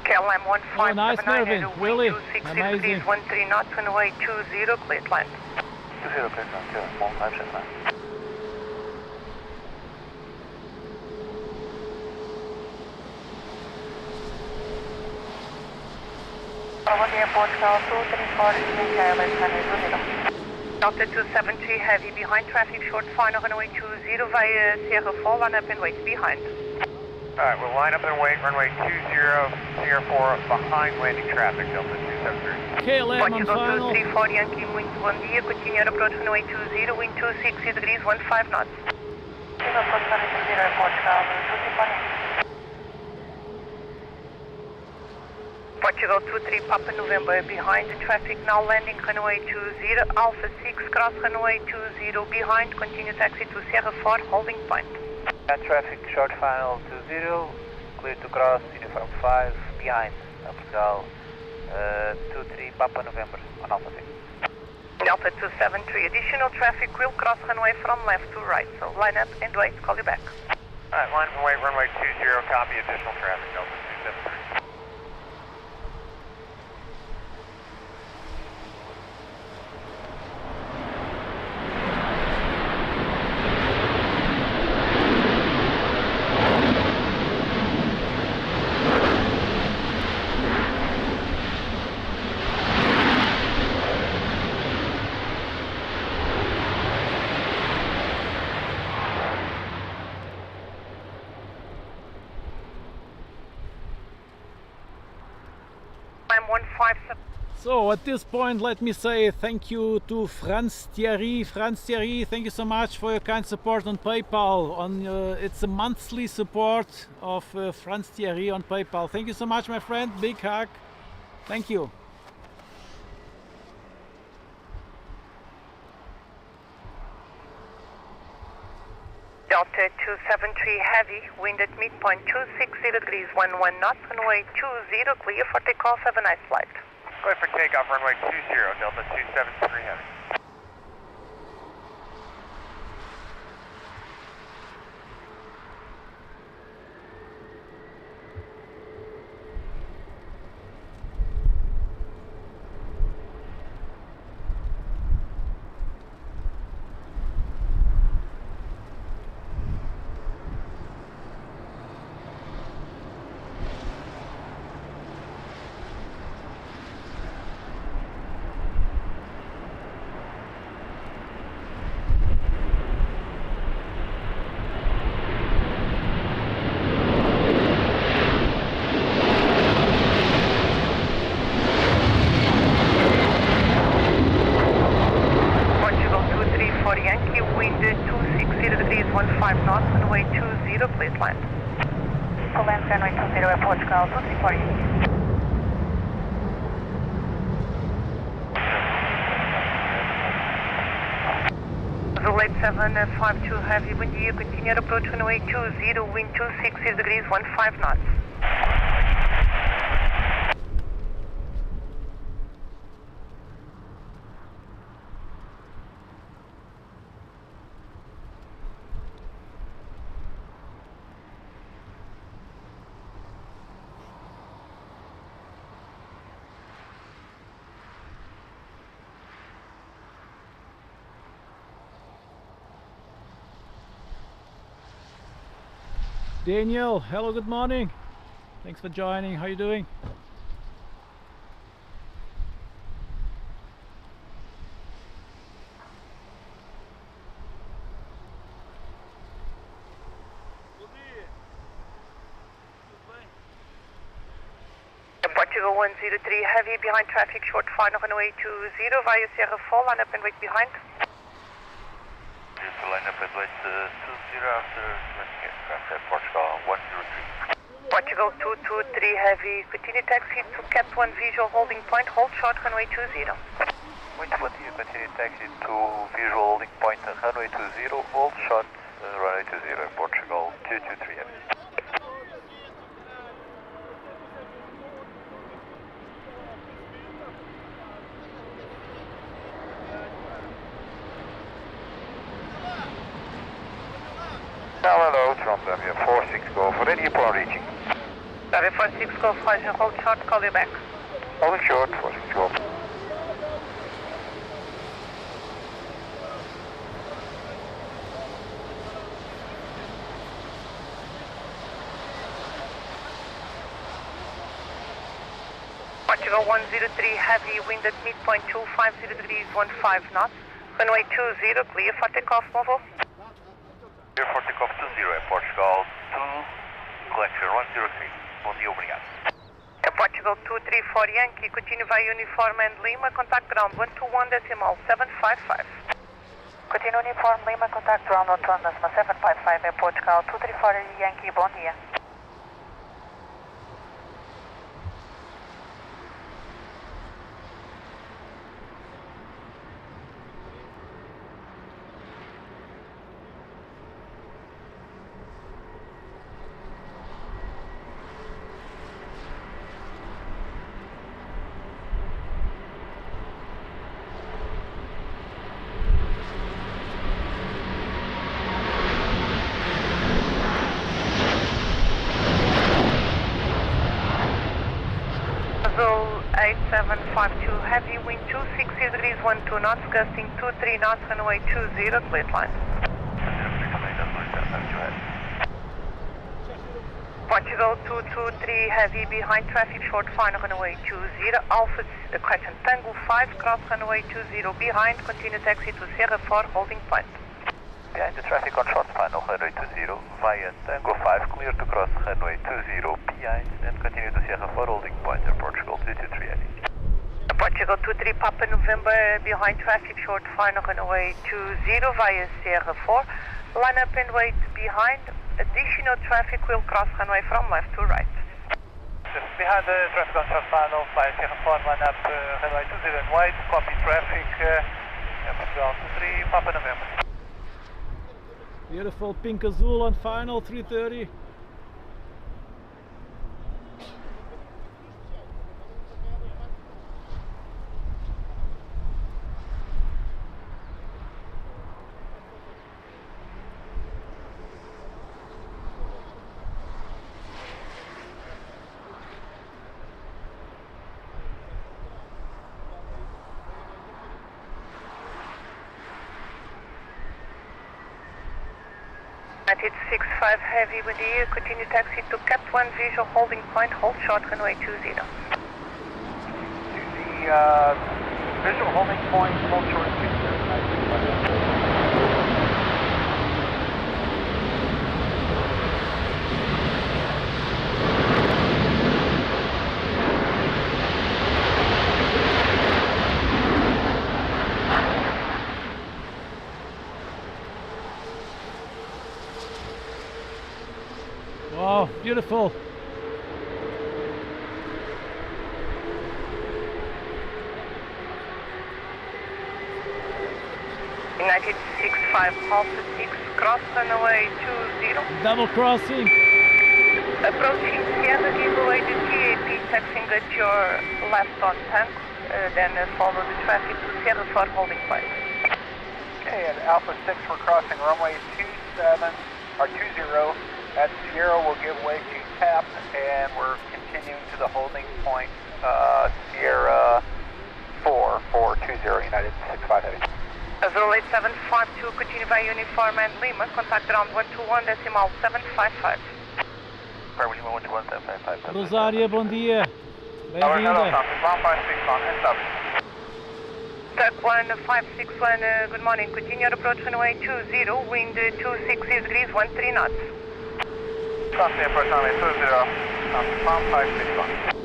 KLM 1579, Oh, nice, Mervyn. Really? 260 Amazing. degrees 13 knots, runway 20, clear to land. 20, clear to land, 1579. Portugal 234, KLM 20. Delta 273 heavy behind traffic short final runway 20 via Sierra 4, line up and wait behind. Alright, we'll line up and wait, runway 20, Sierra 4 behind landing traffic, Delta 273. KLM on Portugal final. 234, Yankee winds 1 dia, continue approach runway 20, wind 260 degrees 15 knots. Portugal 23 Papa November, behind the traffic, now landing runway 20, Alpha 6 cross runway 20 behind, continue taxi to Sierra 4 holding point. Traffic short final 20, clear to cross, uniform 5, behind, Portugal 23 Papa November, on Alpha 6. Delta 273, additional traffic will cross runway from left to right, so line up and wait, call you back. Alright, line up and wait, runway 20, copy additional traffic, Delta 273. So at this point, let me say thank you to Franz Thierry. Franz Thierry, thank you so much for your kind support on PayPal. It's a monthly support of Franz Thierry on PayPal. Thank you so much, my friend. Big hug. Thank you. Delta 273 heavy, wind at midpoint 260 degrees 11 knots, runway 20, clear for takeoff, have a nice flight. Clear for takeoff, runway 20, Delta 273 heavy. Portugal 234 Yankee. Zulu 8752 heavy, bom dia, continue approach runway 20, wind 260 degrees, 15 knots. Daniel, hello, good morning. Thanks for joining. How are you doing? Portugal 103 heavy behind traffic, short final runway 20 via Sierra 4, line up and wait behind. Line up and wait 20 after Portugal 103. Portugal 223 heavy, continue taxi to Cat 1 visual holding point, hold short runway 20. Muito bom dia, continue taxi to visual holding point runway 20, hold short runway 20, Portugal 223 heavy. Now hello, from Bravo 46 Golf, ready upon reaching. Bravo 46 Golf, Roger, hold short, call you back. Holding short, 46 Golf. Portugal 103 heavy, wind at midpoint 250 degrees, 15 knots. Runway 20, clear for takeoff, Movo. Clear for takeoff 20, Portugal 2, collection 103. Bom dia, obrigado. Portugal 234 Yankee, continue via Uniform and Lima, contact ground 121.755. Continue Uniform Lima, contact ground 121.755, Portugal 234 Yankee, bom dia. Zulu 8752 heavy, wind 260 degrees, 12 knots, gusting 23 knots, runway 20, cleared line. Portugal 223 heavy, behind traffic, short final runway 20, Alpha question Tango 5, cross runway 20, behind, continue taxi to Sierra 4, holding point. Behind the traffic on short final runway 20 via Tango 5, clear to cross runway 20 behind and continue to Sierra 4 holding point in Portugal 223 heavy. Portugal 23 Papa November, behind traffic, short final runway 20 via Sierra 4, line up and wait behind, additional traffic will cross runway from left to right. Behind the traffic on short final, via Sierra 4, line up runway 20 and wait, copy traffic, Portugal 23 Papa November. Beautiful pink azul on final 330. United 65 heavy, with the continue taxi to Cat 1 visual holding point, hold short runway 20. The visual holding point, hold short 20. Wow, beautiful. United 65 Alpha 6, cross runway 20. Double crossing. Approaching Sierra, give away the TAP, taxiing at your left on tank, then follow the traffic to Sierra for holding place. Okay, at Alpha 6 we're crossing runway 20 at Sierra. We'll give way to TAP and we're continuing to the holding point, Sierra 4420 United 65 Heavy. 08752, continue by uniform and Lima, contact ground 121 decimal 755. Firm Lima 121 755. Rosária, bom dia. Bem-vinda. Duck 1561, good morning. Continue your approach runway 20, wind 26 degrees, 13 knots. Continue approach runway 20, 1561.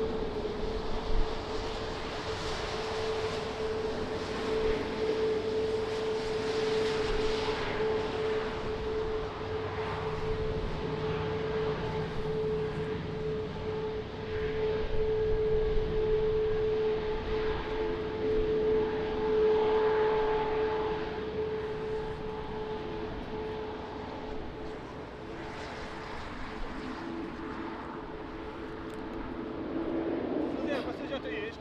Você já tem este?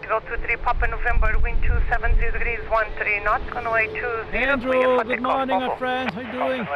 Go to 3 Papa November, wind 270 degrees, 13 knots, runway 20. Andrew, good morning, my friend. How you doing?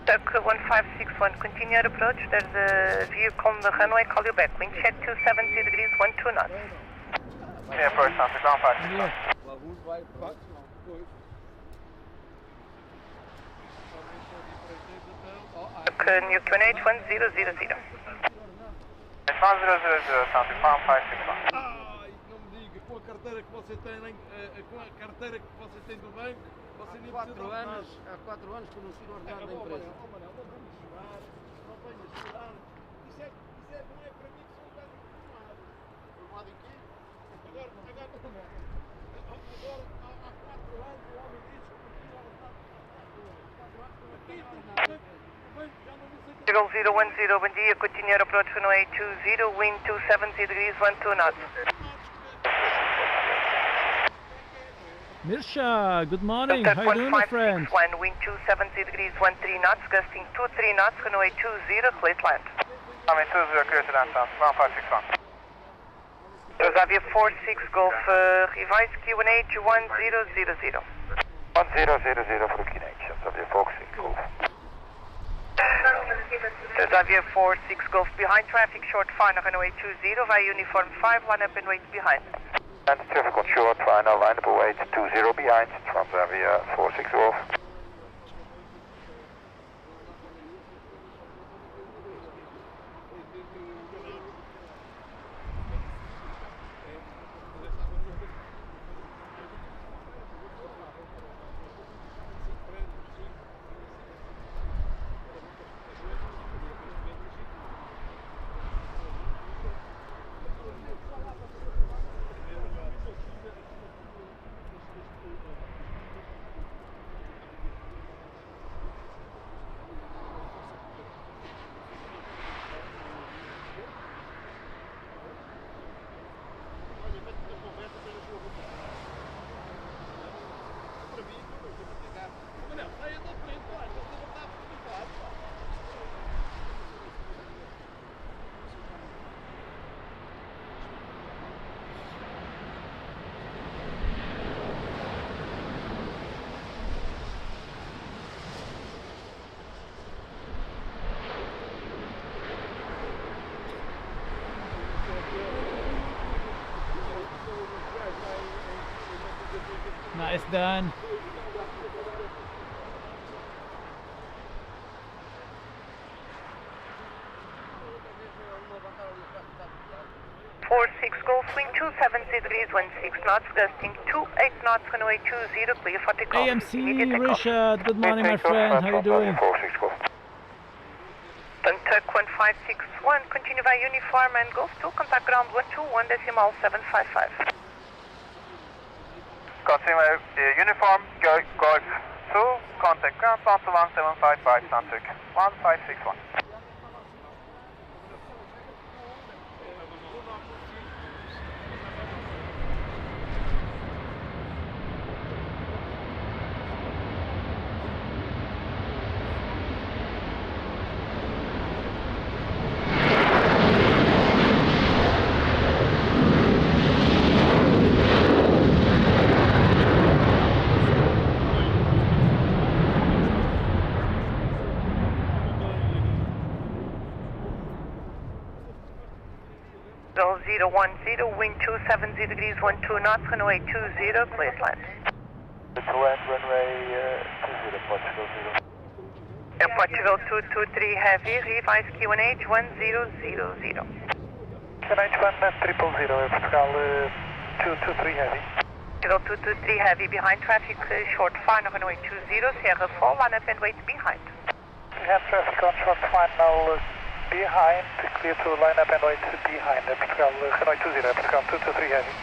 Duck 1561, continue your approach. There's a vehicle on the runway, call you back. Wind check 270 degrees, 12 knots. Yeah, approach something, ground 561. Duck New QNH 1000. 1000, something, ground 561. Ai, não me diga, com a carteira que você tem, com a carteira que você tem do banco, você nem precisa de nada. Há 4 anos que eu não tiro o ordenado da empresa. Não vamos chorar, não venhas chorar. Isso não é para mim que sou um gajo formado. Formado em quê? Agora, há 4 anos o homem disse que não tinha ordenado. 4 anos, o banco já não disse que... 0010, bom dia, continue your approach runway 20, wind 270 degrees, 12 knots. Mirsha, good morning. Duck How you doing, my friend? 1561, wind 270 degrees, 13 knots, gusting 23 knots, runway 20, clear to land. Runway 20, clear to land, something, ground 561. Xavier 46 Golf, revise QNH 1000. 1000 for the QNH, Xavier 46 Golf. Xavier 46 Golf, behind traffic, short final, runway 20, via uniform 5, line up and wait behind. And traffic on short, final, line up await 20 behind, from Xavier 46 Golf. Nice done. Golf wind 270 degrees, 16 knots, gusting 28 knots, runway 20, clear for takeoff. AMC Richard, good morning my friend, how are you doing? Tuck 1561, continue by uniform and Golf 2, contact ground 121.755. Continue uniform, Golf 2, contact ground 121.755, Tuck 1561. Roll 010, wind 270 degrees, 12 knots, runway 20, clear land. It's land runway 20, Portugal 0. Portugal 223 heavy, revise QNH 1000. QNH 1000, Portugal 223 heavy. Portugal 223 heavy, behind traffic, short final runway 20, Sierra 4, line up and wait behind. We have traffic on short final behind, clear to line up and wait behind, Portugal runway 20, Portugal 223 heavy.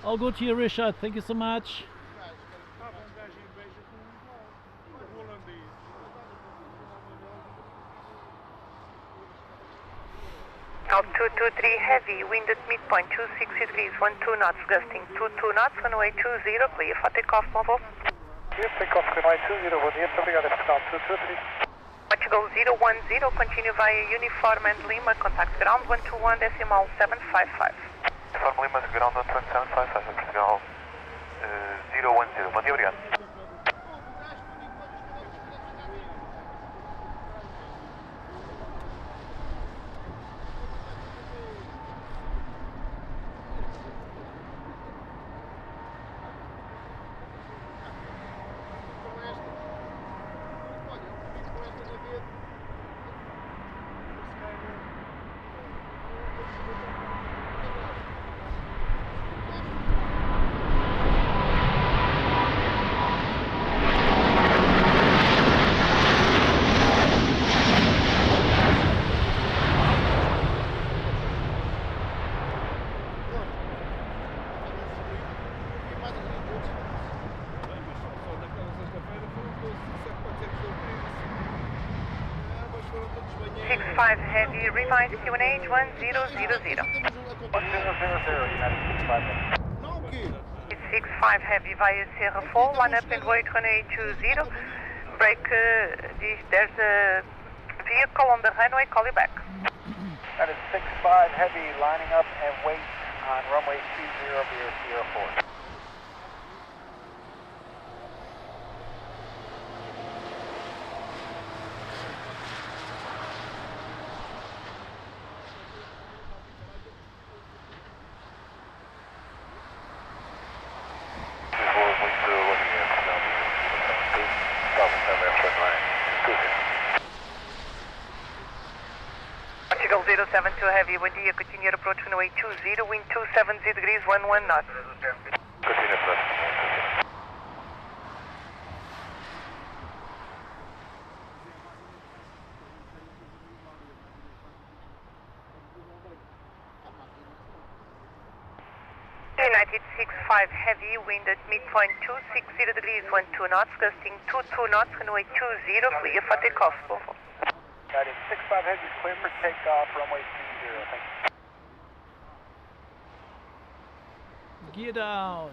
All good here Richard, thank you so much. Out 223 heavy, wind at midpoint 260 degrees, 12 knots, gusting 22 knots, runway 20, clear for takeoff, mobile. Clear takeoff, runway 20, bom dia, muito obrigado, Portugal 223. Portugal 010, continue via uniform and Lima, contact ground 121.755. Uniform Lima, ground 121.755, Portugal 010, bom dia, obrigado. Heavy, revise QNH 1000. 1000, It's 65 heavy via Sierra 4, line up and wait runway 20. Break, there's a vehicle on the runway, call you back. That is 65 heavy, lining up and wait on runway 20 via Sierra 4. Portugal 072 heavy, bom dia, continue approach runway 20, wind 270 degrees, 11 knots. Continue approach. United 65 heavy, wind at midpoint 260 degrees, 12 knots, gusting 22 knots, runway 20, clear for takeoff. United 65 heavy is clear for takeoff, runway 20. Thank you. Gear down.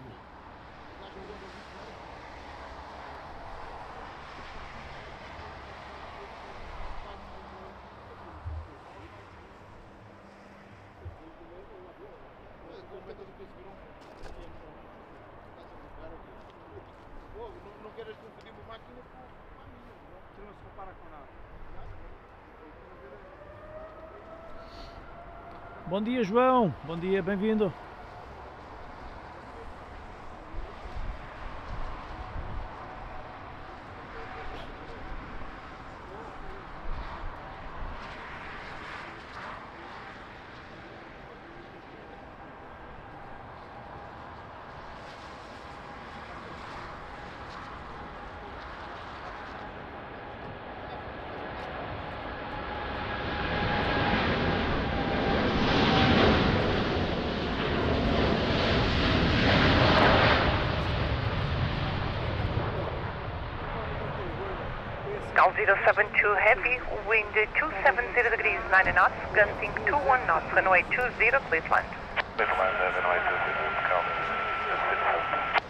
Não queres confundir uma máquina com a minha, que não se compara com nada. Bom dia, João. Bom dia, bem-vindo. Cal 072 heavy, wind 270 degrees, 9 knots, gusting 21 knots, runway 20, please land. Please land, runway 20, Cal 072.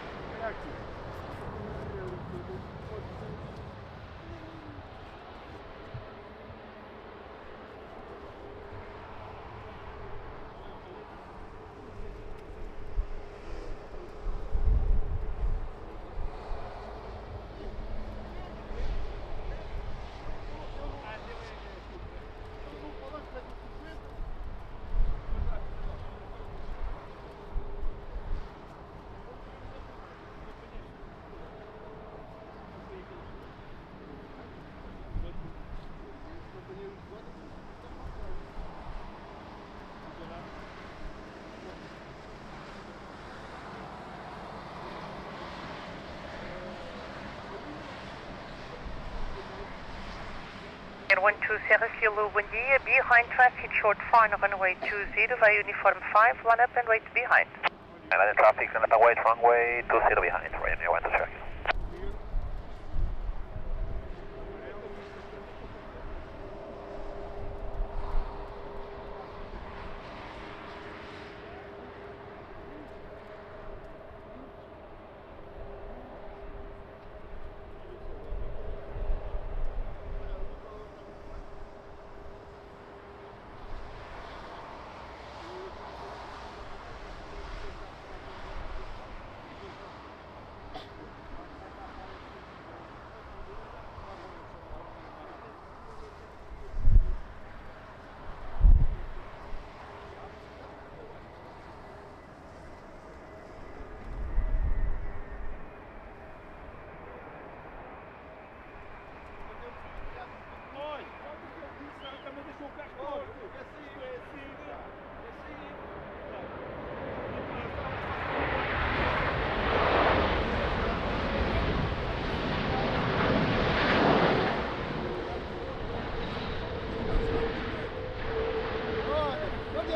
Air 12 Sierra Kilo, bom dia, behind traffic, short fine, runway 20, via uniform 5, line up and wait behind. And traffic, line up and wait, runway 20 behind, right, you want to check.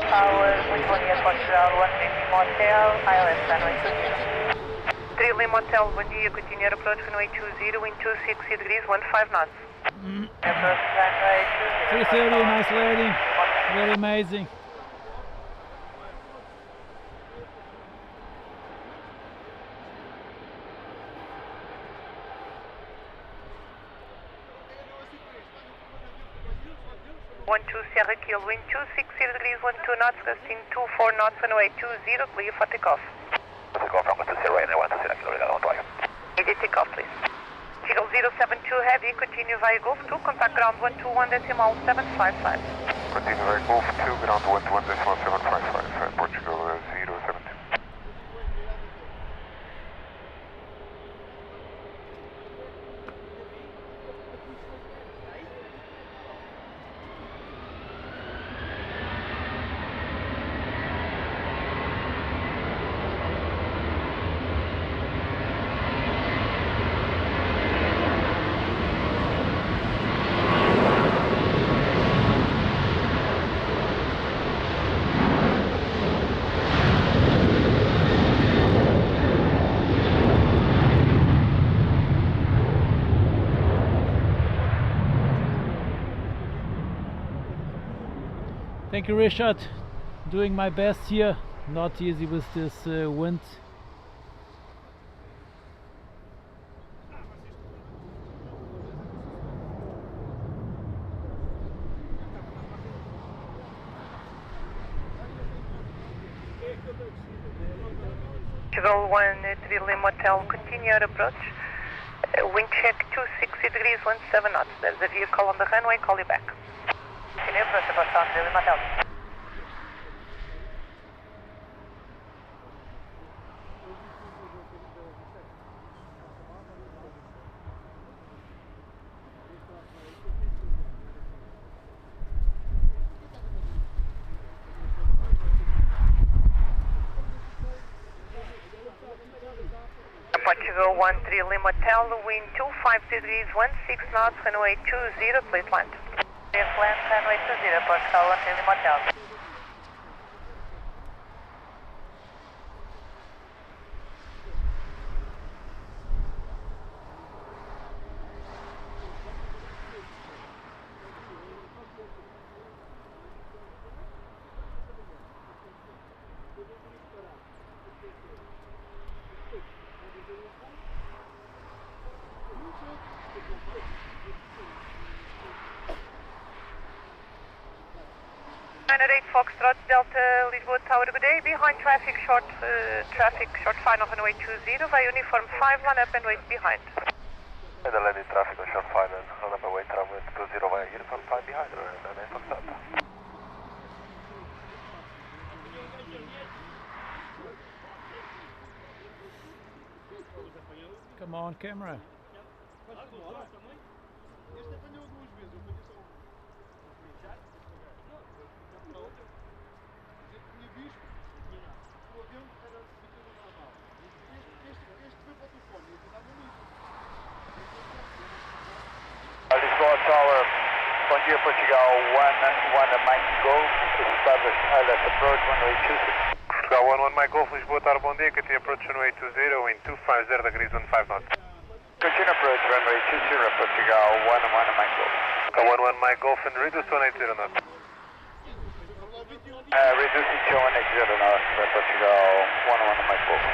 Tower, Lisbon Airport Ground, 150 Motel, ILS runway 20. 3 Lima Motel, bom dia, continue approach runway 20, wind 260 degrees, 15 knots. Approach runway 20. 330, nice landing. Very amazing. One two Sierra Kilo, wind 260 degrees, 12 knots, gusting 24 knots, runway 20, clear for takeoff. Takeoff from 20 right, I want to see that kilometer, don't drive. Immediate takeoff, please. Eagle 072 heavy, continue via Gulf 2, contact ground 121.755. Continue via Gulf 2, ground 121.755, Portugal 072. Thank you, Richard. Doing my best here. Not easy with this wind. Portugal 13 Lima Hotel, continue your approach. Wind check 260 degrees, 17 knots. There's a vehicle on the runway, call you back. Continue approach about 13 Lima Hotel. Portugal 13 Lima Hotel, wind 25 degrees, 16 knots, runway 20, please land. Please land, runway 20, Portugal 13 Lima Hotel. Foxtrot Delta Lisbon Tower, good day. Behind traffic short final runway 20 via uniform 5, line up and wait behind. And the landing traffic on short final, line up and wait runway 20 via uniform 5 behind, and Foxtrot. Come on, camera. Lisbon Tower, bom dia Portugal 11 Mike Golf, establish ILS approach runway 26. Portugal 11 Mike Golf, Lisboa Tower, bom dia, continue approach runway 20, wind 250 degrees, 15 knots. Continue approach runway 20, Portugal 11 Mike Golf. 11 Mike Golf and reduce to 180 knots. Reducing to 180 knots, Portugal 11 Mike Golf.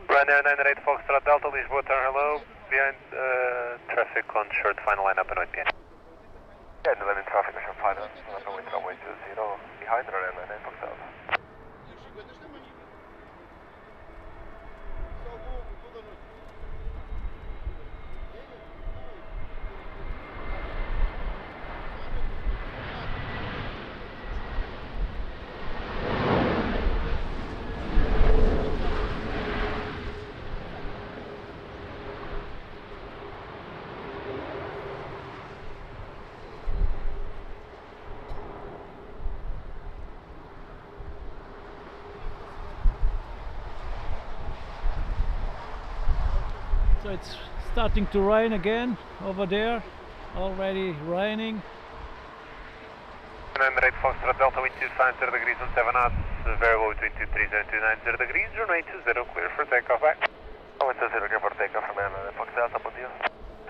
Ryanair 98 Foxtrot Delta, Lisboa Tower, hello. Behind traffic on short final line up and wait behind. Yeah, the landing traffic on short final, line up and wait runway 20, behind Ryanair 98 Foxtrot. So it's starting to rain again over there, already raining. 98 Foxtrot Delta, wind 250 degrees and 7 knots, variable between 230 and 290 degrees, runway 20, clear for takeoff back. Runway 20, clear for takeoff from Airline Foxtrot, bom dia.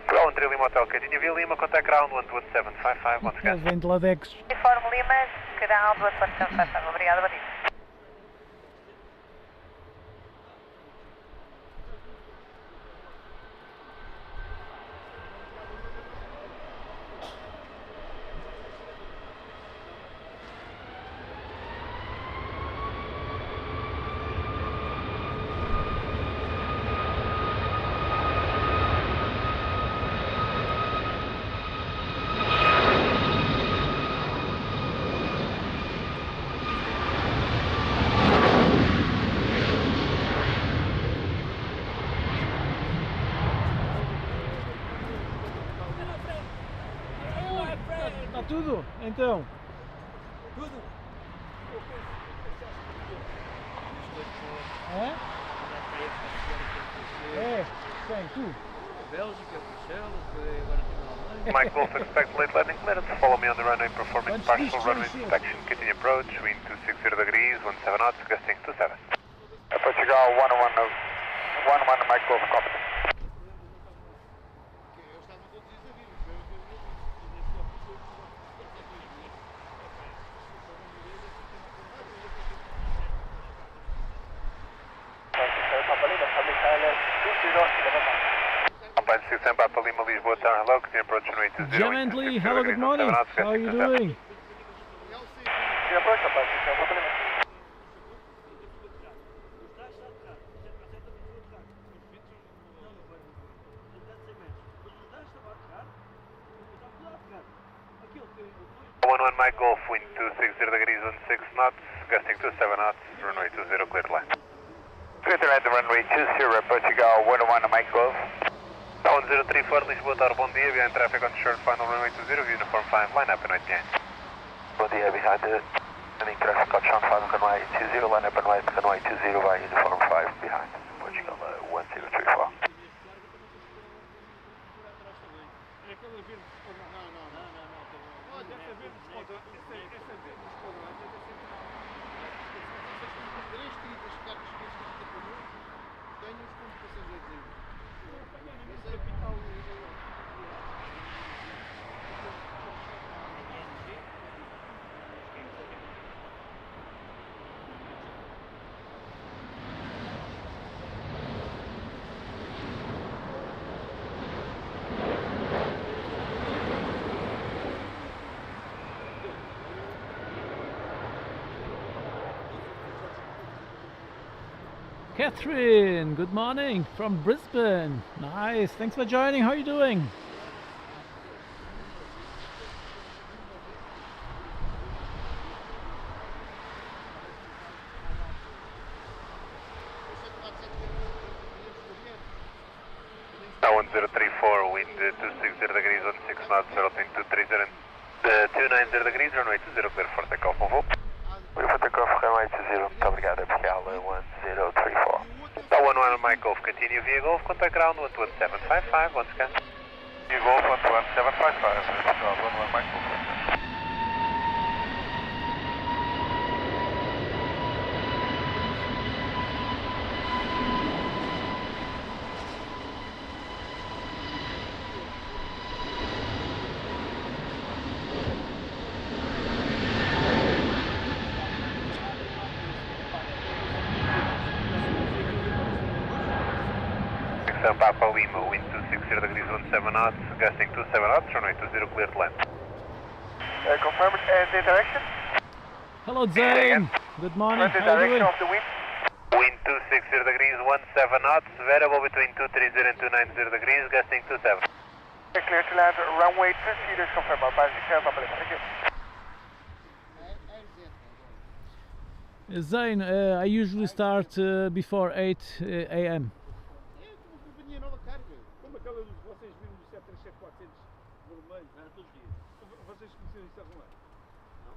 Ground 3 Lima Hotel, continue via Lima, contact ground 12755, once again. Ventiladex. Uniform Lima, ground 12755, obrigado, bom dia. Tá tudo? Então. Tudo? É? É, quem? Tu? Bélgica, Bruxelas, agora tem Mike Golf, expect late landing clearance. Follow me on the runway, performing partial runway inspection. Continue approach, wind 260 degrees, 17 knots, gusting 27. Portugal 11 Mike Golf, copy. 6 Papa Lima, Lisbon, Tower, hello, continue approach runway 20. Gently, hello, good morning. How are you doing? Yeah, approach Papa 6 Papa Lima. One Mike Golf, wind 260 degrees, 16 knots, gusting 27 knots, runway 20, clear to land. Clear to land, runway 20, Portugal, 101 Mike Golf. 1034, Lisboa, Tower, bom dia, behind traffic on short final runway 20, uniform 5, line up and right behind. Bom dia, behind the landing traffic on short final runway 20, line up and right, runway 20 via uniform 5, behind, Portugal, 1034. Catherine, good morning from Brisbane. Nice, thanks for joining. How are you doing? Now 1034, wind 260 degrees, 16 knots, altimeter 230, 290 degrees, runway 20, clear for takeoff, on Clear for takeoff, runway 20, muito obrigado, Portugal, 1034. Now 11 Mike Golf, continue via Golf, contact ground 11755, once again. Via Golf 11755, Portugal, 11 Mike Golf. Papa Lima, wind 260 degrees, 17 knots, gusting 27 knots, runway 20, clear to land. Confirm the direction. Hello Zane, good morning. The How are you direction doing? of the wind. Wind 260 degrees, 17 knots, variable between 230 and 290 degrees, gusting 27. Clear to land, runway 20, confirm by 6 Papa Lima, thank you. Zane, I usually start before 8 a.m. Como aquela de vocês viram do 737-400 vermelho? Era todos os dias. Vocês conheceram isso algum ano? Não.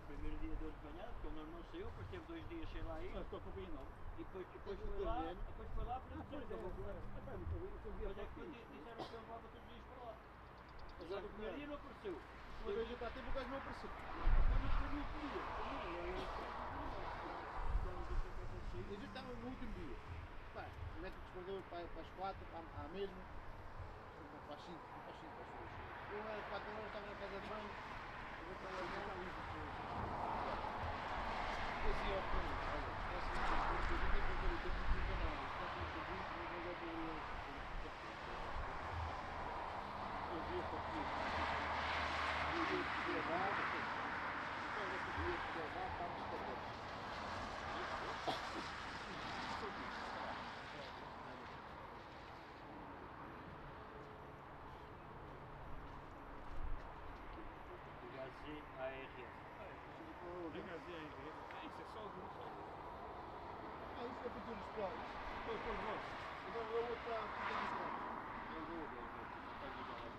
Primeiro dia deu de manhã, porque o meu não saiu, depois teve 2 dias sem lá ir. Não, estou acompanhando não. E depois foi lá para não dizer. Depois é que disseram que eu levava todos os dias para lá. Mas o primeiro dia não apareceu. Uma vez eu cá teve, o gajo não apareceu. Eu já estava no último dia. Pá, o médico desperdeu para as 4, à mesma. Para as 5, eu era 4 horas, estava na casa de banho. Eu vou para lá e não fazia o plano. Olha, é assim, porque eu tenho que fazer o tempo de não. Está com o serviço, mas eu vou ver o. Eu vi o partido. Eu vi o que gravar. Então, esse dia que gravar, está nos cabos.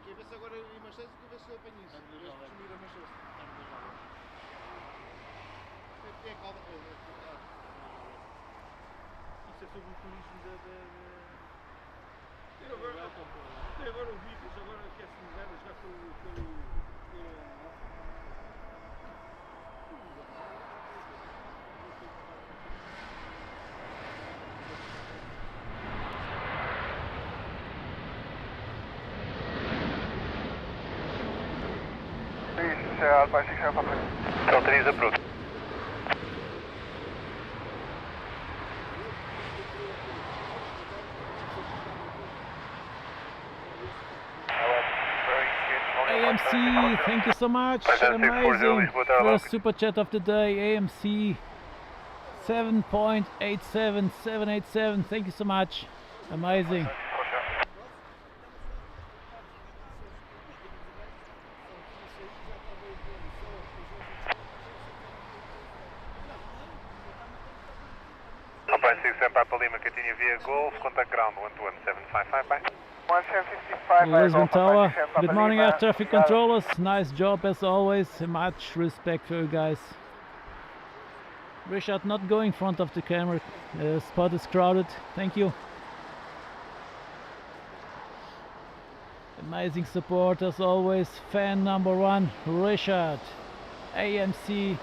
Quer ver se agora em Manchester, quer ver se eu apanho isso. Quer ver se mira Manchester. É calma. Isso é sobre o turismo da... Tem agora o Vivas, agora quer-se mudar, mas já pelo... Alpha 6 Alpha Plane. Delta is approved. AMC, thank you so much. Amazing. First super chat of the day, AMC 7.87787. Thank you so much. Amazing. Alpine 6 Papa Lima, continue via Golf, contact ground 121.755, bye. 1755, Lisbon Tower, good morning air traffic controllers, nice job as always, much respect for you guys. Richard not going in front of the camera, spot is crowded, thank you. Amazing support as always, fan number one, Richard, AMC.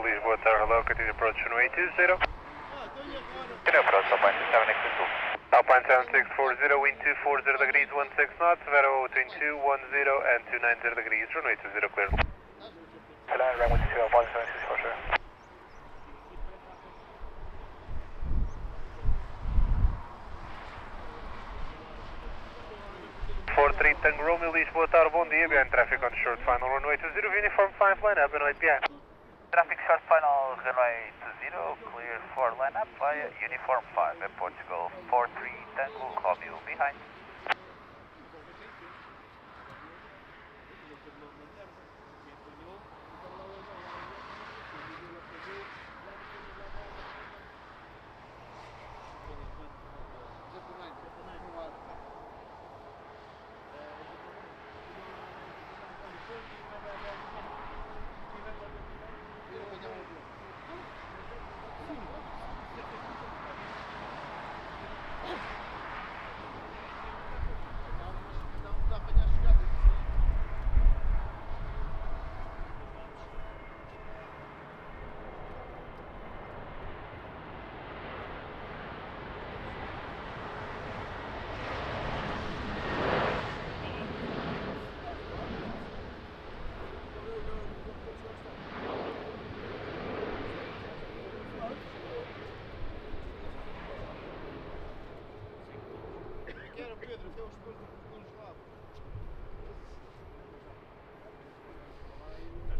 Lisboa Tower, hello, continue approach runway 20. Continue approach, Alpine 7X Azul. Alpine 7640, wind 240 degrees, 16 knots, Vero between 210 and 290 degrees, runway 20 clear. Hello, runway 20, Alpine 7640. 43 Tango Romeo, Lisboa Tower, bom dia, behind traffic on short final runway 20, uniform 5 line up and IPI. Traffic short final runway 20, clear for line up via uniform 5 at Portugal, 43 Tango Romeo behind.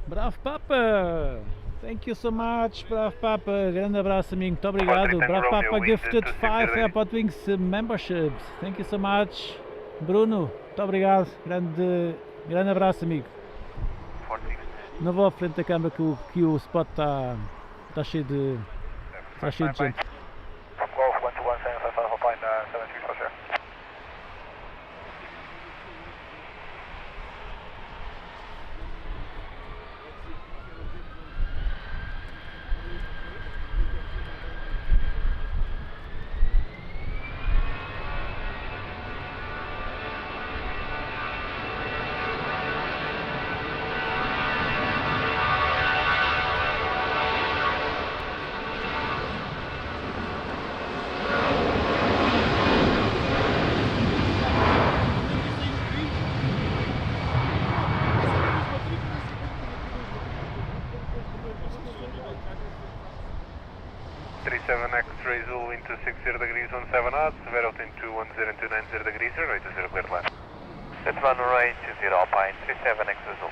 Bravo, Papa! Thank you so much, Bravo Papa. Grande abraço, amigo. Muito obrigado. Bravo Papa gifted 5 AirportWings memberships. Thank you so much. Bruno, muito obrigado. Grande abraço, amigo. Não vou à frente da câmara que o spot está cheio de gente. Golf 121 Alpine 73 for sure. X-ray Zulu into 60 degrees 17 knots, Severo into 10 degrees, runway 20 clear left. That's runway 20 Alpine, 37 X-ray Zulu.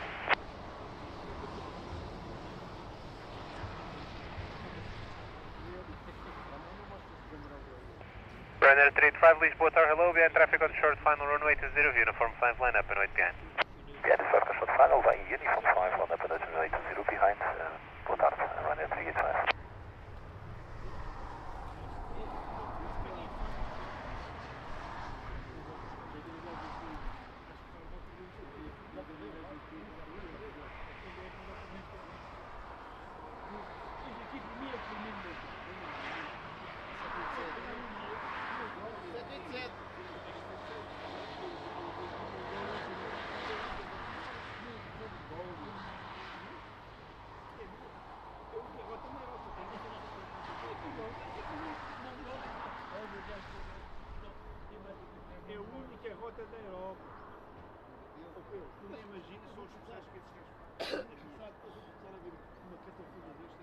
Ryanair 385 Lisbon Tower, hello, behind traffic on short final runway 20, uniform 5 line up and wait behind. Behind the short final line, uniform 5 line up and runway 20 behind, Botard, Ryanair 385. É a única rota da Europa. Tu nem imaginas, são os especiais que esses gajos fazem. Sabe, depois vão começar a ver uma catafuna deste.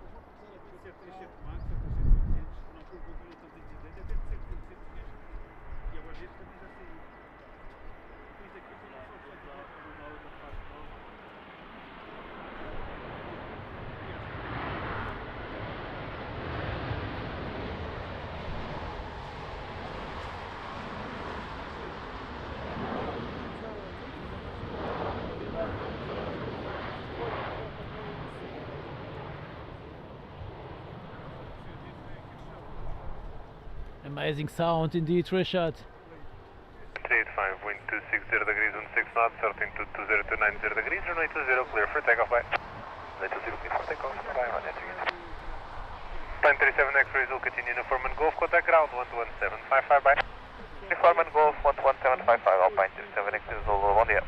Eles vão começar a ver 737 Max, 737 800, não culpa tanto incidente, até de 737 gajos. E agora este também já saiu. Depois aqui não só o 737, uma outra parte nova. Amazing sound indeed, Richard. 385, wind 260 degrees 16 knots, 13 to 20 to 90 degrees, runway 20, clear for takeoff, bye. Runway 20, clear for takeoff, bye, Ryanair 385. Plan 37 X-rays will continue uniform and Golf, contact ground 11755, bye. Uniform and Golf 11755, Alpine 37 X-rays will on the air.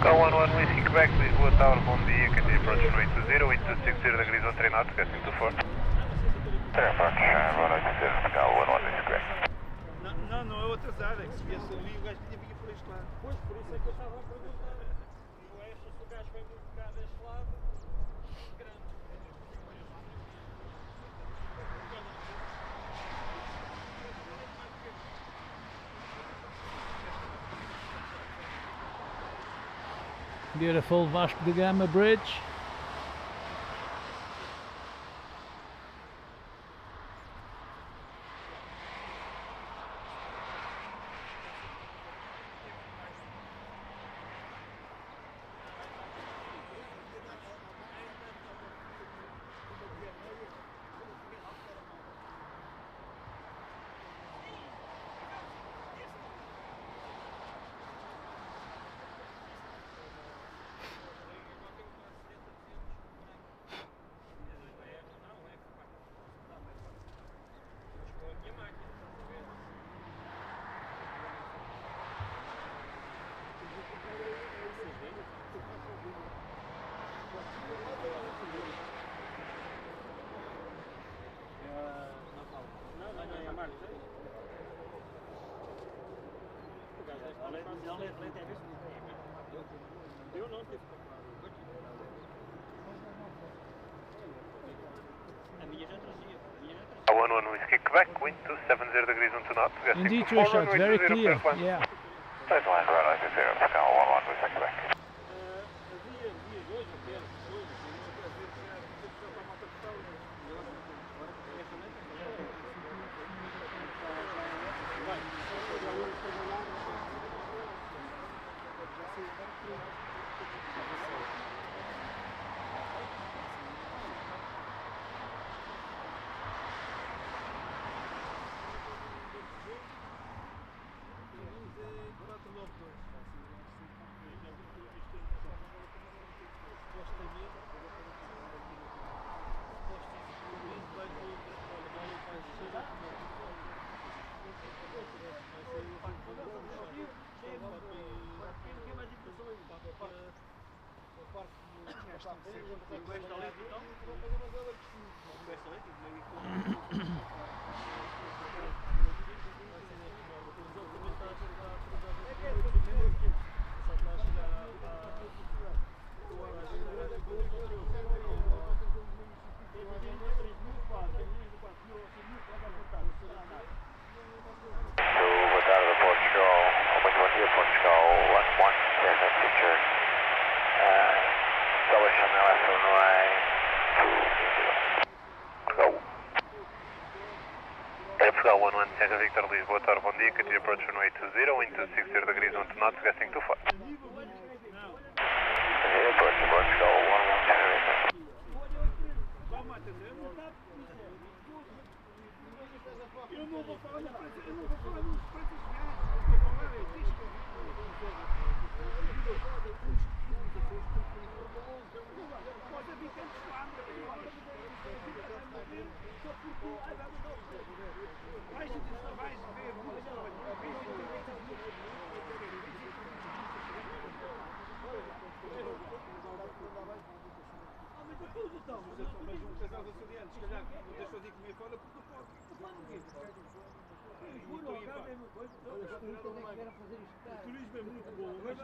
Car 11 Whiskey Quebec, Lisboa Tower, bom dia, continue approach runway 20, wind 260 degrees 13 knots, gusting to 4. Approach runway 20, Car 11 Whiskey Quebec. Não é outras áreas, se viesse ali o gajo vinha por este lado. Pois, por isso é que eu estava a perguntar. Eu acho que o gajo vai muito cá deste lado, grande. Beautiful Vasco da Gama bridge. Eu não tive que comprar. A minha já trazia. 11 Whiskey Quebec, wind 270 degrees 12 knots. Indeed, Richard, very clear. Yeah. Baseline runway 20, Pascal 11 Whiskey Quebec. Havia dias hoje, até hoje, às vezes já para a malta que estava, agora Sierra Victor Lisboa, Tower, bom dia, continue approach runway 20, wind 260 degrees 12 knots, gusting 24. Approach Portugal 11 Sierra Victor. Eu não vou falar nos preços reais, eu vou falar pode vir tantos o turismo é muito bom, mas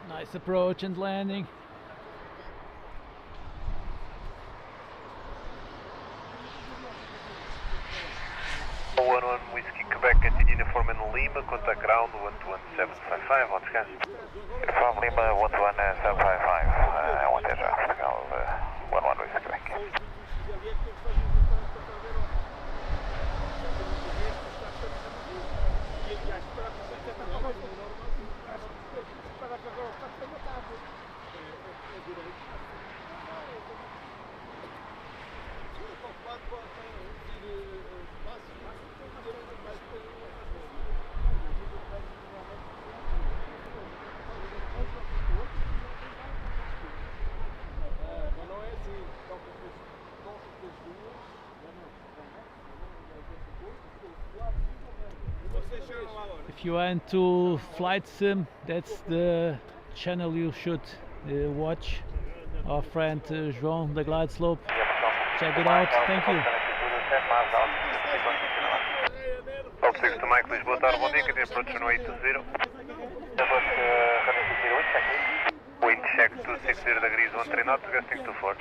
Nice approach and landing. Whiskey Quebec, continue uniform in Lima, contact ground 11755, on scan. Uniform Lima 11755, I want to Pascal 11 Whiskey Quebec. If you want to flight sim, that's the channel you should watch. Our friend João, the glide slope. Check it out. Thank you. Top 6 to Mike, Lisboa, Tower, bom dia, continue approach runway 20. Wind check 260 degrees 13 knots, gusting 24.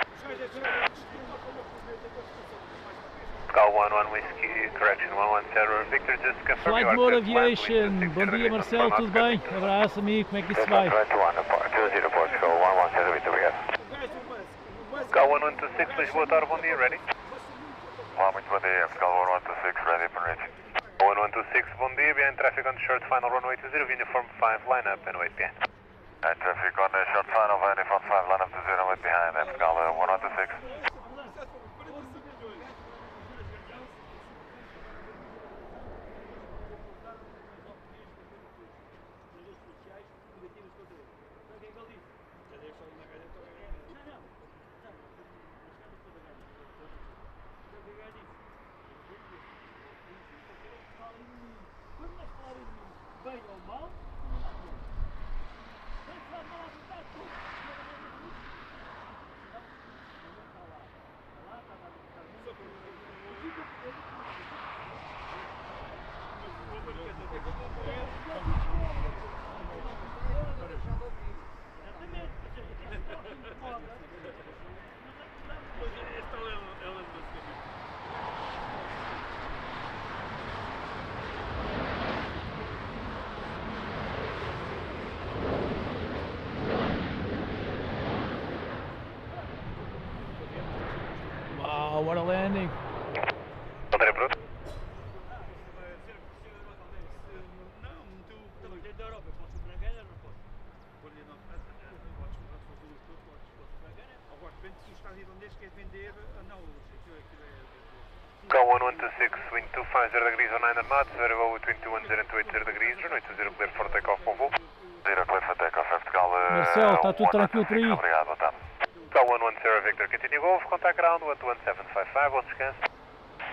Pascal 11 Whiskey, correction 110 Victor, just confirm Flight you are mode clear to aviation. land, Bom dia, Marcelo, tudo bem? Abraço, amigo, como é que isso vai? 20 Portugal 11 Victor, obrigado. Pascal 1126, Lisboa, Tower, bom dia, ready? Olá, muito bom dia, Pascal 1126, ready for reach. 1126, bom dia, behind traffic on short final runway 20, uniform 5, line up and wait behind. traffic on short final, via front 5, line up to 0 with behind, Pascal 126. Bem ou mal, tem que dar mal a vontade tudo. Wow, what a landing! André Bruto. Da Europa, posso para a Gana, não posso? Agora, depende se o estádio irlandês quer vender, não, aquilo é... Go 1126, wind 250 degrees on 9 knots, very well between 210 and 280 degrees, runway 20 clear for takeoff, bom voo. 0 clear for takeoff, Pascal Marcelo, está tudo tranquilo por aí? Obrigado, boa tarde. Go 110 Victor, continue Golf, contact ground 11755, bom descanso.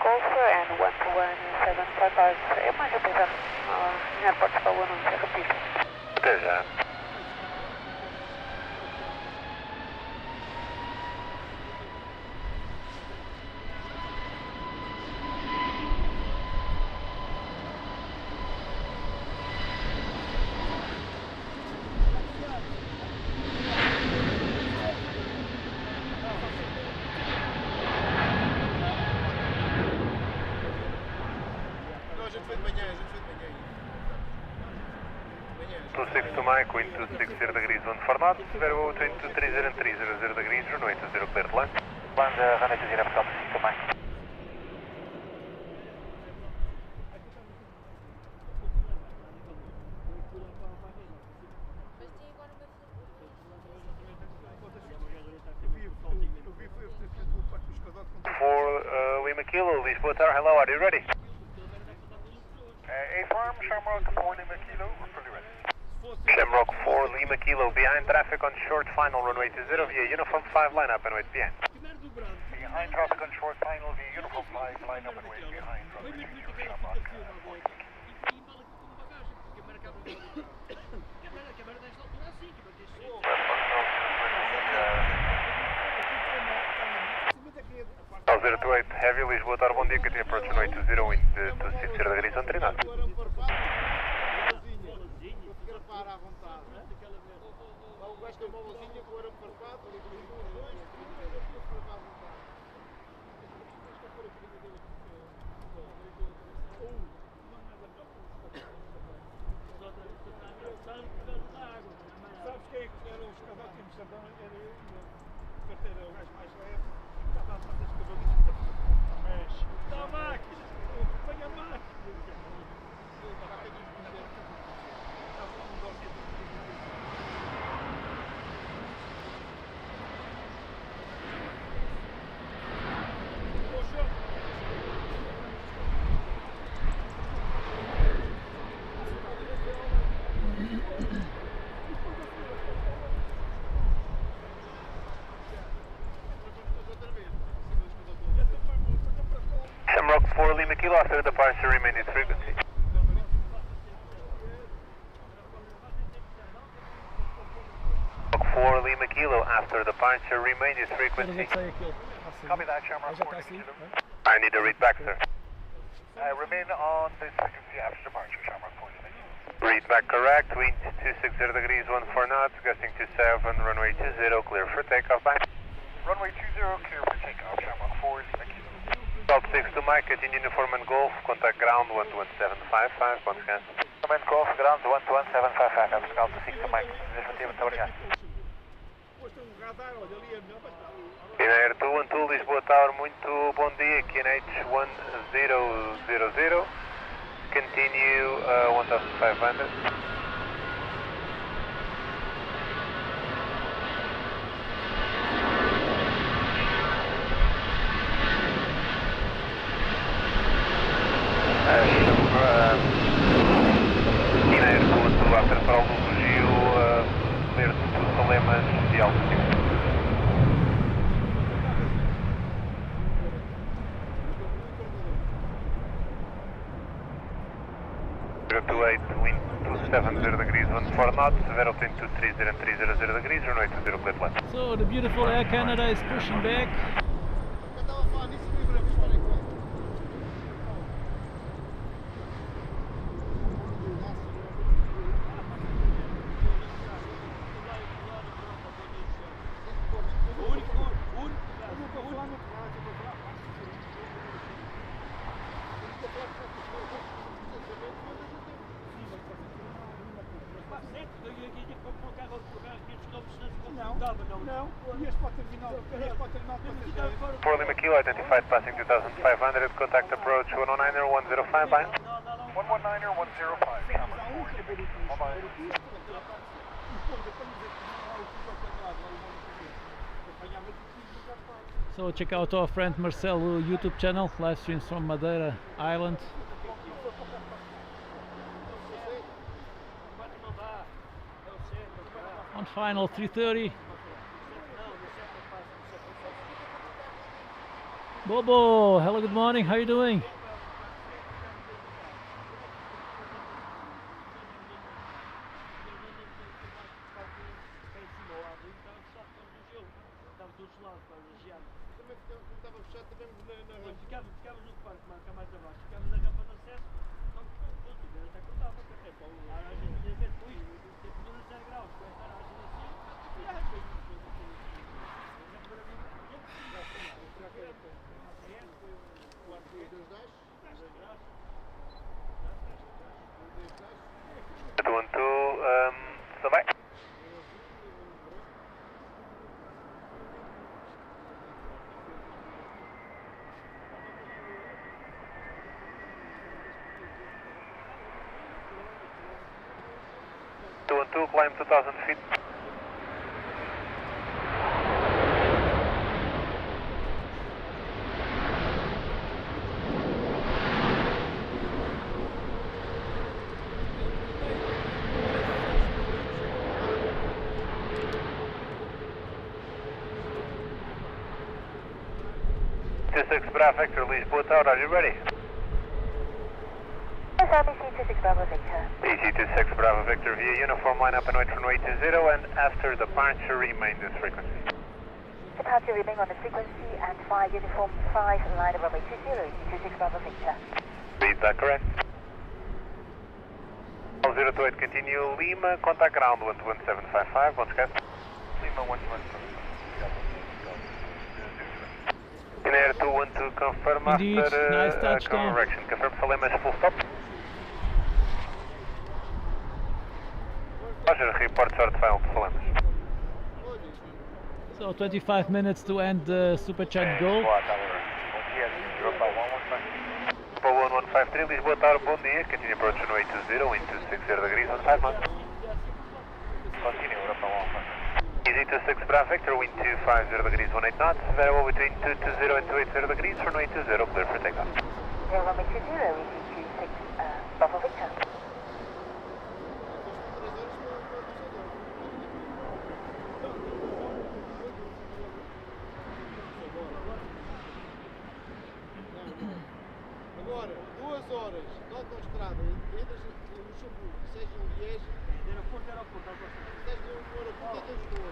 Golf and 11755. É mais rapidão. Em airports para o ano, não se repita. Até já. Não, a gente foi de manhã, 26 to Mike, wind 260 degrees 14 knots, very well between 230 and 300 degrees, runway 20 clear to land. Land, runway 20, Pascal 6 to Mike. Lima Kilo, Lisbon Tower, hello, are you ready? A-Farm, Shamrock 4 Lima Kilo, fully ready. Shamrock 4, Lima Kilo, behind traffic on short final, runway 20 via uniform 5, line up and wait behind. Behind traffic on short final, via uniform 5, line up and wait behind. Runway 20, Shamrock 4. Al 028, heavy, Lisboa Tower, bom dia, continue approach runway 20, wind 260 degrees on 3 knots. para à vontade. O gajo tem uma mãozinha com o arame farpado, e sabes quem é que era os cavalos? Era eu e o carteiro, o gajo mais leve, estava a fazer as cavalinhas. Mas dá a máquina, põe a máquina. Shamrock 4, Lima Kilo, after departure, remain in frequency. Shamrock 4, Lima Kilo, after departure, remain in frequency. Copy that, Shamrock 4 Lima Kilo. I need a read back, sir. Remain on this frequency after departure, Shamrock 4 Lima Kilo. Read back correct, wind 260 degrees 14 knots, gusting 27, runway 20, clear for takeoff, bye. Runway 20, clear for takeoff, Shamrock 4 Lima Kilo. Top 6 to Mike, continue uniform and Golf, contact ground 11755, once again. Command Golf, ground 11755, Pascal 6 to Mike. Definitivo, muito obrigado. In Air 212, Lisboa Tower, muito bom dia, QNH 1000, continue 1500. the altitude. 028, wind 270 degrees, 14 knots, 02230 and 300 degrees, runway 20, clear flight. So the beautiful Air Canada is pushing back. For Lima Kilo, identified passing 2500, contact approach 119er 105 line. 119er 105. So check out our friend Marcelo YouTube channel, live streams from Madeira Island. On final 330. Bobo, hello, good morning, how are you doing? Standby. Climb 2,000 feet. Six Bravo Victor, Lisbon out, are you ready? EC26 Bravo Victor. EC26 Bravo Victor via uniform line up and wait for runway 20 and after departure remain this frequency. Departure remain on the frequency and fly uniform 5 line of runway 20, EC26 Bravo Victor. Read that correct. 028 continue Lima, contact ground 11755, once again. Lima 11755. In air 212 confirm Indeed, after nice touchdown. correction. Confirm for Lima is full stop. Roger, report certified for Lima. So 25 minutes to end the super chat goal. Europa 1153, Lisboa Tower, bom dia. Continue approach runway 20, wind 260 degrees, 15 knots. Continue Europa 115. Easy 26 Bravo Victor, wind 250 degrees, 18 knots. Variable between 220 and 280 degrees, runway 20, clear for takeoff. Runway 20, EC26 Bravo Victor. Agora, 2 horas de autoestrada entre Luxemburgo, seja em Liège, aeroporto, seja no aeroporto de Lisboa.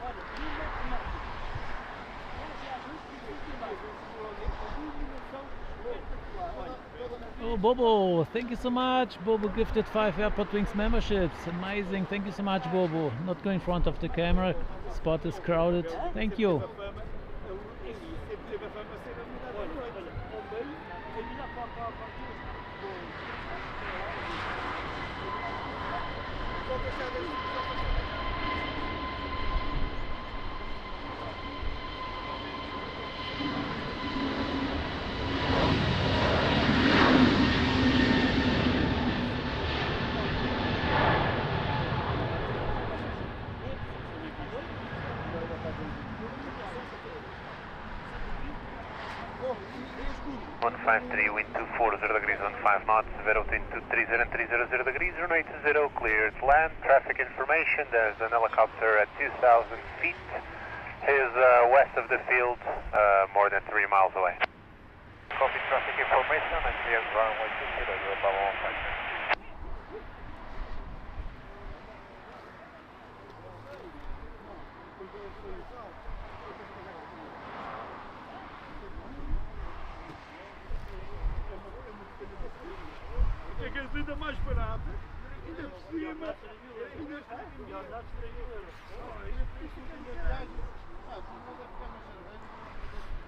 Oh, Bobo, thank you so much. Bobo gifted 5 AirportWings memberships. Amazing, thank you so much, Bobo. Not go in front of the camera, spot is crowded. Thank you. Wind 240 degrees, 15 knots, altitude 230 and 300 degrees, runway 20, cleared land. Traffic information, there's an helicopter at 2,000 feet. He's west of the field, more than 3 miles away. Copy traffic information and clear runway 20, you're above 15. É gasolina mais barata, ainda por cima,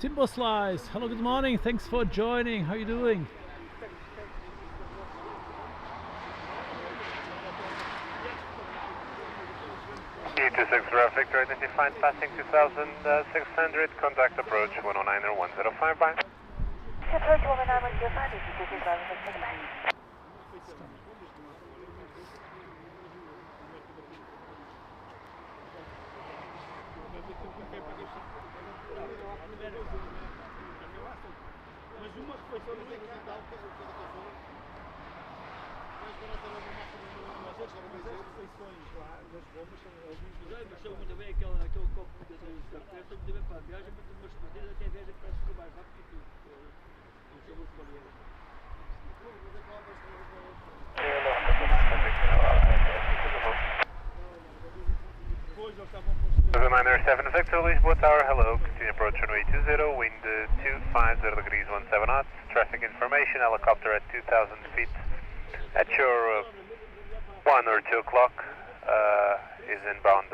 Timbo Slice, hello, good morning, thanks for joining, how are you doing? E26 traffic, identified passing 2600, contact approach 109 or 105 by. Approach 109 105, mas uma refeição no hospital, mas as refeições lá das bombas são alguns. Mas são muito bem aquele copo de café, são muito bem para a viagem, mas umas partidas até a viagem parece que mais rápido que o seu grupo de viagem. Depois eles estavam com 7 Victor, Lisbon Tower, hello, continue approach runway 20, wind 250 degrees 17 knots, traffic information, helicopter at 2,000 feet at your 1 or 2 o'clock, is inbound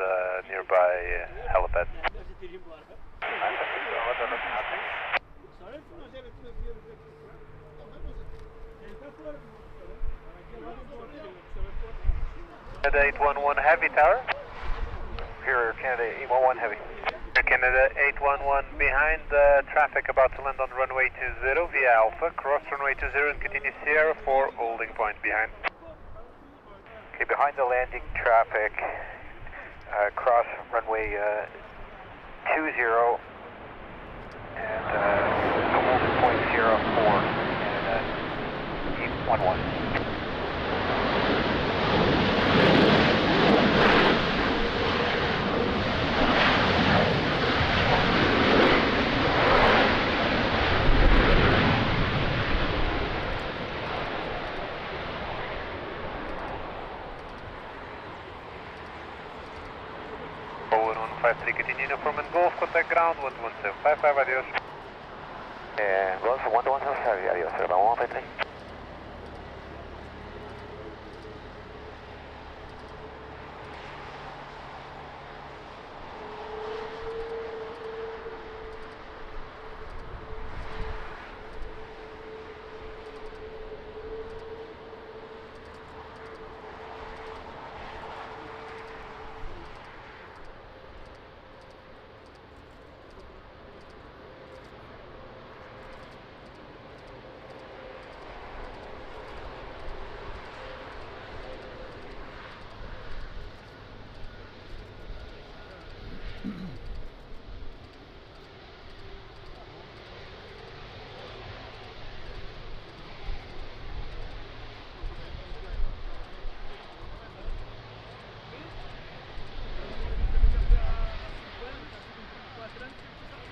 nearby helipad. Canada 811 Heavy Tower. Here, Canada 811 Heavy. Canada 811 behind traffic about to land on runway 20 via Alpha, cross runway 20 and continue Sierra for holding point behind. Okay, behind the landing traffic, cross runway 20 and holding point 04 and 811. Continue uniform and golf, contact ground 11755, adios. Golf 11755, adios, sir, vamos a Petri.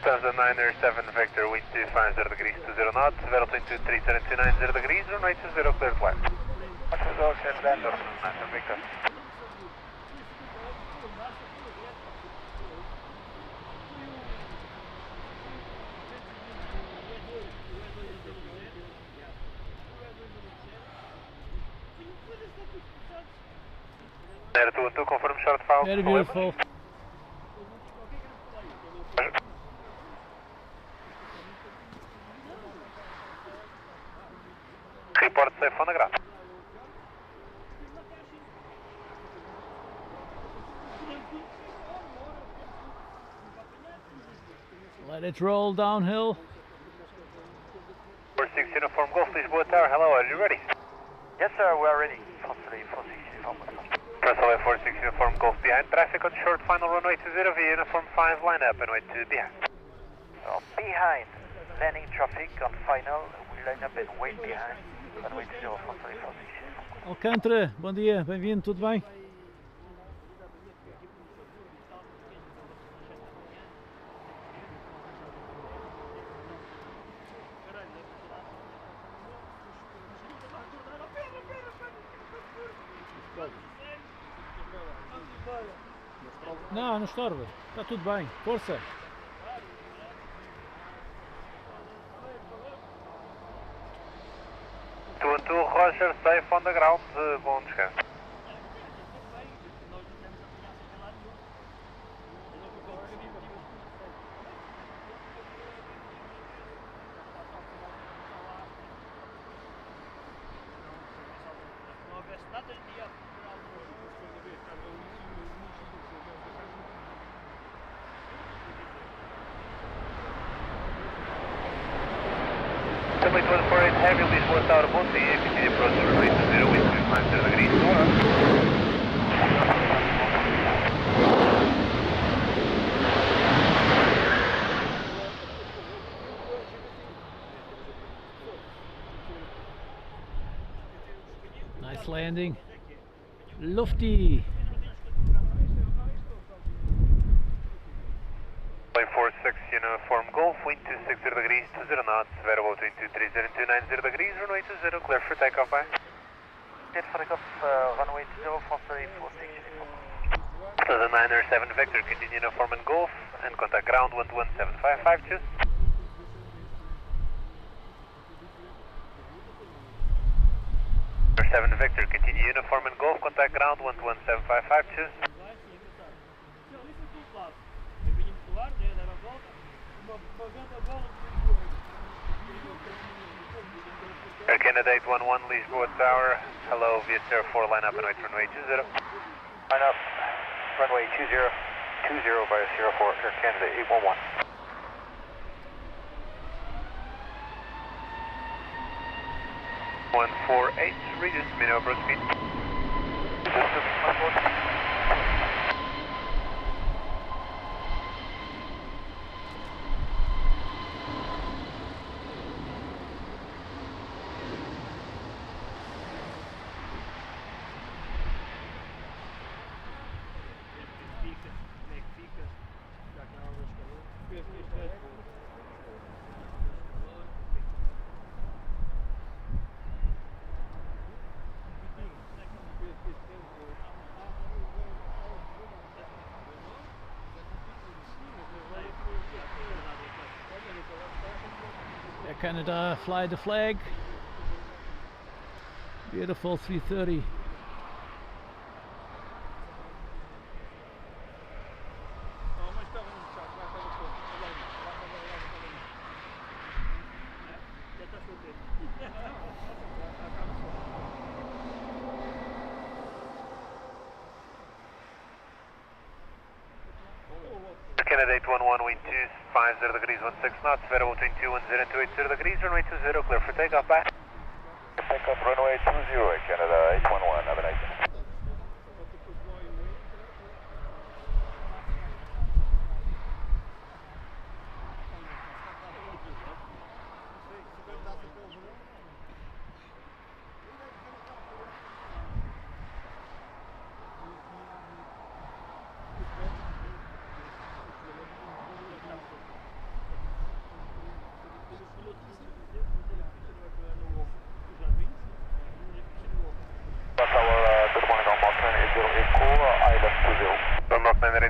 Lufthansa 907 Vector, wind 250 degrees 20 knots, altitude 3729 degrees, runway 20 clear flight. What's the ocean vendor, 907 Victor? Air 212, confirm short file. Very beautiful. Report safe on the ground. Let it roll downhill. 46 uniform Golf, Lisbon Tower, hello, are you ready? Yes, sir, we are ready. Translate 46 uniform Golf behind, traffic on short final runway 20 via uniform 5, line up and wait to behind. So behind, landing traffic on final, we line up and wait behind, runway 20 for 46. Alcântara, bom dia, bem-vindo, tudo bem? Não, não estorba. Está tudo bem. Força. Tu, Roger, safe on the ground, bom descanso. Subway 148 Heavy, Lisbon Tower, bom dia, continue approach runway 20, wind 250 degrees north. Nice landing. Lofty. 46 uniform Golf, wind 260 degrees, 20 knots, variable between 230 and 290 degrees, runway 20, clear for takeoff, bye. Clear for takeoff, runway 20, foster 846 uniform. 7 Vector, continue uniform and Golf, and contact ground 1217552. Seven Vector, continue uniform and Golf, contact ground 1217552. Air Canada 811, Lisbon Tower, hello, VSR 4, line up and wait for runway 20. Line up, runway 20 by 04, Air Canada 811. One 48, reduce minimum approach speed. Air Canada, fly the flag. Beautiful 330. Canada 811, wind 250 degrees, 16 knots, variable between 210 and 280 degrees, runway 20, clear for takeoff, bye. Takeoff, runway 20, Canada 811, have a nice day.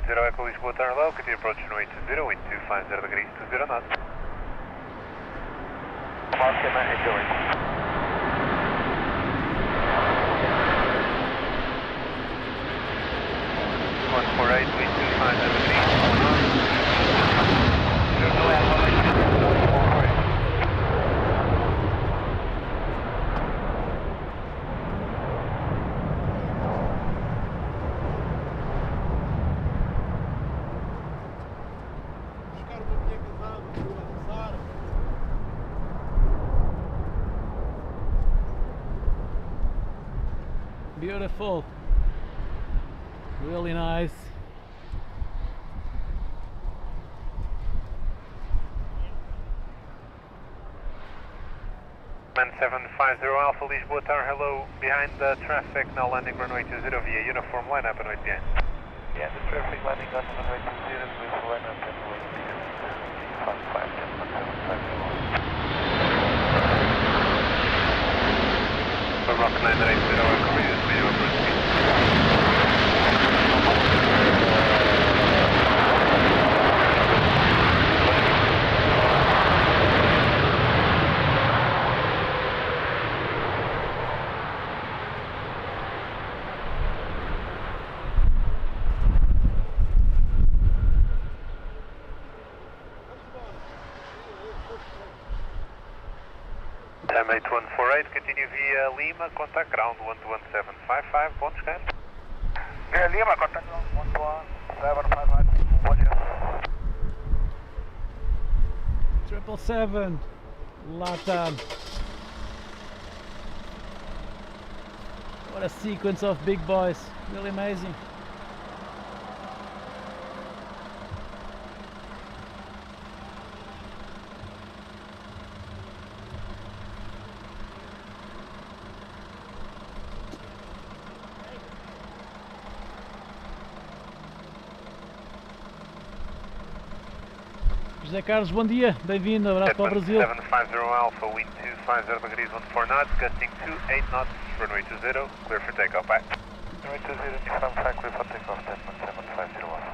Echo Lisbon Tower, hello, continue approach runway 20, wind 250 degrees, 20 knots. Mark him and enjoy. 148, wind 250 degrees, 4 knots. Beautiful. Really nice. Man 750 Alpha Lisbon Tower, hello, behind the traffic, now landing runway 20 via uniform lineup and wait behind. Yeah, the traffic landing on runway 20 with lineup and wait behind. 5510 Rocket 980, Echo Reduce minimum approach speed. 8148, continue via Lima, contact ground 11755, bom descanso. Via Lima, contact ground 11755, bom descanso. 777 LATAM. What a sequence of big boys, really amazing. José Carlos, bom dia, bem-vindo, abraço para o Brasil. 750 Alpha, wind 250 degrees, 14 knots, gusting 28 knots, runway 20, clear for takeoff, back. Runway 20, Nissan 5, clear for takeoff, 750 Alpha.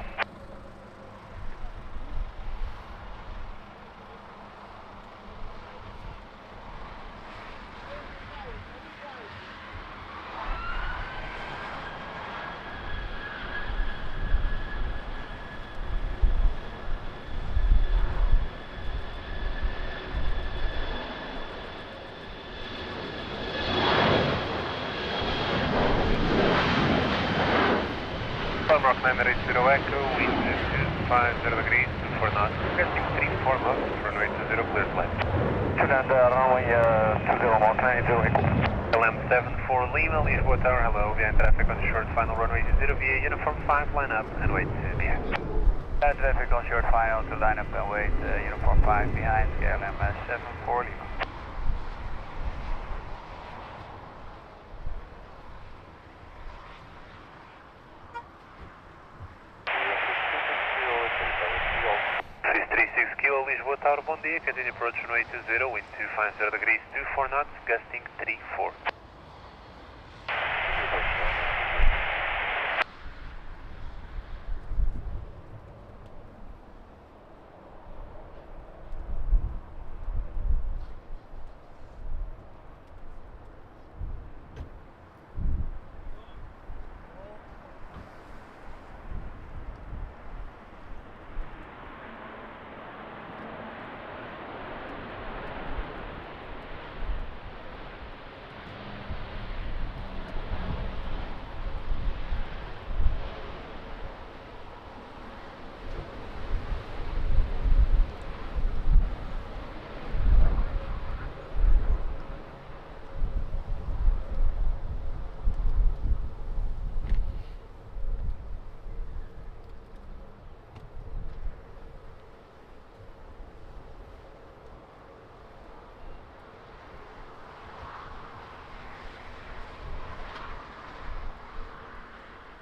Rock 980 Echo, wind 250 degrees, 24 knots, gusting 34 knots, runway 20, clear flight. And runway 20, Mark 980 Echo. LM74 Lima, Lisbon Tower, hello, behind traffic on short final runway 20 via uniform 5, line up and wait behind. Traffic on short final to line up and wait, uniform 5 behind, LM74 Lima. Lisboa Tower, bom dia, continue approach runway 20, wind 250 degrees, 24 knots, gusting 34.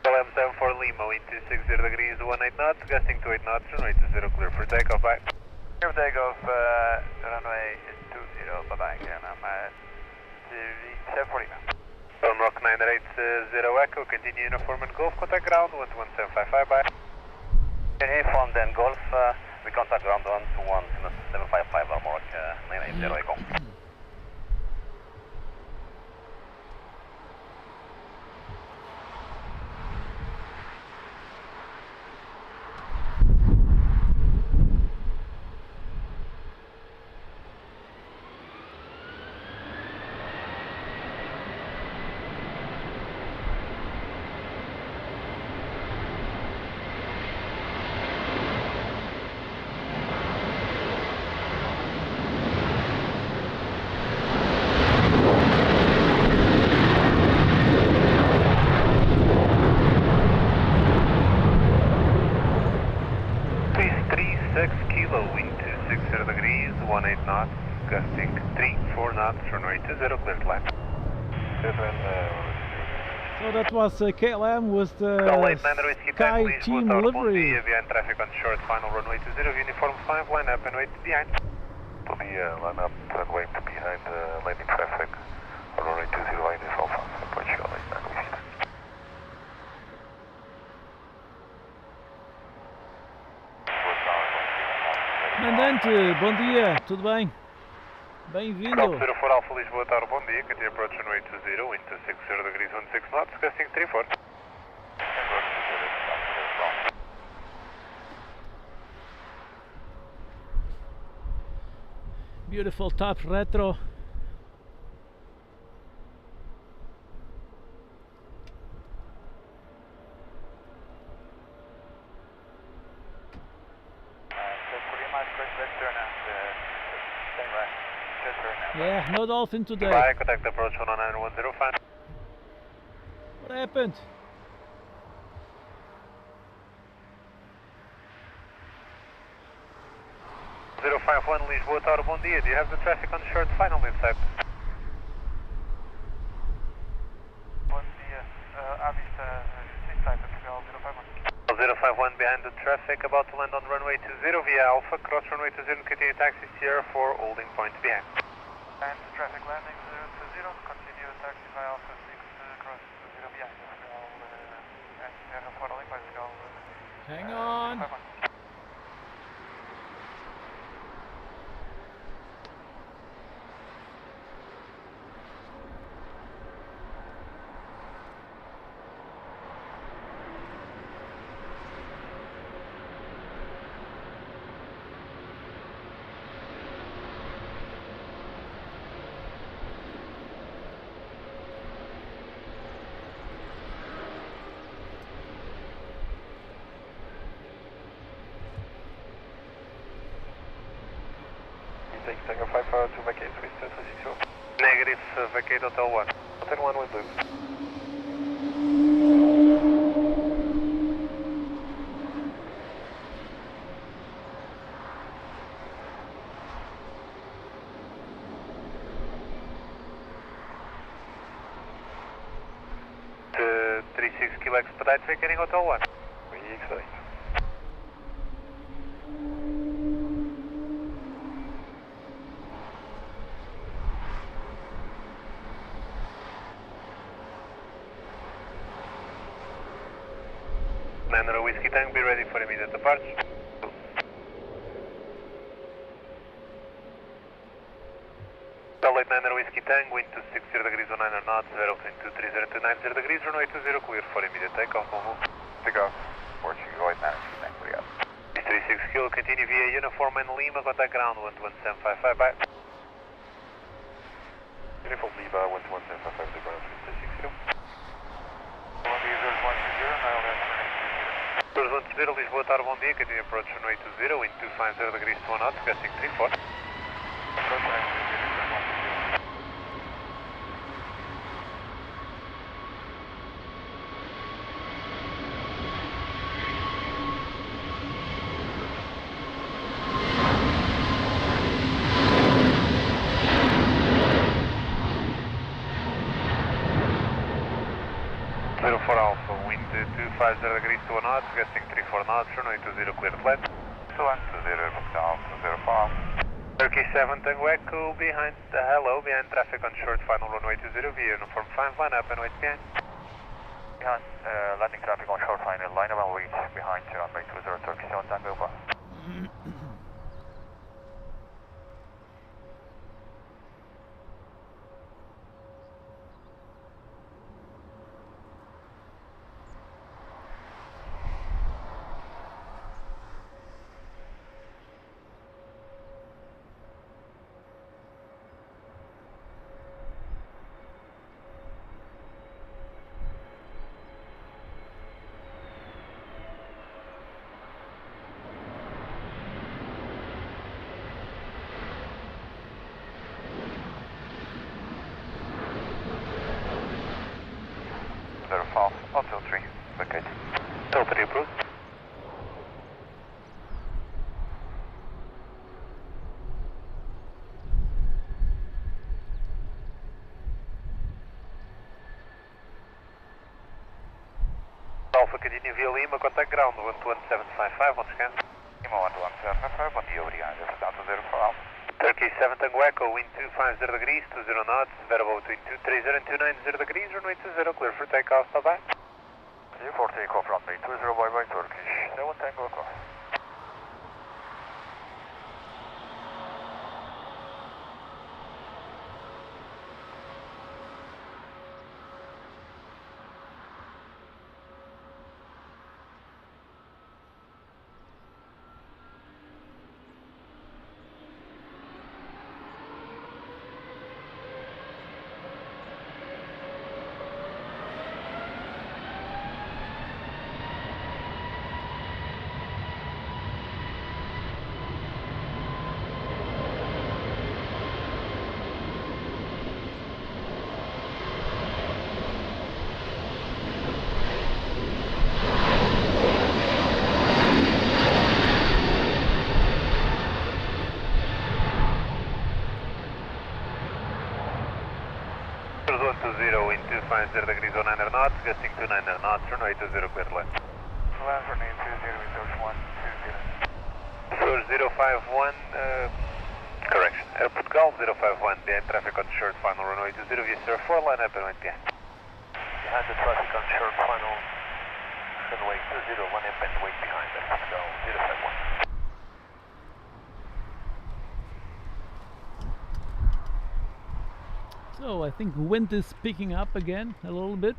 LM74 Lima, wind 260 degrees, 18 knots, gusting to 8 knots, runway 20, clear for takeoff, bye. Clear for takeoff, runway 20, bye-bye, I'm 740 Lima. Rock 980 Echo, continue uniform and Golf, contact ground 11755, bye. Uniform then Golf, we contact ground 11755, Rock 980 Echo. Wind 260 degrees, 18 knots, gusting 34 knots, runway 20, clear to land. So that was KLM with the Sky Team livery. Behind traffic on short final runway 20, uniform 5, line up and wait behind. To be line up and wait behind landing traffic on runway 20, uniform 5, approach your line 9 with Comandante, bom dia, tudo bem? Bem-vindo. 04 Alpha Lisboa Tower, bom dia, continue approach runway 20, wind 260 degrees, 16 knots, gusting 34. Beautiful top retro turn out. Same right. Just turn out. Yeah, no dolphin today. Bye, contact approach 19105. What happened? 051 Lisboa Tower, bom dia. Do you have the traffic on short final inside? Bom dia. Avista 65 Portugal 051. 051 behind the traffic, about to land on runway 20 via Alpha, cross runway 20, continue taxi Sierra 4, holding point behind. And traffic landing 020, continue taxi via Alpha 6, cross 0 behind Portugal and Sierra 4, holding point Portugal. Hang on. 51. Take Tango 5 to vacate with 360. Negative, vacate Hotel 1. Hotel 1 with blue. To 36 Kilo Expedite vacating Hotel 1. We expedite. Niner Whiskey Tank, be ready for immediate departure. Late Niner Whiskey Tank, wind 260 degrees 19 knots, altitude 230 to 90 degrees, runway 20 clear for immediate takeoff, Convo. Takeoff. Portugal White Niner Whiskey Tank, obrigado. 36 Kilo, continue via Uniform and Lima, contact ground 11755, bye. Uniform Lima, 11755, the ground 36 Kilo. Columbia 0120, now that's 210 Lisboa Tower, bom dia, continue approach runway 20, wind 250 degrees 2 knots, gusting 34. Alpha, wind 250 degrees 2 knots, gusting 34 knots, runway 20 clear to land. 210, Portugal 204. Turkey 7 Tango Echo behind the hello, behind traffic on short final runway 20 via Uniform 5, line up and wait behind. Behind landing traffic on short final, line up and wait behind runway 20, Turkey 7 Tango Echo. Hotel 3, vacate. Hotel 3 approved. Alpha, continue via Lima, contact ground 11755, once again. Lima 11755, bom dia, obrigado. Down to 04 Alpha. Turkey 7 Tango Echo, wind 250 degrees, 20 knots, variable between 230 and 290 degrees, runway 20, clear for takeoff, bye bye. Clear for takeoff, runway 20, bye bye, Turkish 7 Tango Echo. knots, gusting 29 knots, runway 20 clear line. Last runway 20 with source 120. Source 051, correction, Airport Golf 051, behind traffic on short final runway 20, via sir, 4 line up and 1 behind. Behind the traffic on short final runway 20, 1 up and wait behind Airport Golf 051. So I think wind is picking up again a little bit.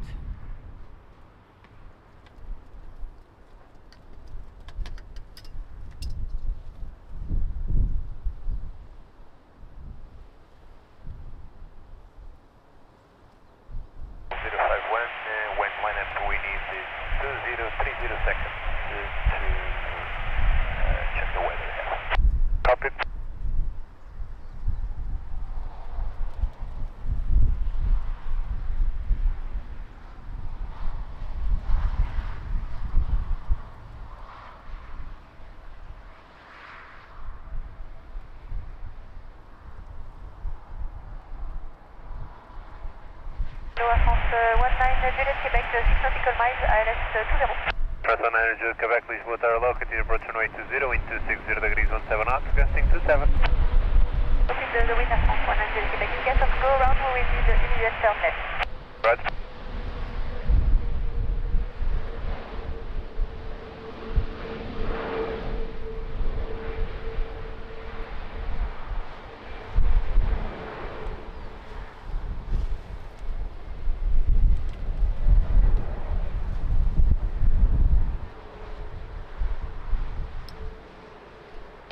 When line up, we need 2030 seconds to check the weather. Copy. Juliet Quebec, 6 nautical miles, ILS 20. Crosswind Juliet Quebec, Lisbon Tower low, continue approach runway 20, wind 260 degrees 17 knots, gusting 27. Copy the wind at France 1 Juliet Quebec. In case of go around, we will need immediate turn left. Roger.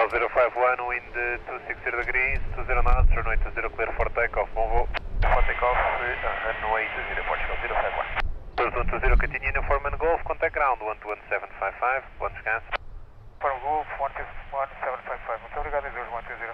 Golf 051, wind 260 degrees, 20 knots, runway 20 clear for takeoff, bon vol. For takeoff, runway 20, Portugal 051. Source 120, continue uniform and Golf, contact ground 121.755, one scan. From Golf 11755, muito obrigado, Exor 120.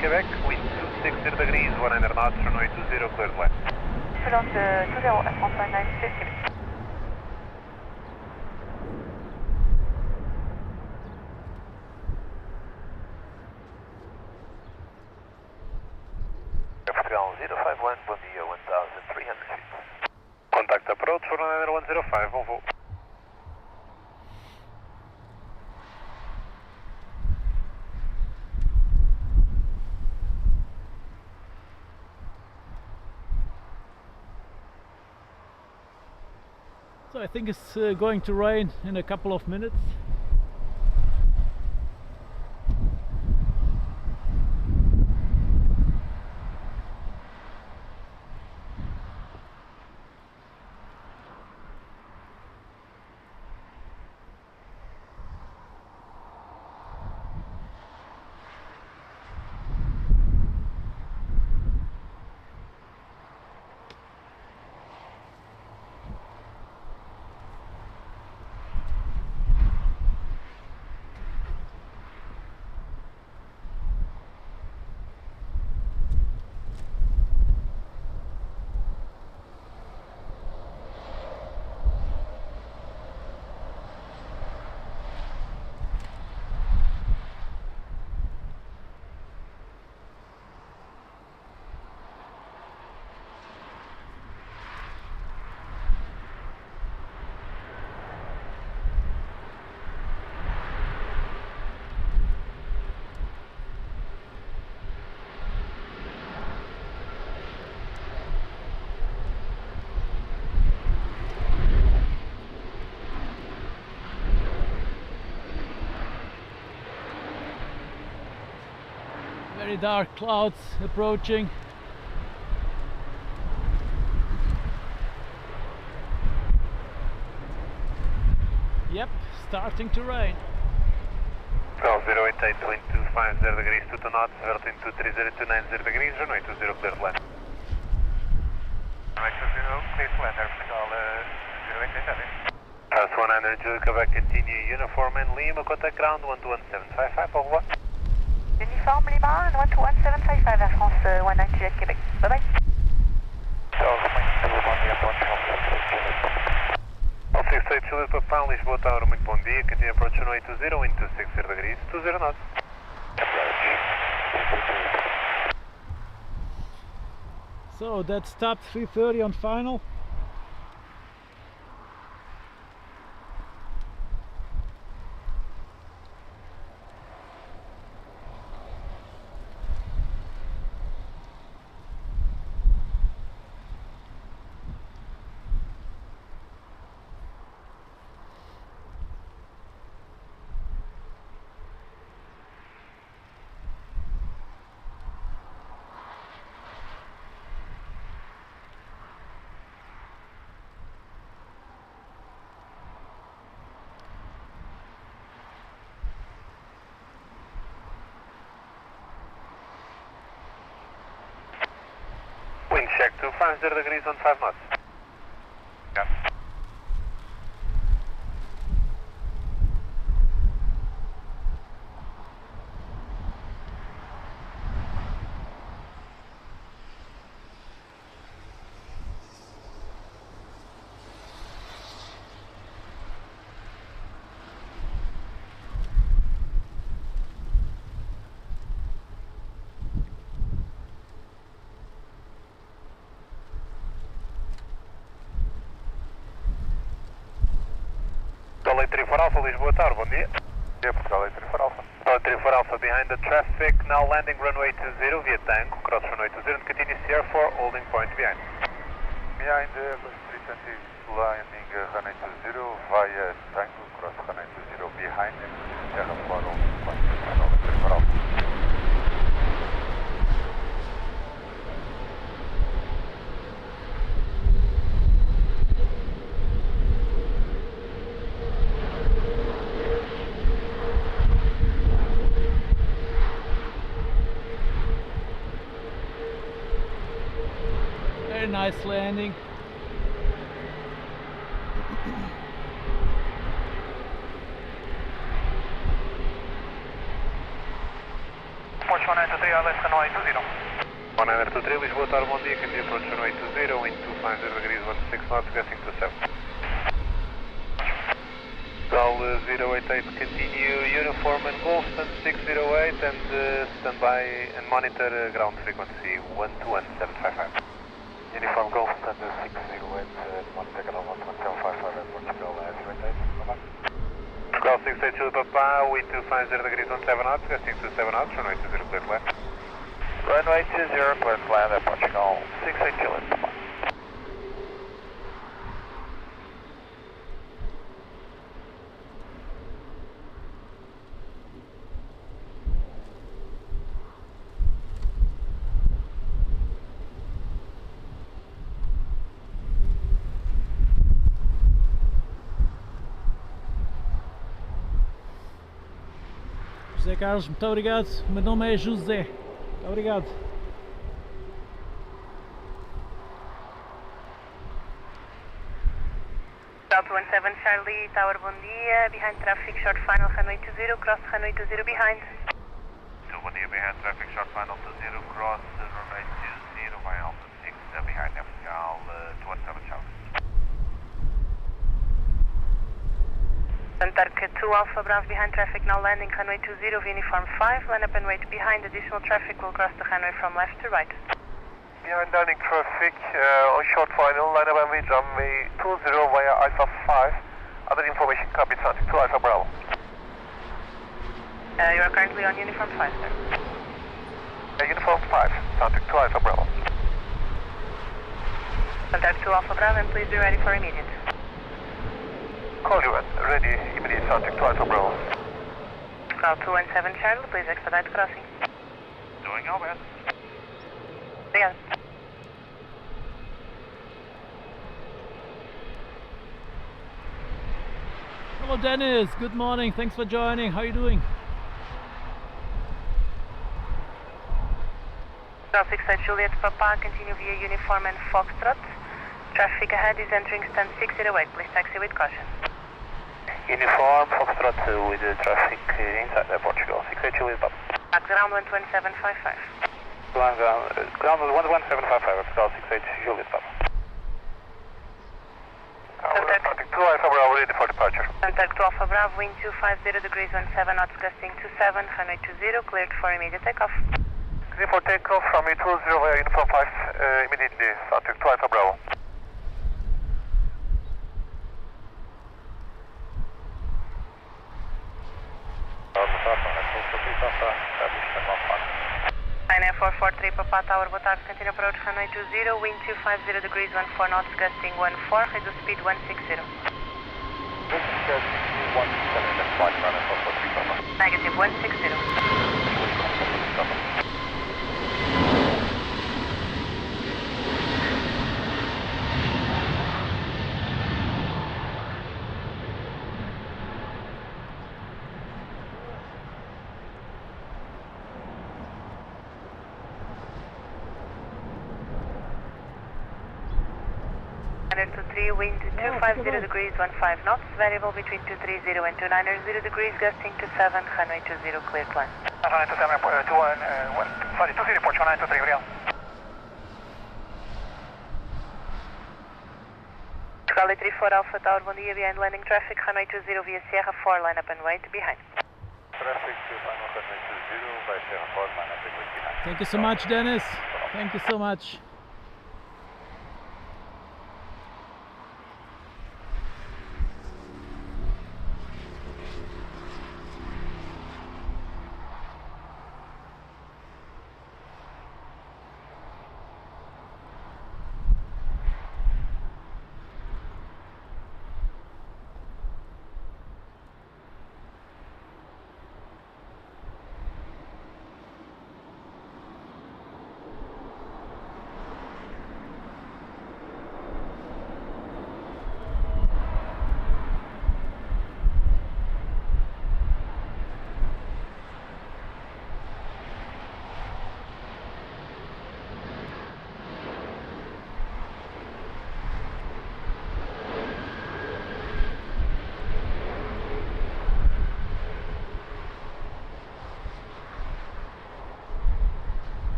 Quebec, wind 260 degrees, 100 knots, runway 20, cleared left. Excellent, 20 at France 19, Quebec. Portugal 051, bom dia, 1,300 feet. Contact approach for 105, bon vol. So I think it's going to rain in a couple of minutes. Very dark clouds approaching. Yep, starting to rain. Well, 088, wind 250 degrees, 2 knots, vertical 230 to 90 degrees, runway 20 clear to land. Runway 20, clear to land, vertical 088, House 100, Julie, Quebec, continue, uniform and Lima, contact ground 121755, au revoir. Uniforme Lima, 121755, Air France 19 Juliette Québec. Bye bye. All 68 Juliette Papa, Lisboa Tower, muito bom dia, continue approach runway 20, wind 260 degrees, 20 knots. So that stopped 3:30 on final. Wind check 250 degrees on 5 knots. Yeah. Golly 3 for Alpha, Lisboa Tower, bom dia. Yep, Golly 3 for Alpha. Golly 3 for Alpha, behind the traffic, now landing runway 20 via Tango, cross runway 20 and continue CR4, holding point behind. Behind the 320 landing runway 20 via Tango, cross runway 20 behind him, CR4, holding point behind, Golly 3 for Alpha. Very nice landing. Approach 193, I'll left runway 20. 123, Lisboa Tower, bom dia, continue approach runway 20, wind 250 degrees, 16 knots, passing to 7. Gol 088, continue, uniform and Golf, stand 608 and stand by and monitor ground frequency 121755. Uniform Golf, stand 608, monitor ground 121755 at Portugal 088, bye-bye. Gol 68 Julie Papa, wind 250 degrees, 17 knots, passing to 7 knots, runway 20 clear to land. Runway 20, clear to land at Portugal 68 Juliet, bye-bye. José Carlos, muito obrigado. O meu nome é José. Obrigado. Delta 17 Charlie, Tower, bom dia. Behind traffic, short final, runway 20, cross runway 20 behind. So, bom dia, behind traffic, short final 20, cross runway 20, via Alpha 6, behind vertical 217 Charlie. Antark 2 Alpha Bravo, behind traffic, now landing runway 20, uniform 5, line up and wait behind. Additional traffic will cross the runway from left to right. Behind landing traffic, on short final, line up and wait runway 20 via Alpha 5. Other information copy, Santic 2 Alpha Bravo. You are currently on uniform 5, sir. Uniform 5, Santic 2 Alpha Bravo. Antark 2 Alpha Bravo, and please be ready for immediate. Call you at ready, immediate Santic 2 Alpha Bravo. Call 217 Charlie, please expedite crossing. Doing our best. Obrigado. Hello Dennis, good morning, thanks for joining. How are you doing? Traffic side Juliet Papa, continue via uniform and Foxtrot. Traffic ahead is entering stand 608, please taxi with caution. Uniform, Foxtrot with the traffic inside Portugal, 68 Juliet Papa. Ground 12755. Ground 11755, Portugal, 68 Juliet Papa. Contact 2 Alpha Bravo, ready for departure. Contact 2 Alpha Bravo, wind 250 degrees 17 knots, gusting 27, runway 20, cleared for immediate takeoff. Clear for takeoff from 20 via uniform 5, immediately. Contact 2 Alpha Bravo. Nine 443 Papa Tower, boa tarde, continue approach runway 20, wind 250 degrees 14 knots, gusting 14, reduce speed 160. Negative 160. To 3, wind 250 degrees 15 knots, variable between 230 and 290 degrees, gusting to 7, runway 20, clear climb. Runway 27, 20, Portugal 923, real. Charlie 34 Alpha Tower, bom dia, behind landing traffic, runway 20 via Sierra 4, line up and wait behind. Traffic final runway 20 by Sierra 4, line up and wait behind. Thank you so much Dennis, thank you so much.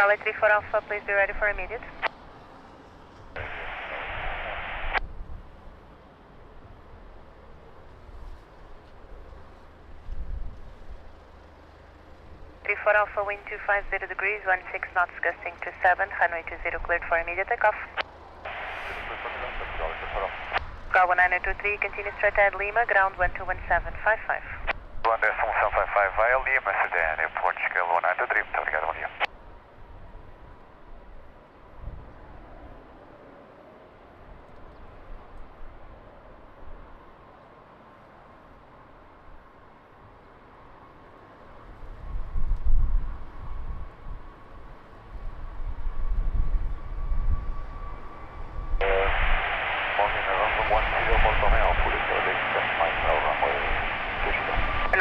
Charlie 34 Alpha, please be ready for immediate. For Alpha, wind 250 degrees, 16 knots, gusting to 7, runway 20, cleared for immediate takeoff. Ground 1923, continue straight ahead Lima, ground 121.755. 1.1755 via Lima, Sedan, Portugal 1923, muito obrigado, bom dia.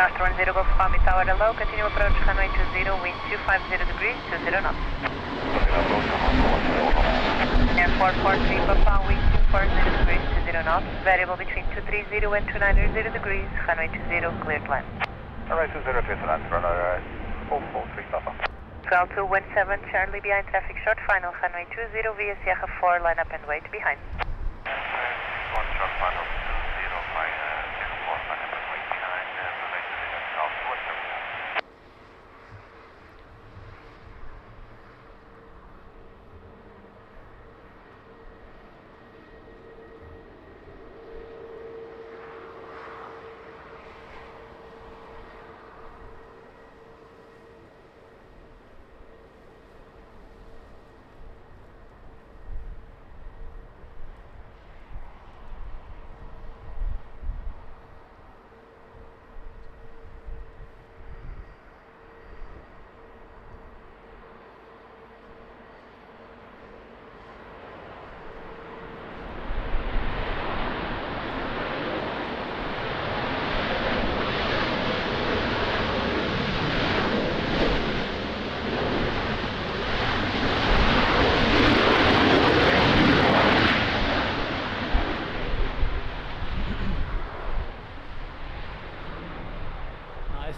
Nostro 10 Golf Palmy Tower hello, continue approach runway 20, wind 250 degrees, 20 knots. Airport 43 Papa, wind 240 degrees, 20 knots, variable between 230 and 290 degrees, runway 20, cleared land. Alright, 20, runner 443 Papa. 1217 Charlie behind traffic short, final runway 20 via Sierra 4, line up and wait behind. One short final 20 by 24, line up and wait behind, runway 20 southwest.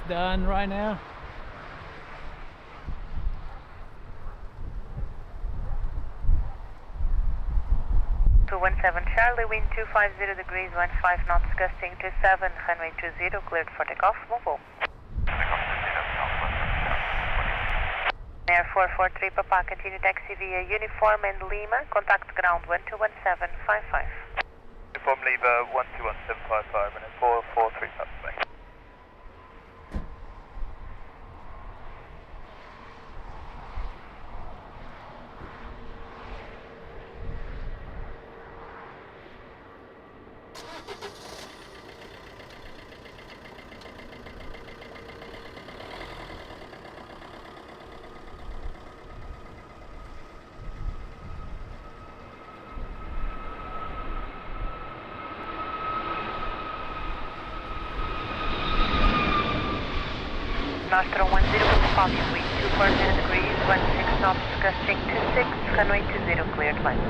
done right now. 217 Charlie, wind 250 degrees, 15 knots, gusting to 7, runway 20, cleared for takeoff, move on. Air 443 Papa, continue taxi via Uniform and Lima, contact ground 121755. Uniform Lima 121755, minute 443 Papa. Nostrum 10 will copy, wind 240 degrees, 16 knots, gusting to 6, runway 20, cleared line.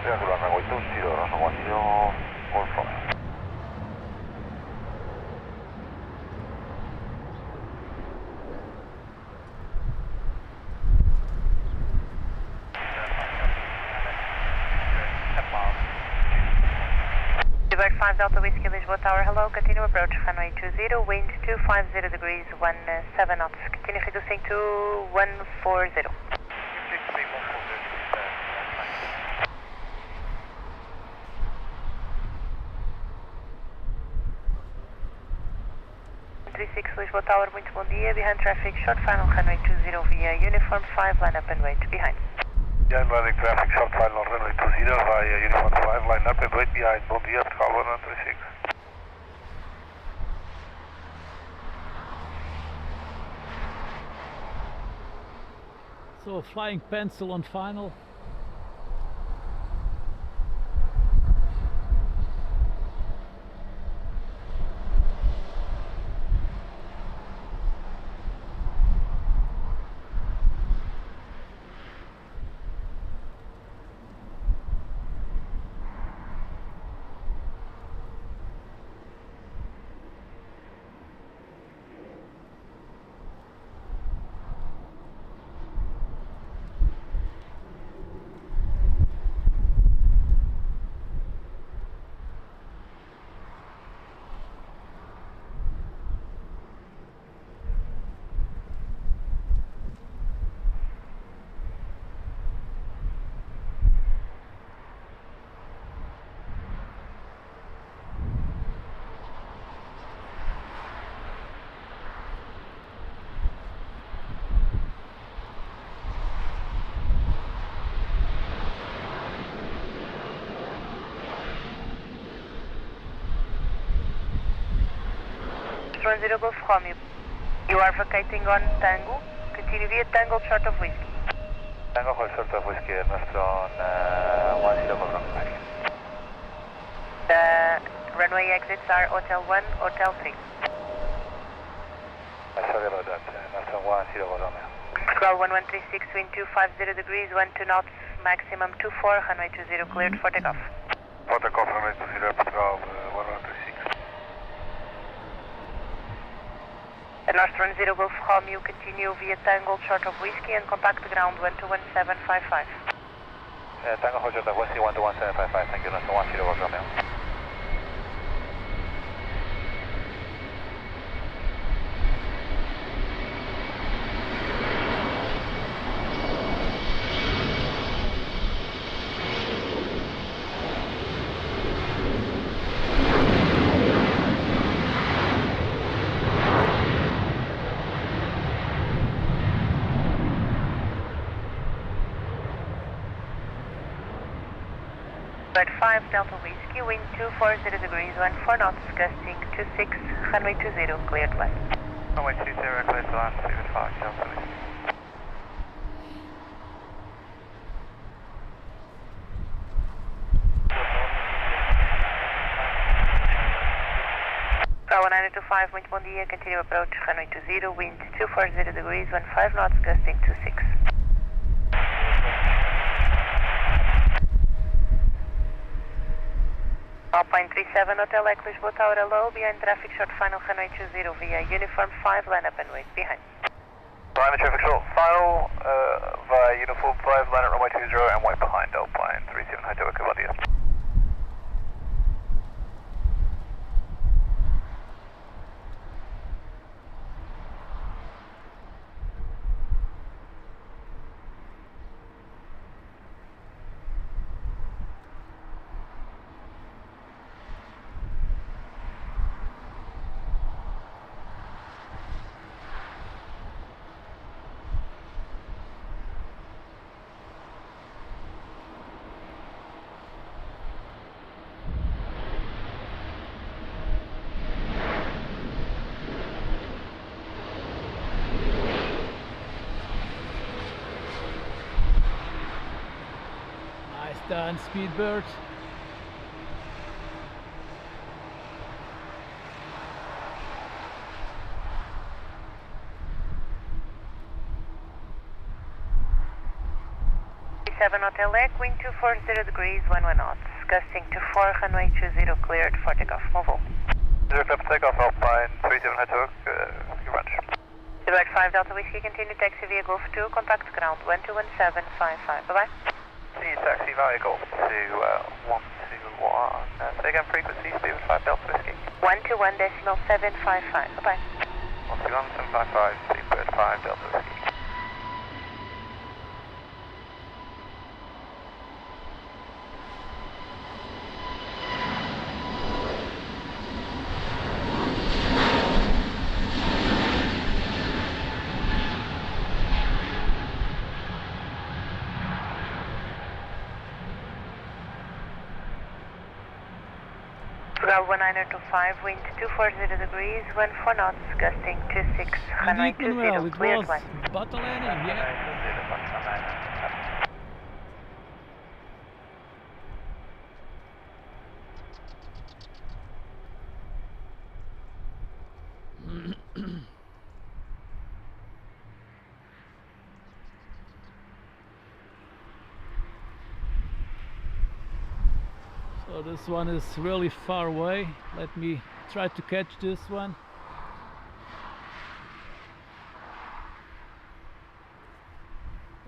Yeah, runway 20, runway 10, all fine. Bird 5 Delta Whiskey Lisbon Tower, hello, continue approach, runway 20, wind 250 degrees, 17 knots, continue reducing to 140. Lisbon Tower, muito bom dia, behind traffic, short final, runway 20 via Uniform 5, line up and wait behind. Behind landing traffic, short final, runway 20 via Uniform 5, line up and wait behind, bom dia, Portugal 136. So flying pencil on final. Golf Romeo. You are vacating on Tango. Continue via Tango short of whiskey. Tango short of whiskey, nuestro 10 Golf Romeo. The runway exits are Hotel 1, Hotel 3. Sorry about that, nuestro 10 Golf Romeo. Portugal 1136, wind 250 degrees, 12 knots, maximum 24, runway 20, cleared for takeoff. For takeoff, runway 20, Portugal 1136. Nostrum 0 Golf Romeo, continue via Tango short of whiskey and contact ground 121755. Tango short of whiskey 121755, thank you, Nostrum 10 Golf Romeo. Bird 5 Delta Whiskey, wind 240 degrees, 14 knots, gusting to 6, runway 20, cleared line. Runway 20, cleared line, 5 Delta Whiskey. Tower 925, muito bom dia, continue approach, runway 20, wind 240 degrees, 15 knots, gusting to 6. Alpine 37 Hotel Echo Lisboa Tower hello, behind traffic short final runway 20 via uniform 5, line up and wait behind. Behind the traffic short final, via uniform 5, line up runway 20 and wait behind Alpine 37 Hotel Echo Busiest. Nice done, Speedbird. Hotel Echo, wind 240 degrees, 11 knots, gusting to 4, runway 20 cleared for takeoff, move all. 0 clear for takeoff, Alpine 37 Hotel Echo, you ranch. Direct 5 Delta Whiskey, continue taxi via Golf 2, contact ground 121755, bye-bye. Continue taxi via Golf to 121, say again frequency, speed of 5 Delta Whiskey. 121.755, bye-bye. 121.755, speed 5 Delta Whiskey. Portugal 1925, wind 240 degrees, 14 knots, gusting 26, runway Indeed, Manuel, 20, it cleared was 1. battle landing, yeah. So this one is really far away. Let me try to catch this one.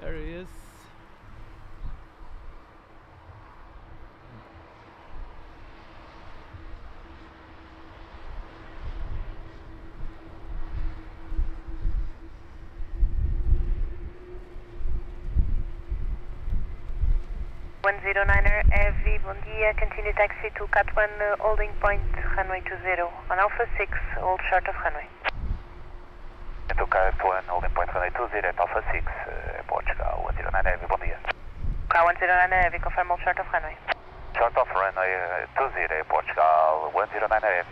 There he is. .109er Heavy, bom dia, continue taxi to Cat 1 holding point, runway 20, on Alpha 6, hold short of runway. To Cat 1 holding point, runway 20 at Alpha 6, Portugal 109 Heavy, bom dia. Car 109 Heavy, confirm hold short of runway. Short of runway 20, Portugal 109 Heavy.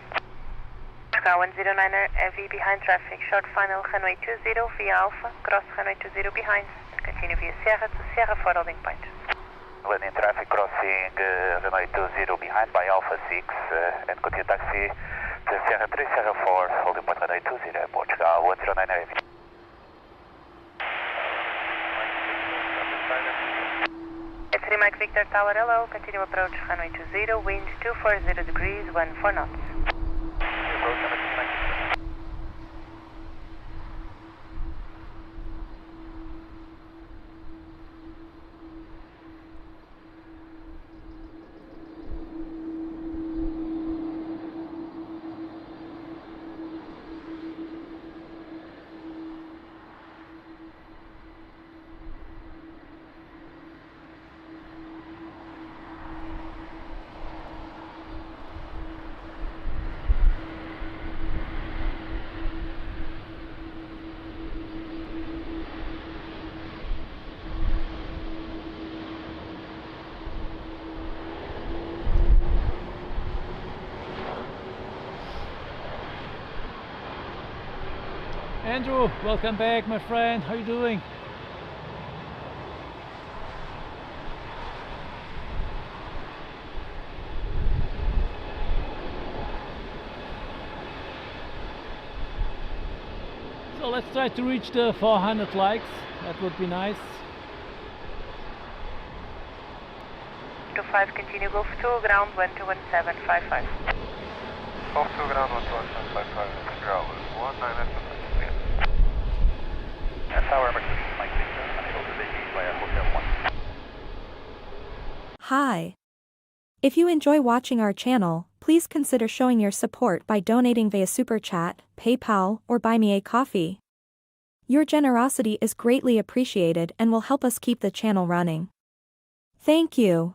Car 109er Heavy, behind traffic, short final, runway 20 via Alpha, cross runway 20 behind, continue via Sierra to Sierra 4 holding point. Landing traffic crossing runway 20 behind by Alpha 6 and continue taxi to Sierra 3, Sierra 4, holding point runway 20, Portugal 109 Heavy. It's 3 Mike Victor Tower, hello, continue approach runway 20, wind 240 degrees, 14 knots. Andrew, welcome back, my friend. How are you doing? So let's try to reach the 400 likes. That would be nice. 25 755, continue Golf 2, ground 121.755. Golf 2, ground 121.755, ground 19. Tower number 3, Mike Victor, unable to vacate via Hotel 1. Hi. If you enjoy watching our channel, please consider showing your support by donating via Super Chat, PayPal, or Buy Me a Coffee. Your generosity is greatly appreciated and will help us keep the channel running. Thank you.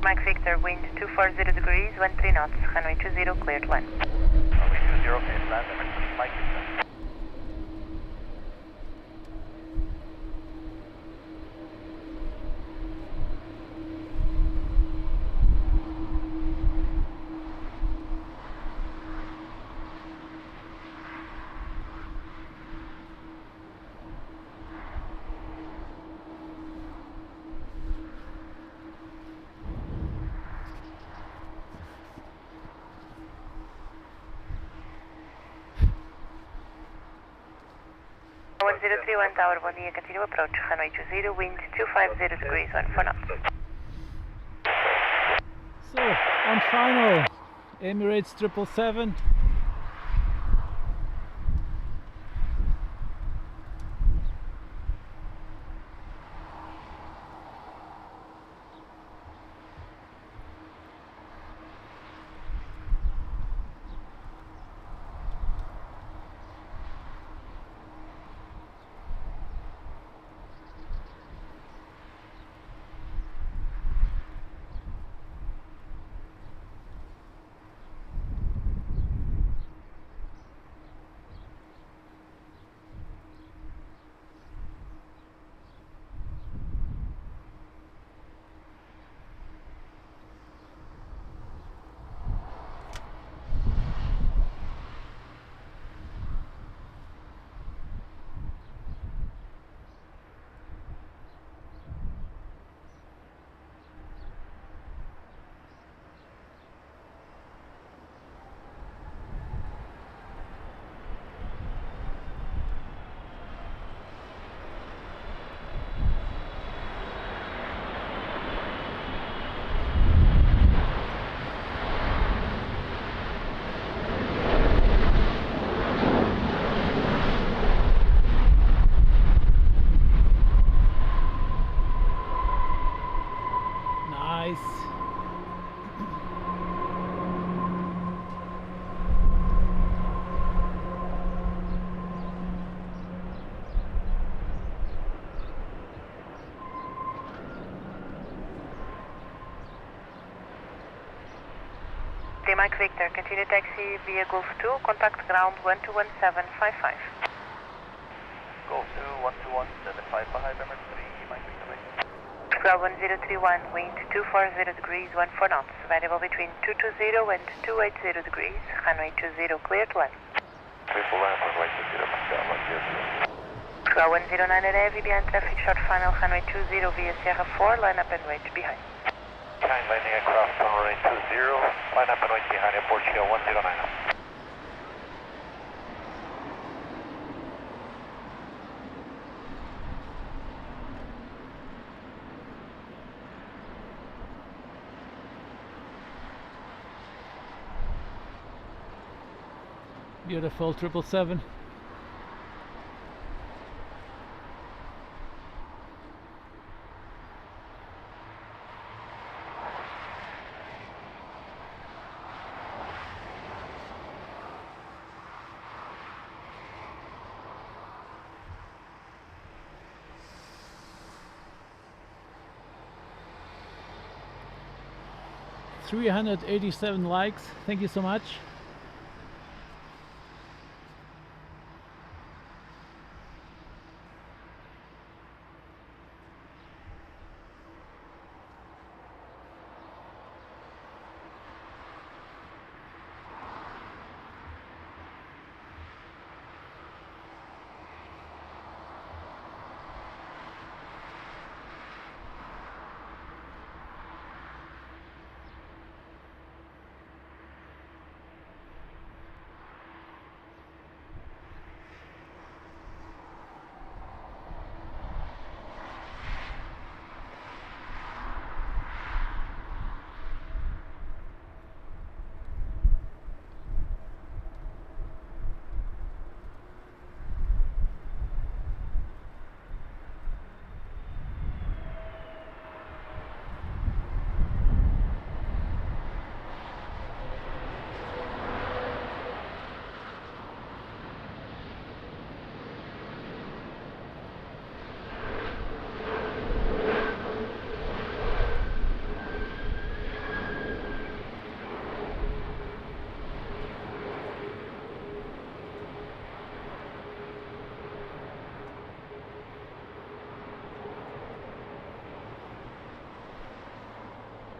Mike Victor, wind 240 degrees, 13 knots, runway 20, cleared land. Runway 20, cleared land, emergency Mike Victor. Tower 031 Tower, bom dia, continue approach, runway 20, wind 250 degrees, 14 knots. So, on final, Emirates 777. Nice. Mike Victor, continue taxi via Golf 2, contact ground 121.755. Golf 2, 121.755, emergency Mike Victor. Ground 1031, wind 240 degrees, 14 knots, variable between 220 and 280 degrees, runway 20, cleared land. Triple land, runway 20, Pascal, 109. Ground 109 at heavy, behind traffic short final, runway 20 via Sierra 4, line up and wait behind. Kind landing across runway 20, line up and wait behind airport shield 109. Beautiful 777. $387 likes. Thank you so much.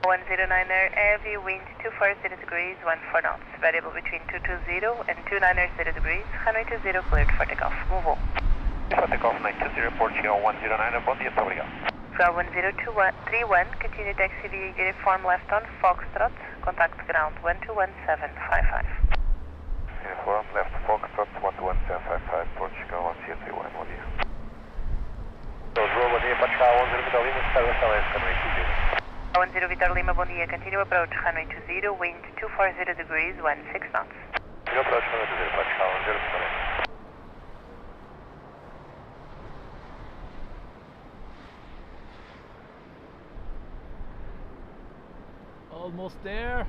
109er, heavy wind 240 degrees, 14 knots, variable between 220 and 290 degrees, runway 20 cleared for takeoff, move on. For takeoff 920, Portugal 109er, bom dia, muito obrigado. Swell 1031, continue taxi via uniform left on Foxtrot, contact ground 121755. Uniform left Foxtrot 121755, Portugal 1031, bom dia. Bom dia, Portugal 10 Vitor Lima, Service LS, runway 20. 10 Vitor Lima, bom dia, continue approach, runway 20, wind 240 degrees, 16 knots. Continue approach, runway 20, Portugal 10 Vitor Lima. Almost there.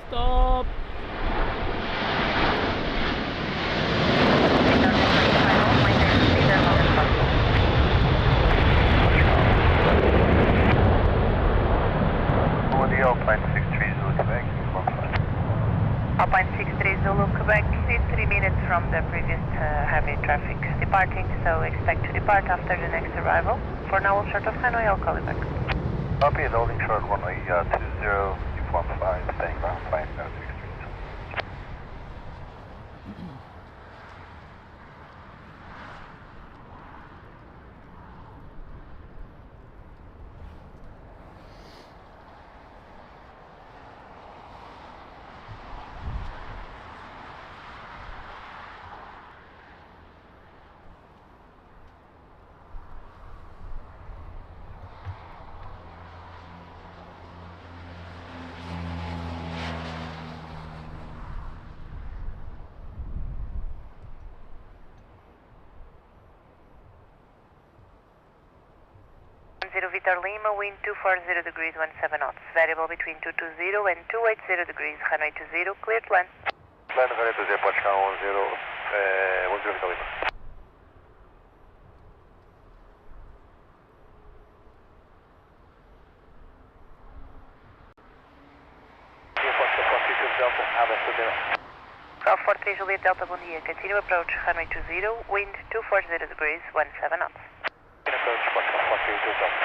Stop. Alpine 63 Zulu Quebec, Alpine 63 Zulu Quebec is 3 minutes from the previous heavy traffic departing, so expect to depart after the next arrival. For now, we'll short of Hanoi, I'll call you back. Copy, holding short runway 20, uniform 5, staying ground, flying 63. Vitor Lima, wind 240 degrees, 17 knots, variable between 220 and 280 degrees, runway 20, cleared land. Land runway 20, Portugal 10 Vitor Lima. Golf 43 Juliet Delta, bom dia, continue approach, runway 20, wind 240 degrees, 17 knots. Approach, Portugal 43 Juliet Delta.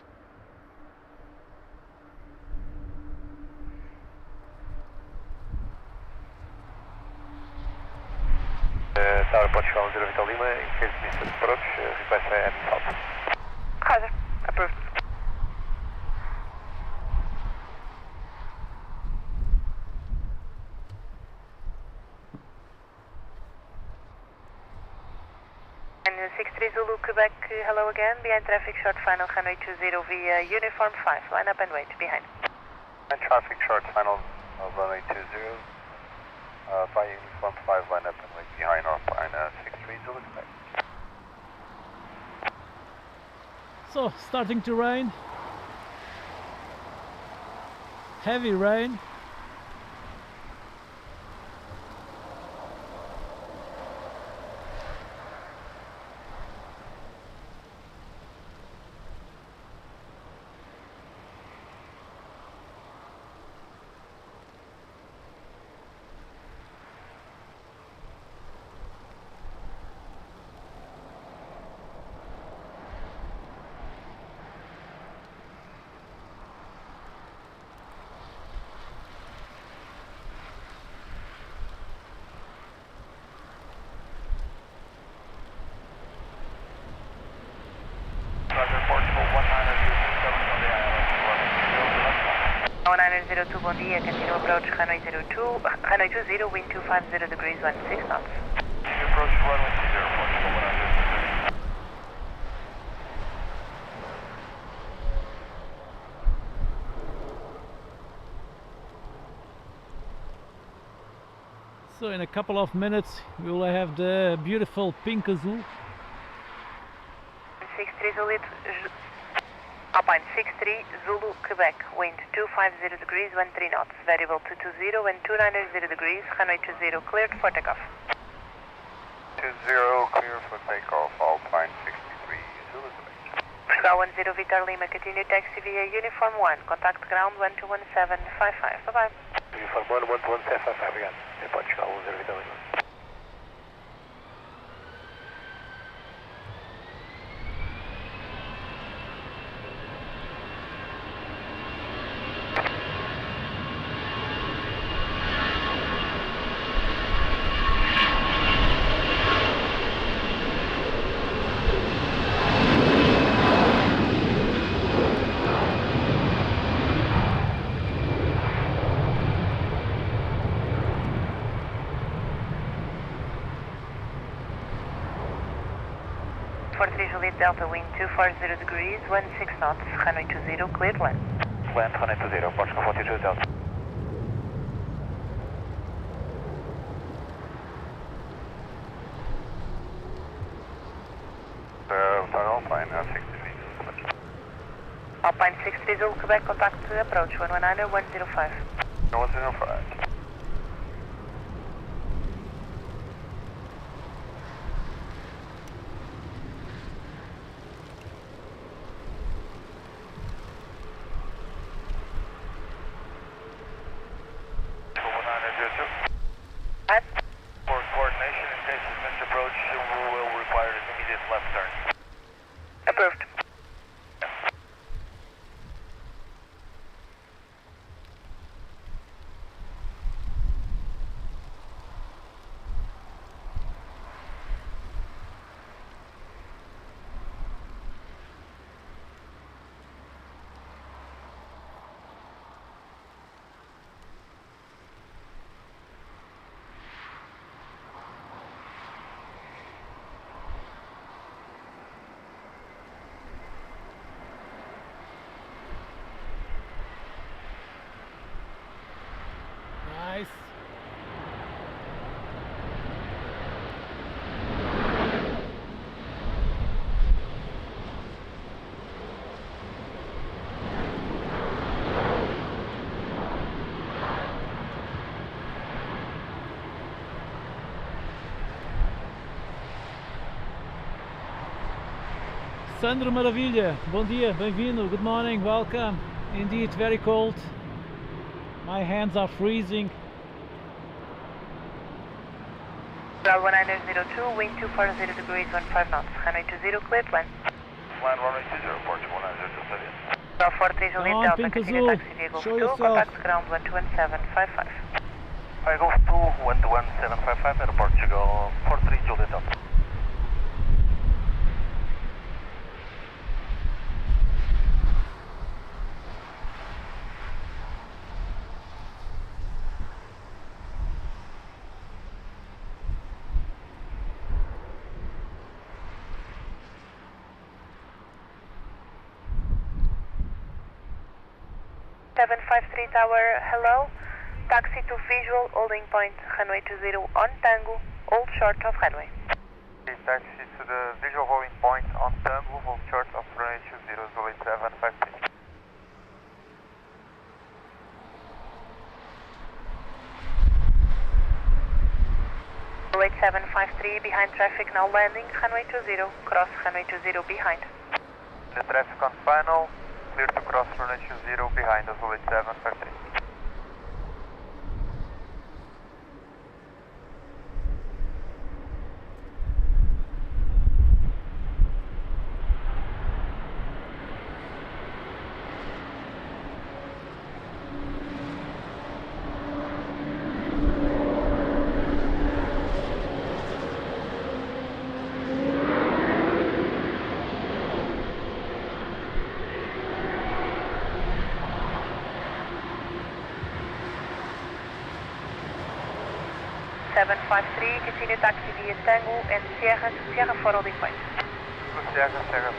Tower Portugal 0 Vitor Lima, in case missed approach, request and stop. Roger, approved. And 63 Zulu Quebec, hello again, behind traffic short final, runway 20 via uniform 5, line up and wait, behind. And traffic short final of runway 20. By uniform 5, line up and wait behind Alpine 63 Zulu Quebec. So, starting to rain. Heavy rain. Runway 02, bom dia, continue approach, runway 02, runway 20, wind 250 degrees, 16 knots. Approach runway 20, Portugal 100. So in a couple of minutes we will have the beautiful pink azul. 63 Zulu, Alpine 63 Zulu Quebec, wind 250 degrees, 13 knots, variable 220 and 290 degrees, runway 20 cleared for takeoff. 20 clear for takeoff, Alpine 63 Zulu Quebec. Portugal 10 Vitor Lima, continue taxi via Uniform 1, contact ground 121755, bye-bye. Uniform 1, 121755, obrigado. É Portugal 10 Vitor Lima. Juliet Delta, wind 240 degrees, 16 knots, runway 20, cleared land. Land runway 20, Portugal 42 Delta. Alpine 6 degrees. Alpine 6 diesel, Quebec, contact approach 119, 105. 105. For coordination, in case of missed approach, we will require an immediate left turn. Approved. Nice. Sandro Maravilha, bom dia, bem-vindo, good morning, welcome. Indeed, very cold. My hands are freezing. Ground 1902, wind 240 degrees, 15 knots, runway 20, cleared land. Land runway 20, Portugal 902. Ground 43 Juliet On, Delta, pink continue azul. taxi via Golf Show 2, yourself. contact ground 121755. Hi, Golf 2, 121755, at Portugal 43 Juliet Delta. Tower, hello. Taxi to visual holding point, runway 20 on Tango, hold short of runway. Taxi to the visual holding point on Tango, hold short of runway 20, Zulu 753. 8753 behind traffic, now landing, runway 20, cross runway 20 behind. The traffic on final, clear to cross runway 20 behind us, Zulu 753. Continue taxi via Tango and Sierra to Sierra for holding point. Sierra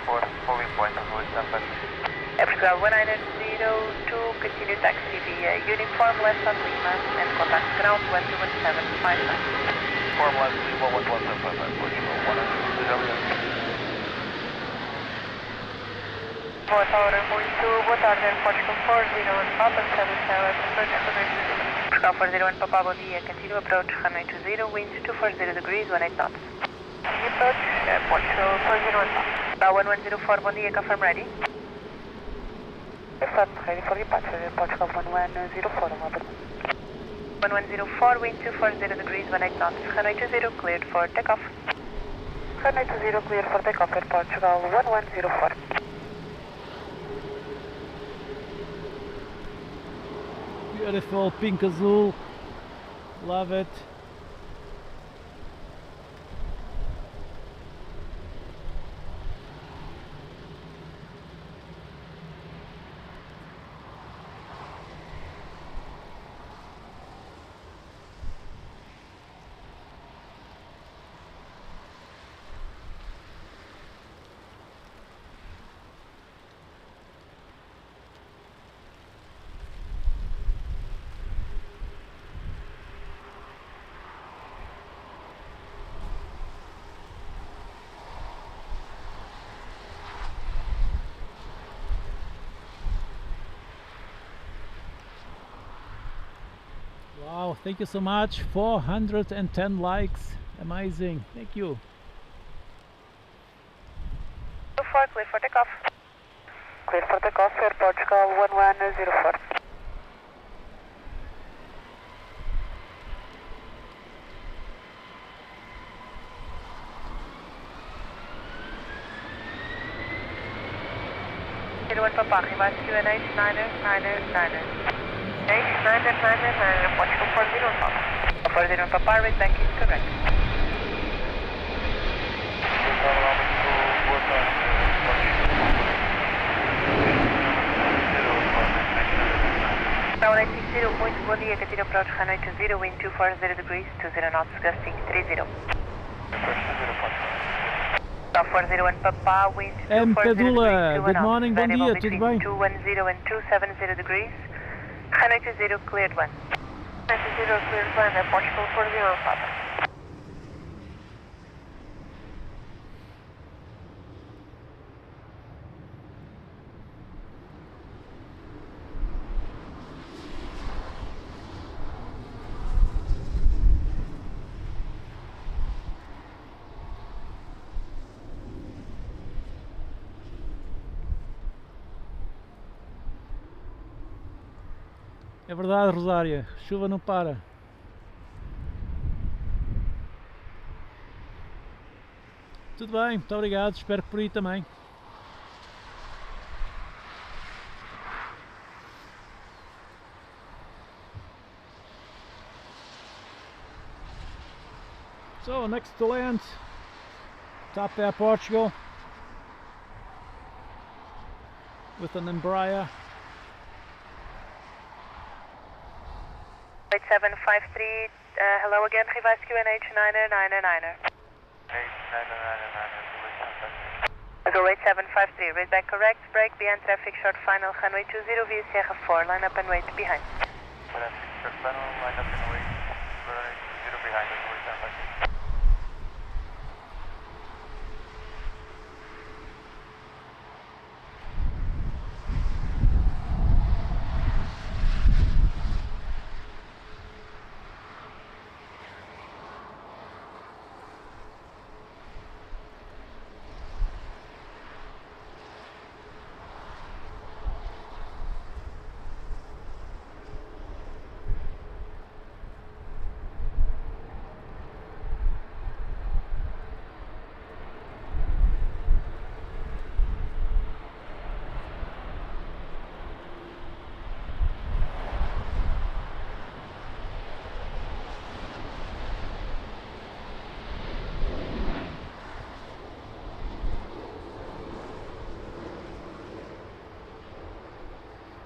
for holding point, Zulu 753. Portugal 1902, continue taxi via Uniform left on Lima and contact ground 121755. Form left Lima 11755, Portugal 120. Boa tarde, muito boa tarde, Portugal 401, Papa 77, approach runway 20. Portugal 401, Papa, bom dia, continue approach runway 20, winds 240 degrees, 18 knots. Approach, Portugal 401, Papa. Now 1104, bom dia, confirm ready. Confirm ready for departure, Portugal 1104, 1104, wind 240 degrees, 18 knots, runway 20 cleared for takeoff. runway 20 cleared for takeoff, Air Portugal 1104. Beautiful pink azul, love it. Wow, thank you so much. 410 likes. Amazing. Thank you. 24, clear for takeoff. Clear for takeoff, Air Portugal 1104. Papa, revised QNH 9er. H9er, Portugal 40 on Papa. 40 on Papa, right bank is correct. Now 960, point bom dia, continue approach runway 20, wind 240 degrees, 20 knots, gusting 30. 401 Papa, wind 240 degrees, good morning, bom dia, tudo bem? 210 and 270 degrees, runway 20 cleared 1. 90 cleared 1, Portugal 40 on Papa. É verdade, Rosária, chuva não para. Tudo bem, muito obrigado, espero que por aí também. So, next to land, top Air Portugal with an Embraer. 8753, hello again, revised QNH 9er. 8753, read back correct, brake behind traffic short final, runway 20 via Sierra 4, line up and wait behind. Short final, line up and wait, runway 20 behind,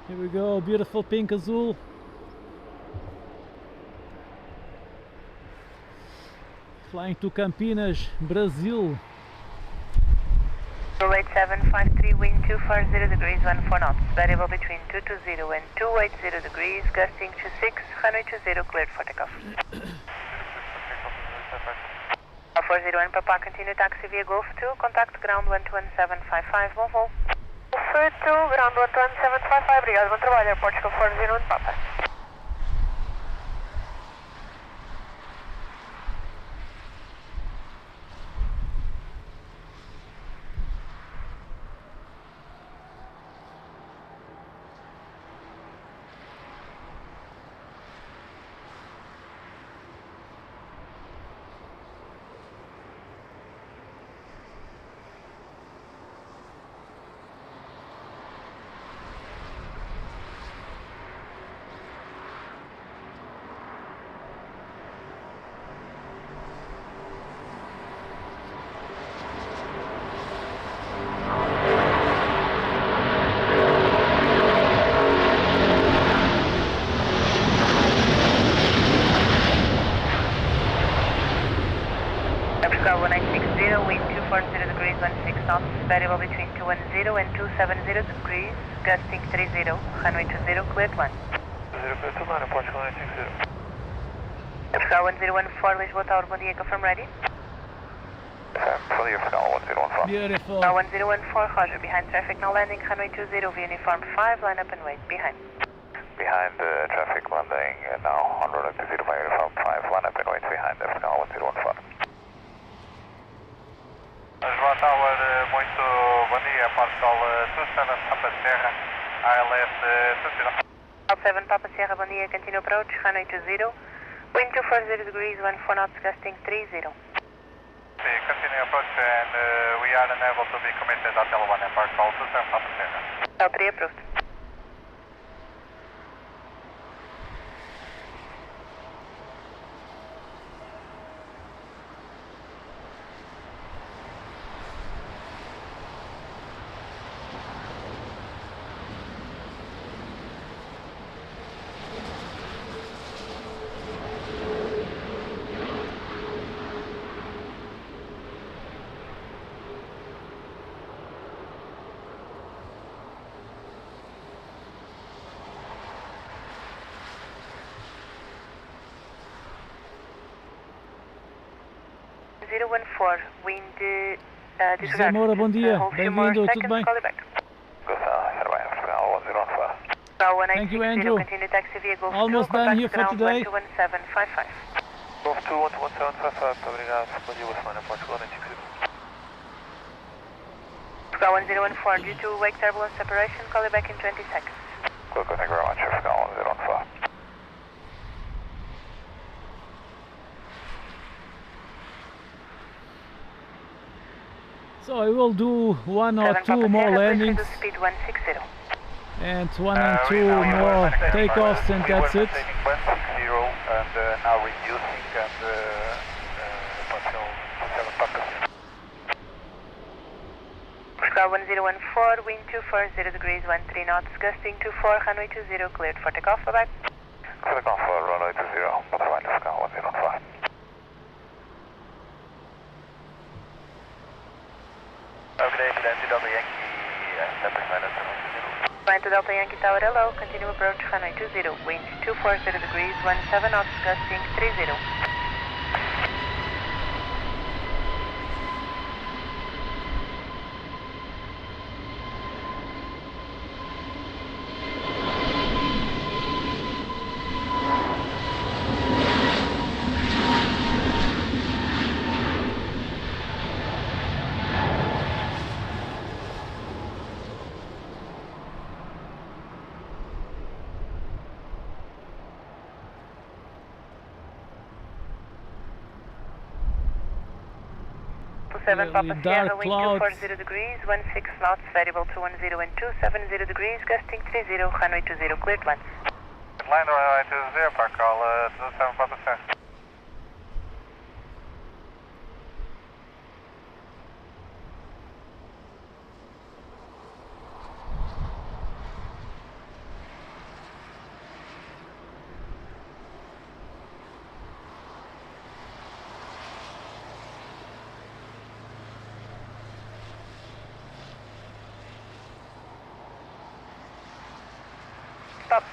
Here we go, beautiful pink azul. Flying to Campinas, Brazil. 8753, wind 240 degrees, 14 knots, variable between 220 and 280 degrees, gusting to 6, runway 20 cleared for takeoff. 401 Papa, continue taxi via Golf 2, contact ground 11755, bom voo. Golf 2, ground 11755, obrigado, bom trabalho, Air Portugal 401 Papa. variable between 210 and 270 degrees, gusting 30, runway 20, cleared 1. 0 clear to line, Portugal 960. Portugal 1014, Lisbon Tower, bom dia, confirm ready. Fully Portugal 1014. Beautiful. Portugal 1014, Roger, behind traffic, now landing, runway 20, via uniform 5, line up and wait, behind. Behind traffic landing now on runway 20 by uniform 5, line up and wait behind Portugal 1014. Lisbon Tower, muito bom dia, Portugal 27 Papa Sierra, ILS 20. 7 Papa Sierra, bom dia, continue approach, runway 20, wind 240 degrees, 14 knots, gusting 30. Continue approach and we are unable to be committed at L1 and Portugal 27 Papa Sierra. L3 approved. Wind José Moura, bom dia. Bem-vindo, tudo bem? Thank you, Andrew. Almost done here for today. Golf 2, 11755, obrigado. Bom dia, Lisbon, Portugal 960. Portugal 1014, due to wake turbulence separation, call you back in 20 seconds. Good, thank you very much, Portugal 1014. So I will do one or two more landings Speed 160. and one and two more takeoffs and that's it. 160 and now reducing and Portugal 7 Papa Sierra. Portugal 1014, wind 240 degrees, 13 knots, gusting 24, runway 20, cleared for takeoff, bye-bye. For takeoff for runway 20, that's fine, Portugal 1014. Okay, Delta Yankee, Temperatures minus 720. Flying to Delta Yankee Tower, hello, continue approach, runway 20, wind 240 degrees, 17 knots, gusting 30. Papa Sierra, wind 240 degrees, 16 knots, variable 210 and 270 degrees, gusting 30, runway 20, cleared 1. Line runway 20, Portugal 27 Papa Sierra. Stop.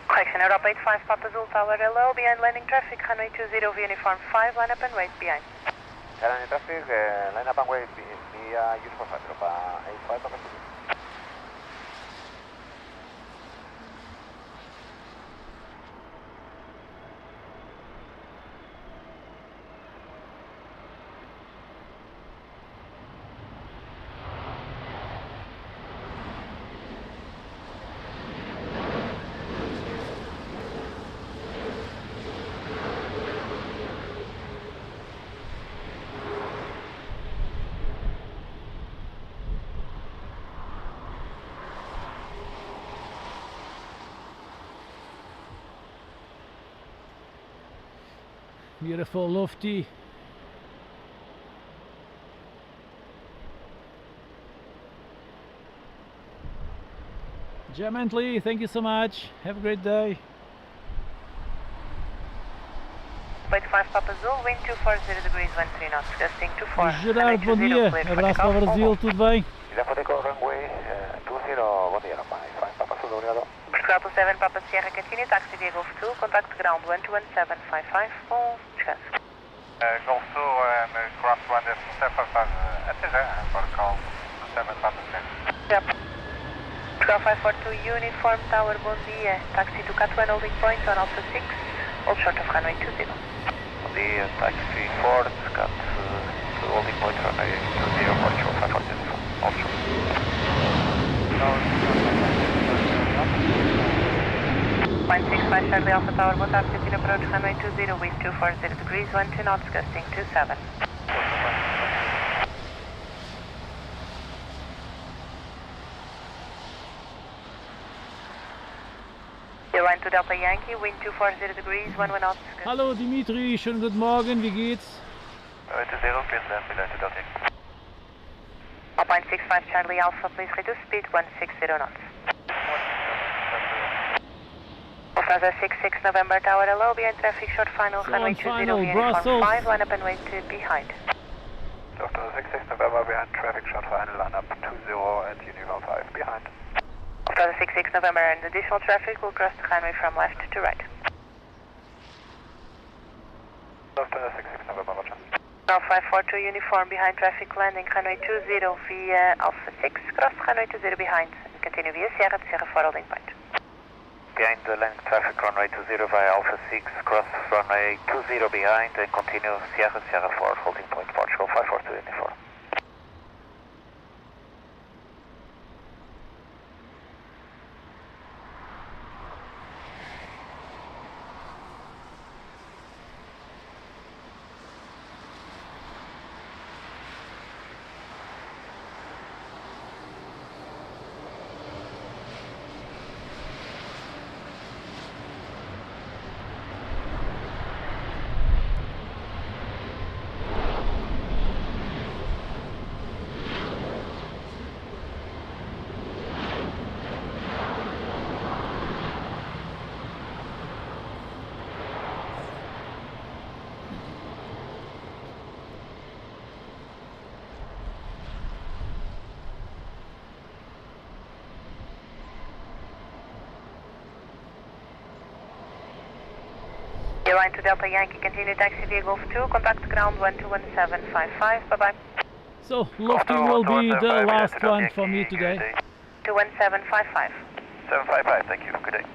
Correction, Europa 85, Papa Zulu Tower, hello, behind landing traffic, runway 20, uniform 5, line up and wait, behind. Landing traffic, line up and wait, via uniform 5, Europa 85, Papa Zulu. Beautiful, lofty. Gently, thank you so much. Have a great day. 85 Papa Zulu, wind 240 degrees, 13 knots, gusting 24. Gerardo, bom dia. Abraço para o Brasil, tudo bem? Identical runway 20, bom dia, fine, Papa Sul, obrigado. Portugal 27 Papa Sierra continue, taxi via Golf 2, contact ground 121.755, bom descanso. Golf 2 and Crosswind 755, até Portugal 27 Papa Sierra. Yep. Portugal 542 Uniform Tower, bom dia, taxi to Cat 1 holding point on Alpha 6, hold short of runway 20. Bom dia, taxi 4, Cat holding point runway 20, Portugal 542, hold short. 0.65 Charlie Alpha Tower, boa tarde, continue approach runway 20, wind 240 degrees, 12 knots, gusting 27. Line to Delta Yankee, wind 240 degrees, 11 knots. Hallo Dimitri, schönen guten Morgen, wie geht's? 20, clear to land, to Delta Yankee. 0.65 Charlie Alpha, please reduce speed, 160 knots. Lufthansa 66 November Tower, hello, behind traffic, short final, runway 20, uniform 5, line up and wait behind. Lufthansa 66 November, behind traffic, short final, line up 20 and uniform 5, behind. Lufthansa 66 November and additional traffic will cross the runway from left to right. Lufthansa 66 November, roger. Now 542 uniform behind traffic landing runway 20 via Alpha 6, cross runway 20 behind and continue via Sierra to Sierra 4 holding point. Behind the landing traffic runway 20 via Alpha 6, cross runway 20 behind and continue Sierra 4 holding point, Portugal 542 uniform. Line to Delta Yankee, continue taxi via Golf 2, contact ground 121.755, bye-bye. So, lofting will be the last one for me today. 21755. 755, thank you, good day.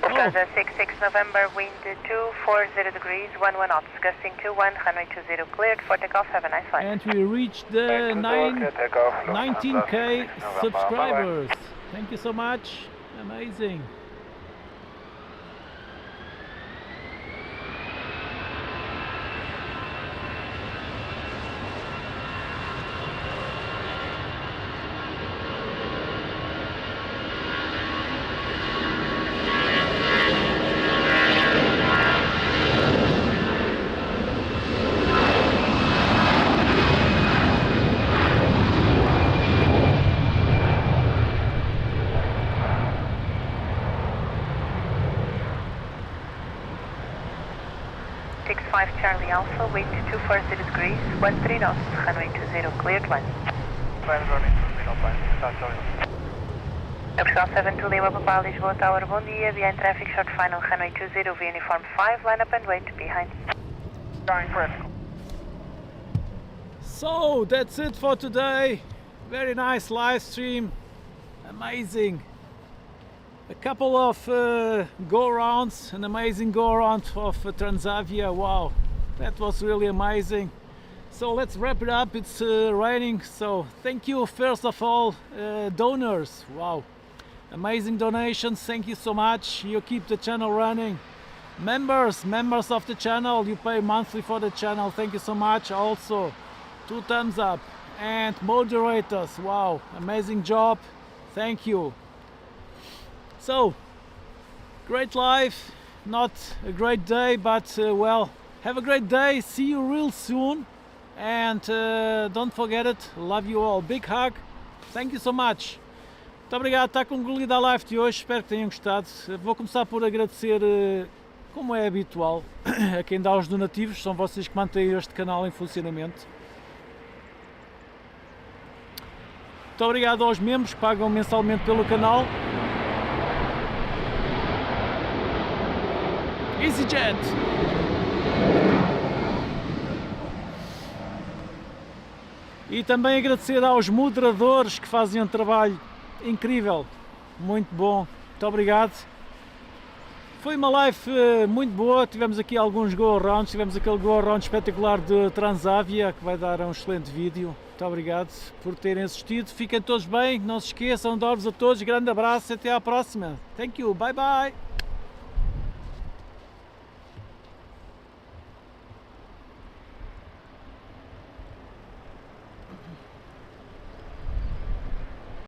Lufthansa 66 November, wind 240 degrees, 11 knots, gusting 21, runway 20 cleared for takeoff, have a nice flight. And we reached the 19k subscribers. Thank you so much, amazing. Charlie Alpha, wind 240 degrees, 13 knots, runway 20 cleared one. Plans running 20, plans, start showing. Portugal 72 Lima Papa Lisbon Tower, bom dia, behind traffic, short final, runway 20 via uniform 5, line up and wait behind. Going for it. So, that's it for today. Very nice live stream, amazing. A couple of go-rounds, an amazing go-round of Transavia, wow, that was really amazing. So let's wrap it up, it's raining, so thank you first of all, donors, wow, amazing donations, thank you so much, you keep the channel running. Members of the channel, you pay monthly for the channel, thank you so much, also 2 thumbs up. And moderators, wow, amazing job, thank you. So, great life, not a great day, but well, have a great day, see you real soon, and don't forget it, love you all, big hug, thank you so much. Muito obrigado, está concluída a live de hoje, espero que tenham gostado. Vou começar por agradecer, como é habitual, a quem dá os donativos, são vocês que mantêm este canal em funcionamento. Muito obrigado aos membros que pagam mensalmente pelo canal. EasyJet! E também agradecer aos moderadores que fazem um trabalho incrível, muito bom. Muito obrigado. Foi uma live muito boa, tivemos aqui alguns go-arounds, tivemos aquele go-around espetacular de Transavia, que vai dar um excelente vídeo. Muito obrigado por terem assistido, fiquem todos bem, não se esqueçam, adoro-vos a todos, grande abraço e até à próxima. Thank you, bye bye!